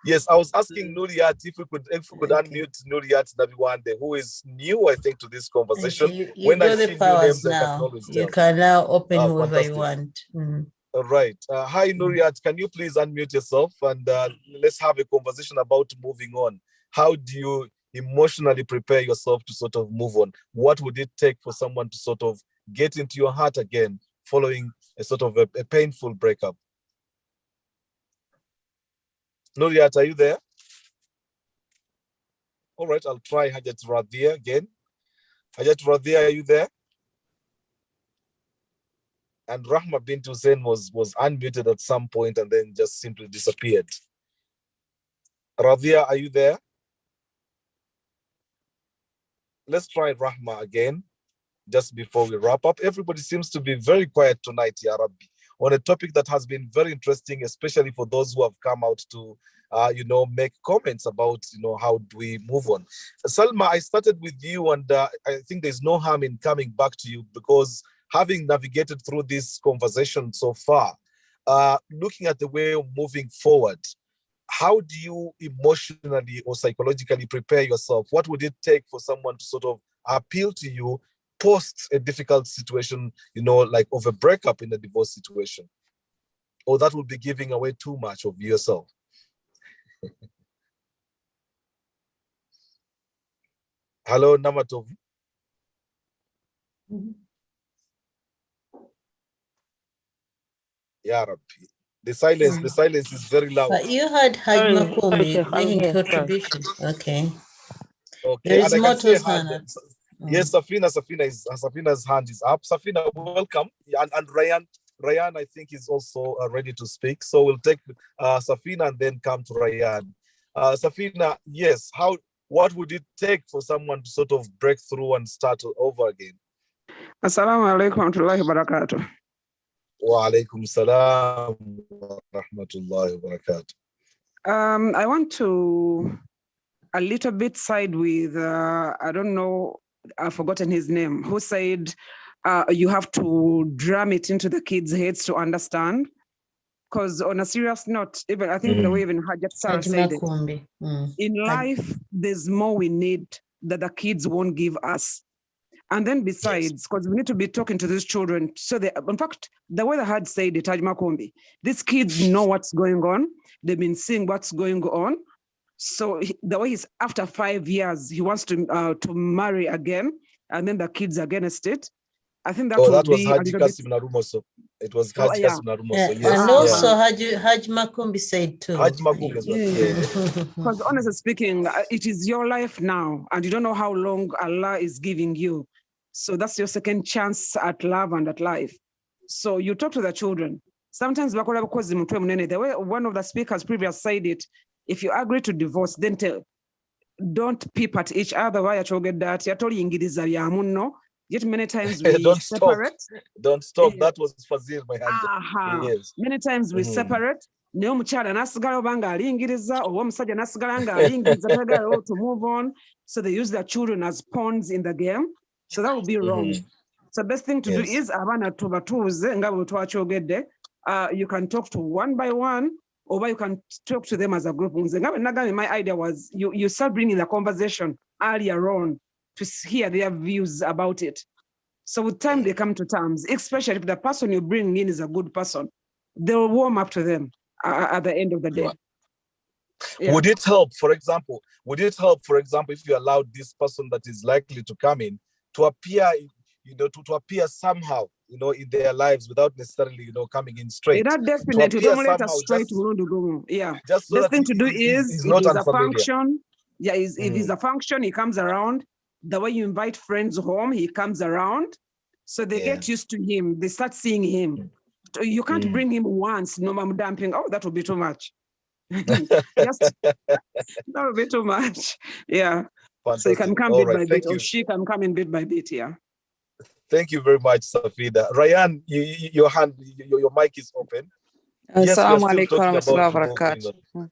[SPEAKER 13] Yes, I was asking Nuriat if we could unmute Nuriat Nabiwande, who is new, I think, to this conversation.
[SPEAKER 10] You got the powers now. You can now open whoever you want.
[SPEAKER 13] All right. Hi, Nuriat. Can you please unmute yourself and let's have a conversation about moving on. How do you emotionally prepare yourself to sort of move on? What would it take for someone to sort of get into your heart again following a sort of a painful breakup? Nuriat, are you there? All right, I'll try Hajat Radia again. Hajat Radia, are you there? And Rahma bint Hussein was unmuted at some point and then just simply disappeared. Radia, are you there? Let's try Rahma again, just before we wrap up. Everybody seems to be very quiet tonight, Ya Rabbi, on a topic that has been very interesting, especially for those who have come out to, make comments about, how do we move on. Salma, I started with you, and I think there's no harm in coming back to you because having navigated through this conversation so far, looking at the way of moving forward, how do you emotionally or psychologically prepare yourself? What would it take for someone to sort of appeal to you post a difficult situation, like of a breakup in a divorce situation? Or that would be giving away too much of yourself? Hello, Namatov. Ya Rabbi. The silence is very loud.
[SPEAKER 10] But you had Haj Makumbi making a contribution. Okay.
[SPEAKER 13] Okay,
[SPEAKER 10] There is
[SPEAKER 13] and I can say
[SPEAKER 10] hand.
[SPEAKER 13] Yes, Safina's hand is up. Safina, welcome. And Ryan, I think, is also ready to speak. So we'll take Safina and then come to Ryan. Safina, yes, what would it take for someone to sort of break through and start over again?
[SPEAKER 5] Assalamu alaikum wa rahmatullahi wa barakatuh.
[SPEAKER 13] Wa alaikum salam wa rahmatullahi wa barakatuh.
[SPEAKER 5] I want to a little bit side with, I don't know, I've forgotten his name, who said you have to drum it into the kids' heads to understand. Because on a serious note, even I think the way even Hajat Sarah said it, in life, there's more we need that the kids won't give us. And then besides, because we need to be talking to these children. So in fact, the way the Hajj said it, Hajj Makumbi, these kids know what's going on. They've been seeing what's going on. So the way he's after 5 years, he wants to marry again, and then the kids are against it. I think that
[SPEAKER 13] that
[SPEAKER 5] will
[SPEAKER 13] was
[SPEAKER 5] be
[SPEAKER 13] Haji Kassim Narumoso. It was Haji Kassim Narumoso. Yes.
[SPEAKER 10] And also Haj Makumbi said too.
[SPEAKER 13] Haj Makumbi as well. Yeah.
[SPEAKER 5] Because honestly speaking, it is your life now, and you don't know how long Allah is giving you. So that's your second chance at love and at life. So you talk to the children. Sometimes the way one of the speakers previous said it, if you agree to divorce, then don't peep at each other. Yet many times we
[SPEAKER 13] don't
[SPEAKER 5] separate.
[SPEAKER 13] Don't stop. That was Fazil, my hand.
[SPEAKER 5] Yes. Many times we separate. To move on. So they use their children as pawns in the game. So that would be wrong. So best thing to do is you can talk to one by one, or you can talk to them as a group. My idea was you start bringing the conversation earlier on to hear their views about it. So with time, they come to terms, especially if the person you bring in is a good person. They'll warm up to them at the end of the day.
[SPEAKER 13] Right. Yeah. Would it help, for example, if you allowed this person that is likely to come in to appear, to appear somehow, in their lives without necessarily, coming in straight.
[SPEAKER 5] That
[SPEAKER 13] To
[SPEAKER 5] definitely,
[SPEAKER 13] appear
[SPEAKER 5] don't let us
[SPEAKER 13] somehow,
[SPEAKER 5] straight to go. Yeah.
[SPEAKER 13] just so
[SPEAKER 5] The
[SPEAKER 13] that
[SPEAKER 5] thing to do
[SPEAKER 13] he's
[SPEAKER 5] is, if
[SPEAKER 13] not
[SPEAKER 5] it's a
[SPEAKER 13] unfamiliar.
[SPEAKER 5] function, if it's a function, he comes around. The way you invite friends home, he comes around. So they get used to him. They start seeing him. So you can't bring him once, no, I'm dumping. Oh, that would be too much. Just that would be too much. Yeah.
[SPEAKER 13] Fantastic.
[SPEAKER 5] So you can come
[SPEAKER 13] All
[SPEAKER 5] bit
[SPEAKER 13] right,
[SPEAKER 5] by
[SPEAKER 13] thank
[SPEAKER 5] bit, or
[SPEAKER 13] you.
[SPEAKER 5] she can come in bit by bit. Yeah.
[SPEAKER 13] Thank you very much, Safida. Ryan, your your mic is open. Yes, we are
[SPEAKER 15] Assalamu
[SPEAKER 13] still
[SPEAKER 15] alaikum
[SPEAKER 13] talking about
[SPEAKER 15] warahmatullahi
[SPEAKER 13] moving
[SPEAKER 15] wabarakatuh.
[SPEAKER 13] on.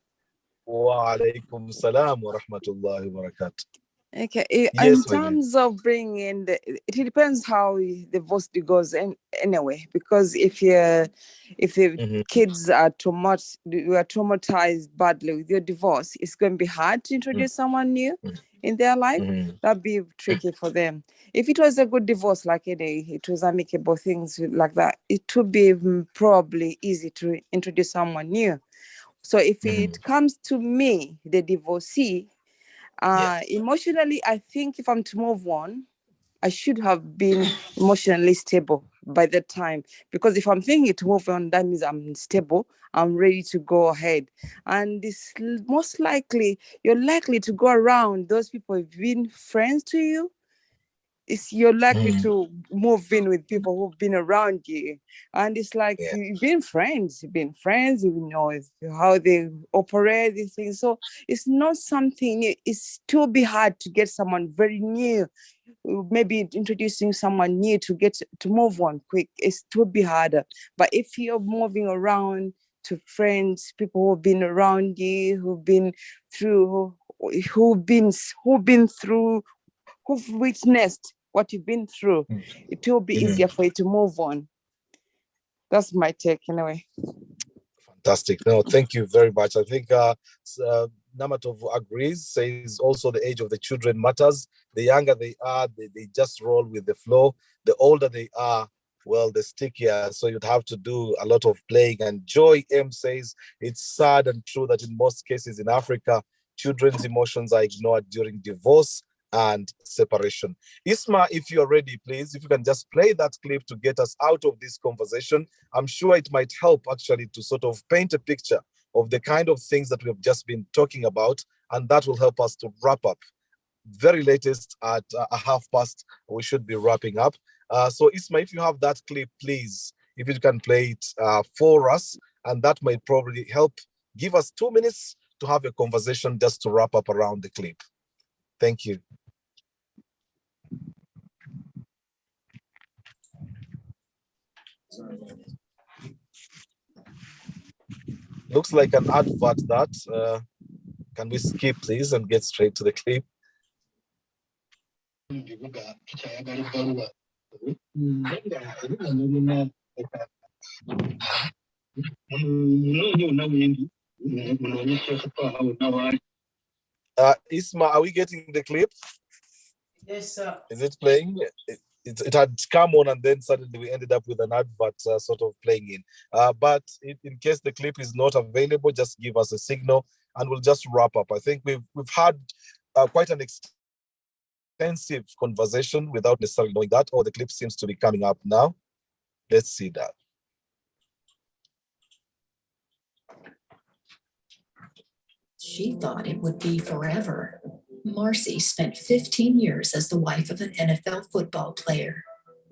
[SPEAKER 13] Wa alaikum salam wa rahmatullahi wa barakatuh.
[SPEAKER 15] Okay,
[SPEAKER 13] Yes,
[SPEAKER 15] in
[SPEAKER 13] my dear.
[SPEAKER 15] terms of bringing it depends how the voice goes anyway. Because if the kids are traumatized badly with your divorce, it's going to be hard to introduce someone new in their life. That'd be tricky for them. If it was a good divorce, like it was amicable things like that, it would be probably easy to introduce someone new. So if it comes to me, the divorcee, emotionally, I think if I'm to move on, I should have been emotionally stable by that time. Because if I'm thinking to move on, that means I'm stable, I'm ready to go ahead. And this most likely, you're likely to go around those people who've been friends to you. You're likely to move in with people who've been around you. And it's like you've been friends, you know how they operate these things. So it's not something, it's too be hard to get someone very new. Maybe introducing someone new to move on quick, it's too be harder. But if you're moving around to friends, people who've been around you, who've been through, who've witnessed what you've been through, it will be easier for you to move on. That's my take anyway.
[SPEAKER 13] Fantastic. No, thank you very much. I think Namatov agrees, says also the age of the children matters. The younger they are, they just roll with the flow. The older they are, well, the stickier. So you'd have to do a lot of playing. And Joy M says it's sad and true that in most cases in Africa, children's emotions are ignored during divorce and separation. Isma, if you're ready, please, if you can just play that clip to get us out of this conversation. I'm sure it might help actually to sort of paint a picture of the kind of things that we have just been talking about, and that will help us to wrap up. Very latest at 1:30, we should be wrapping up. So Isma, if you have that clip, please, if you can play it for us, and that might probably help give us 2 minutes to have a conversation just to wrap up around the clip. Thank you. Looks like an advert that. Can we skip please and get straight to the clip? Isma, are we getting the clip?
[SPEAKER 10] Yes, sir.
[SPEAKER 13] Is it playing? It had come on and then suddenly we ended up with an advert sort of playing in. But in case the clip is not available, just give us a signal and we'll just wrap up. I think we've had quite an extensive conversation without necessarily knowing that, or the clip seems to be coming up now. Let's see that.
[SPEAKER 16] She thought it would be forever. Marcy spent 15 years as the wife of an NFL football player.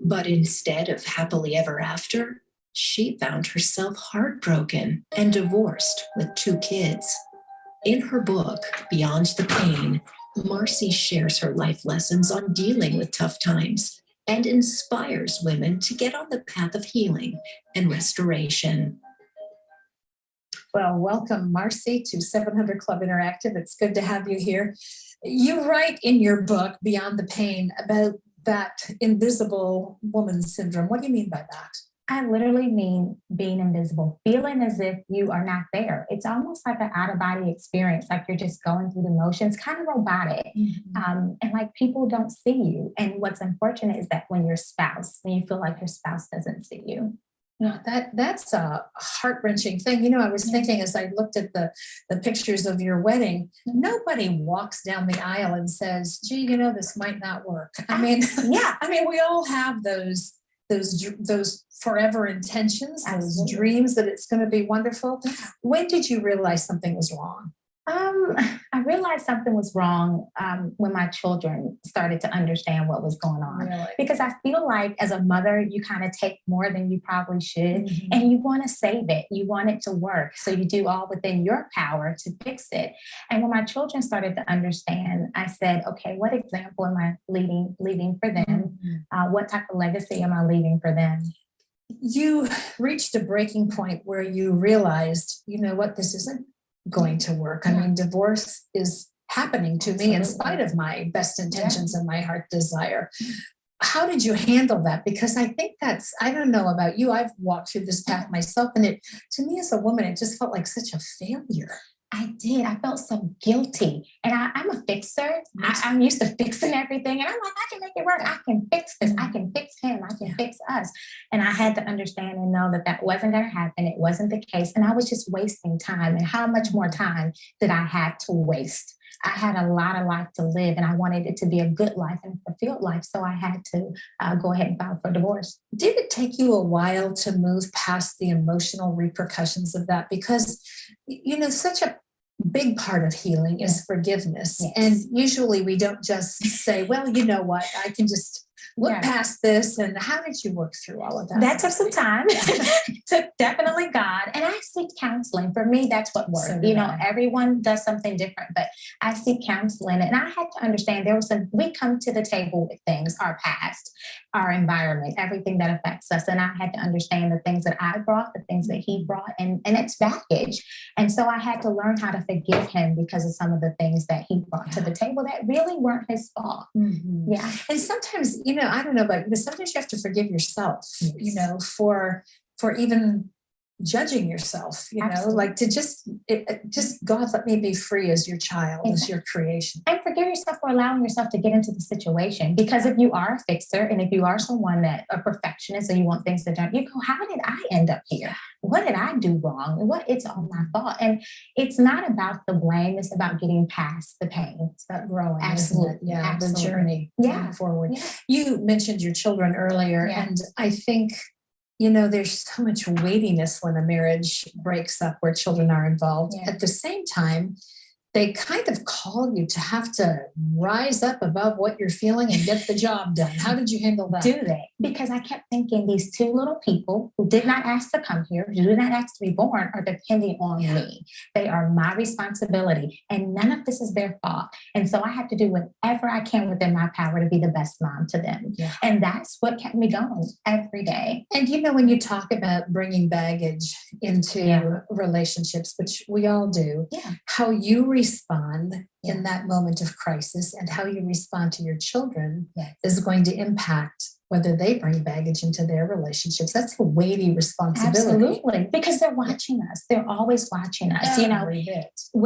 [SPEAKER 16] But instead of happily ever after, she found herself heartbroken and divorced with 2 kids. In her book, Beyond the Pain, Marcy shares her life lessons on dealing with tough times and inspires women to get on the path of healing and restoration.
[SPEAKER 17] Well, welcome, Marcy, to 700 Club Interactive. It's good to have you here. You write in your book, Beyond the Pain, about that invisible woman syndrome. What do you mean by that?
[SPEAKER 18] I literally mean being invisible, feeling as if you are not there. It's almost like an out-of-body experience, like you're just going through the motions, kind of robotic. And like people don't see you. And what's unfortunate is that when you feel like your spouse doesn't see you.
[SPEAKER 17] No, that's a heart-wrenching thing. You know, I was thinking as I looked at the pictures of your wedding, nobody walks down the aisle and says, gee, you know, this might not work. I mean, I mean, we all have those forever intentions, those dreams that it's going to be wonderful. When did you realize something was wrong?
[SPEAKER 18] I realized something was wrong when my children started to understand what was going on.
[SPEAKER 17] Really?
[SPEAKER 18] Because I feel like as a mother, you kind of take more than you probably should, and you want to save it. You want it to work. So you do all within your power to fix it. And when my children started to understand, I said, okay, what example am I leaving for them? What type of legacy am I leaving for them?
[SPEAKER 17] You reached a breaking point where you realized, you know what, this isn't going to work. I mean, divorce is happening to me in spite of my best intentions and my heart desire. How did you handle that? Because I think I don't know about you, I've walked through this path myself, and it, to me as a woman, it just felt like such a failure.
[SPEAKER 18] I did. I felt so guilty. And I'm a fixer. I'm used to fixing everything. And I'm like, I can make it work. I can fix this. I can fix him. I can fix us. And I had to understand and know that wasn't going to happen. It wasn't the case. And I was just wasting time. And how much more time did I have to waste? I had a lot of life to live, and I wanted it to be a good life and a fulfilled life. So I had to go ahead and file for divorce.
[SPEAKER 17] Did it take you a while to move past the emotional repercussions of that? Because, you know, such a big part of healing is forgiveness. And usually we don't just say, well, you know what, I can just look past this. And how did you work through all of that?
[SPEAKER 18] That took some time. Took definitely God. And I seek counseling. For me, that's what worked.
[SPEAKER 17] So
[SPEAKER 18] you know, everyone does something different, but I seek counseling. And I had to understand we come to the table with things, our past, our environment, everything that affects us. And I had to understand the things that I brought, the things that he brought, and it's baggage. And so I had to learn how to forgive him because of some of the things that he brought to the table that really weren't his fault. Yeah.
[SPEAKER 17] And sometimes, you know, I don't know about you, but sometimes you have to forgive yourself, you know, for even judging yourself, you know, like to just God, let me be free as your child, as your creation.
[SPEAKER 18] And forgive yourself for allowing yourself to get into the situation. Because if you are a fixer and if you are someone that a perfectionist and you want things to done, you go, how did I end up here? What did I do wrong? It's all my fault. And it's not about the blame. It's about getting past the pain.
[SPEAKER 17] It's about growing.
[SPEAKER 18] Absolutely.
[SPEAKER 17] Yeah.
[SPEAKER 18] Absolutely.
[SPEAKER 17] The journey moving forward.
[SPEAKER 18] Yeah.
[SPEAKER 17] You mentioned your children earlier. And I think, you know, there's so much weightiness when a marriage breaks up where children are involved. At the same time, they kind of call you to have to rise up above what you're feeling and get the job done. How did you handle that?
[SPEAKER 18] Do they? Because I kept thinking these two little people who did not ask to come here, who did not ask to be born, are depending on me. They are my responsibility, and none of this is their fault. And so I have to do whatever I can within my power to be the best mom to them. And that's what kept me going every day.
[SPEAKER 17] And you know, when you talk about bringing baggage into relationships, which we all do, how you respond in that moment of crisis and how you respond to your children is going to impact whether they bring baggage into their relationships. That's a weighty responsibility.
[SPEAKER 18] Absolutely, because they're watching us. They're always watching us. You know,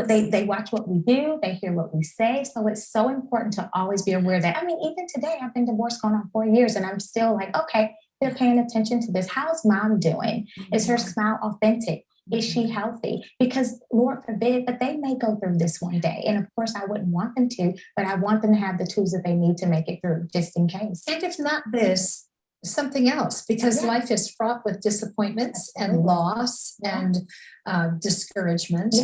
[SPEAKER 18] they watch what we do. They hear what we say. So it's so important to always be aware that, I mean, even today, I've been divorced going on 4 years, and I'm still like, okay, they're paying attention to this. How's mom doing? Is her smile authentic? Is she healthy? Because Lord forbid, but they may go through this one day. And of course, I wouldn't want them to, but I want them to have the tools that they need to make it through, just in case.
[SPEAKER 17] And if not this, something else, because life is fraught with disappointments and loss and discouragement.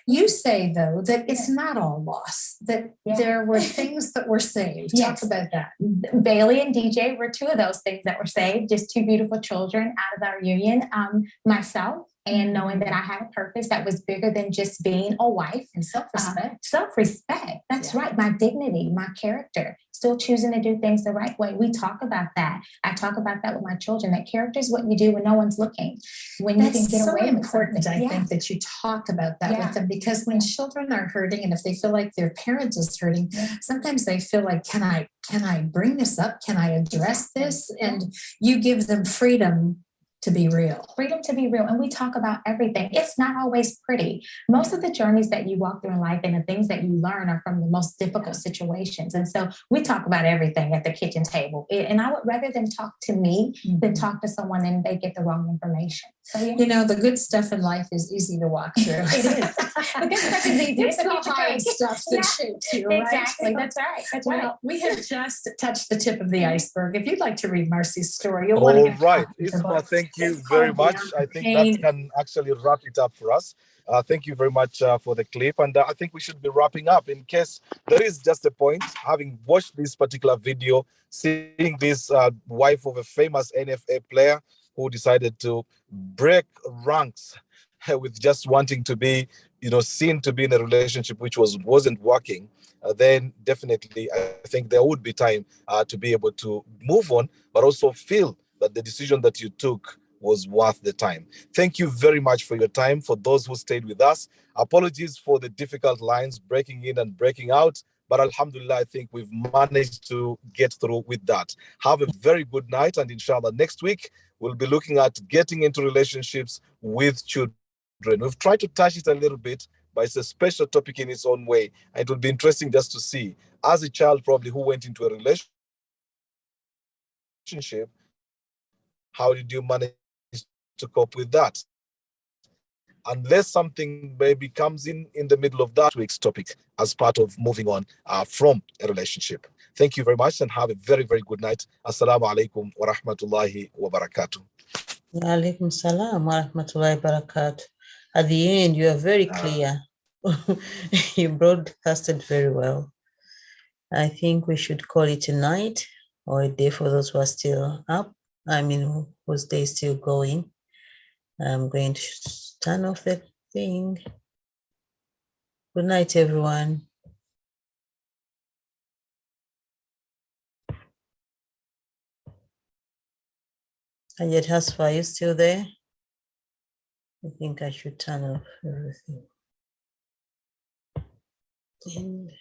[SPEAKER 17] You say, though, that it's not all loss, that there were things that were saved. Talk about that.
[SPEAKER 18] Bailey and DJ were two of those things that were saved, just two beautiful children out of our union. Myself, and knowing that I had a purpose that was bigger than just being a wife.
[SPEAKER 17] And self-respect.
[SPEAKER 18] Self-respect. That's right. My dignity, my character, still choosing to do things the right way. We talk about that. I talk about that with my children, that character is what you do when no one's looking. When you can get away with
[SPEAKER 17] important, I think, that you talk about that with them, because when children are hurting and if they feel like their parent is hurting, sometimes they feel like, can I bring this up? Can I address this? And you give them freedom to be real.
[SPEAKER 18] Freedom to be real. And we talk about everything. It's not always pretty. Most of the journeys that you walk through in life and the things that you learn are from the most difficult situations. And so we talk about everything at the kitchen table. And I would rather them talk to me than talk to someone and they get the wrong information. So, yeah.
[SPEAKER 17] You know, the good stuff in life is easy to walk through.
[SPEAKER 18] It is. The good stuff is easy.
[SPEAKER 17] It's the hard stuff that shapes you, right?
[SPEAKER 18] Exactly. That's right. That's right.
[SPEAKER 17] We have just touched the tip of the iceberg. If you'd like to read Marcy's story, you'll
[SPEAKER 13] All
[SPEAKER 17] want to get
[SPEAKER 13] right,
[SPEAKER 17] a copy of the
[SPEAKER 13] Isma,
[SPEAKER 17] book.
[SPEAKER 13] thank you
[SPEAKER 17] It's
[SPEAKER 13] very
[SPEAKER 17] called
[SPEAKER 13] much.
[SPEAKER 17] Beyond
[SPEAKER 13] I
[SPEAKER 17] the
[SPEAKER 13] think
[SPEAKER 17] Pain.
[SPEAKER 13] that can actually wrap it up for us. Thank you very much for the clip. And I think we should be wrapping up in case there is just a point, having watched this particular video, seeing this wife of a famous NFA player who decided to break ranks with just wanting to be, seen to be in a relationship which wasn't working. Then definitely I think there would be time to be able to move on, but also feel that the decision that you took was worth the time. Thank you very much for your time. For those who stayed with us, apologies for the difficult lines breaking in and breaking out, but alhamdulillah, I think we've managed to get through with that. Have a very good night, and inshallah next week we'll be looking at getting into relationships with children. We've tried to touch it a little bit, but it's a special topic in its own way. And it would be interesting just to see, as a child probably who went into a relationship, how did you manage to cope with that? Unless something maybe comes in the middle of that week's topic as part of moving on from a relationship. Thank you very much and have a very, very good night. Assalamu alaikum wa rahmatullahi wa barakatuh.
[SPEAKER 10] Wa alaikum salam wa rahmatullahi wa barakatuh. At the end, you are very clear. You broadcasted very well. I think we should call it a night or a day for those who are still up. Whose day is still going. I'm going to turn off the thing. Good night, everyone. And yet, Hasfa, are you still there? I think I should turn off everything.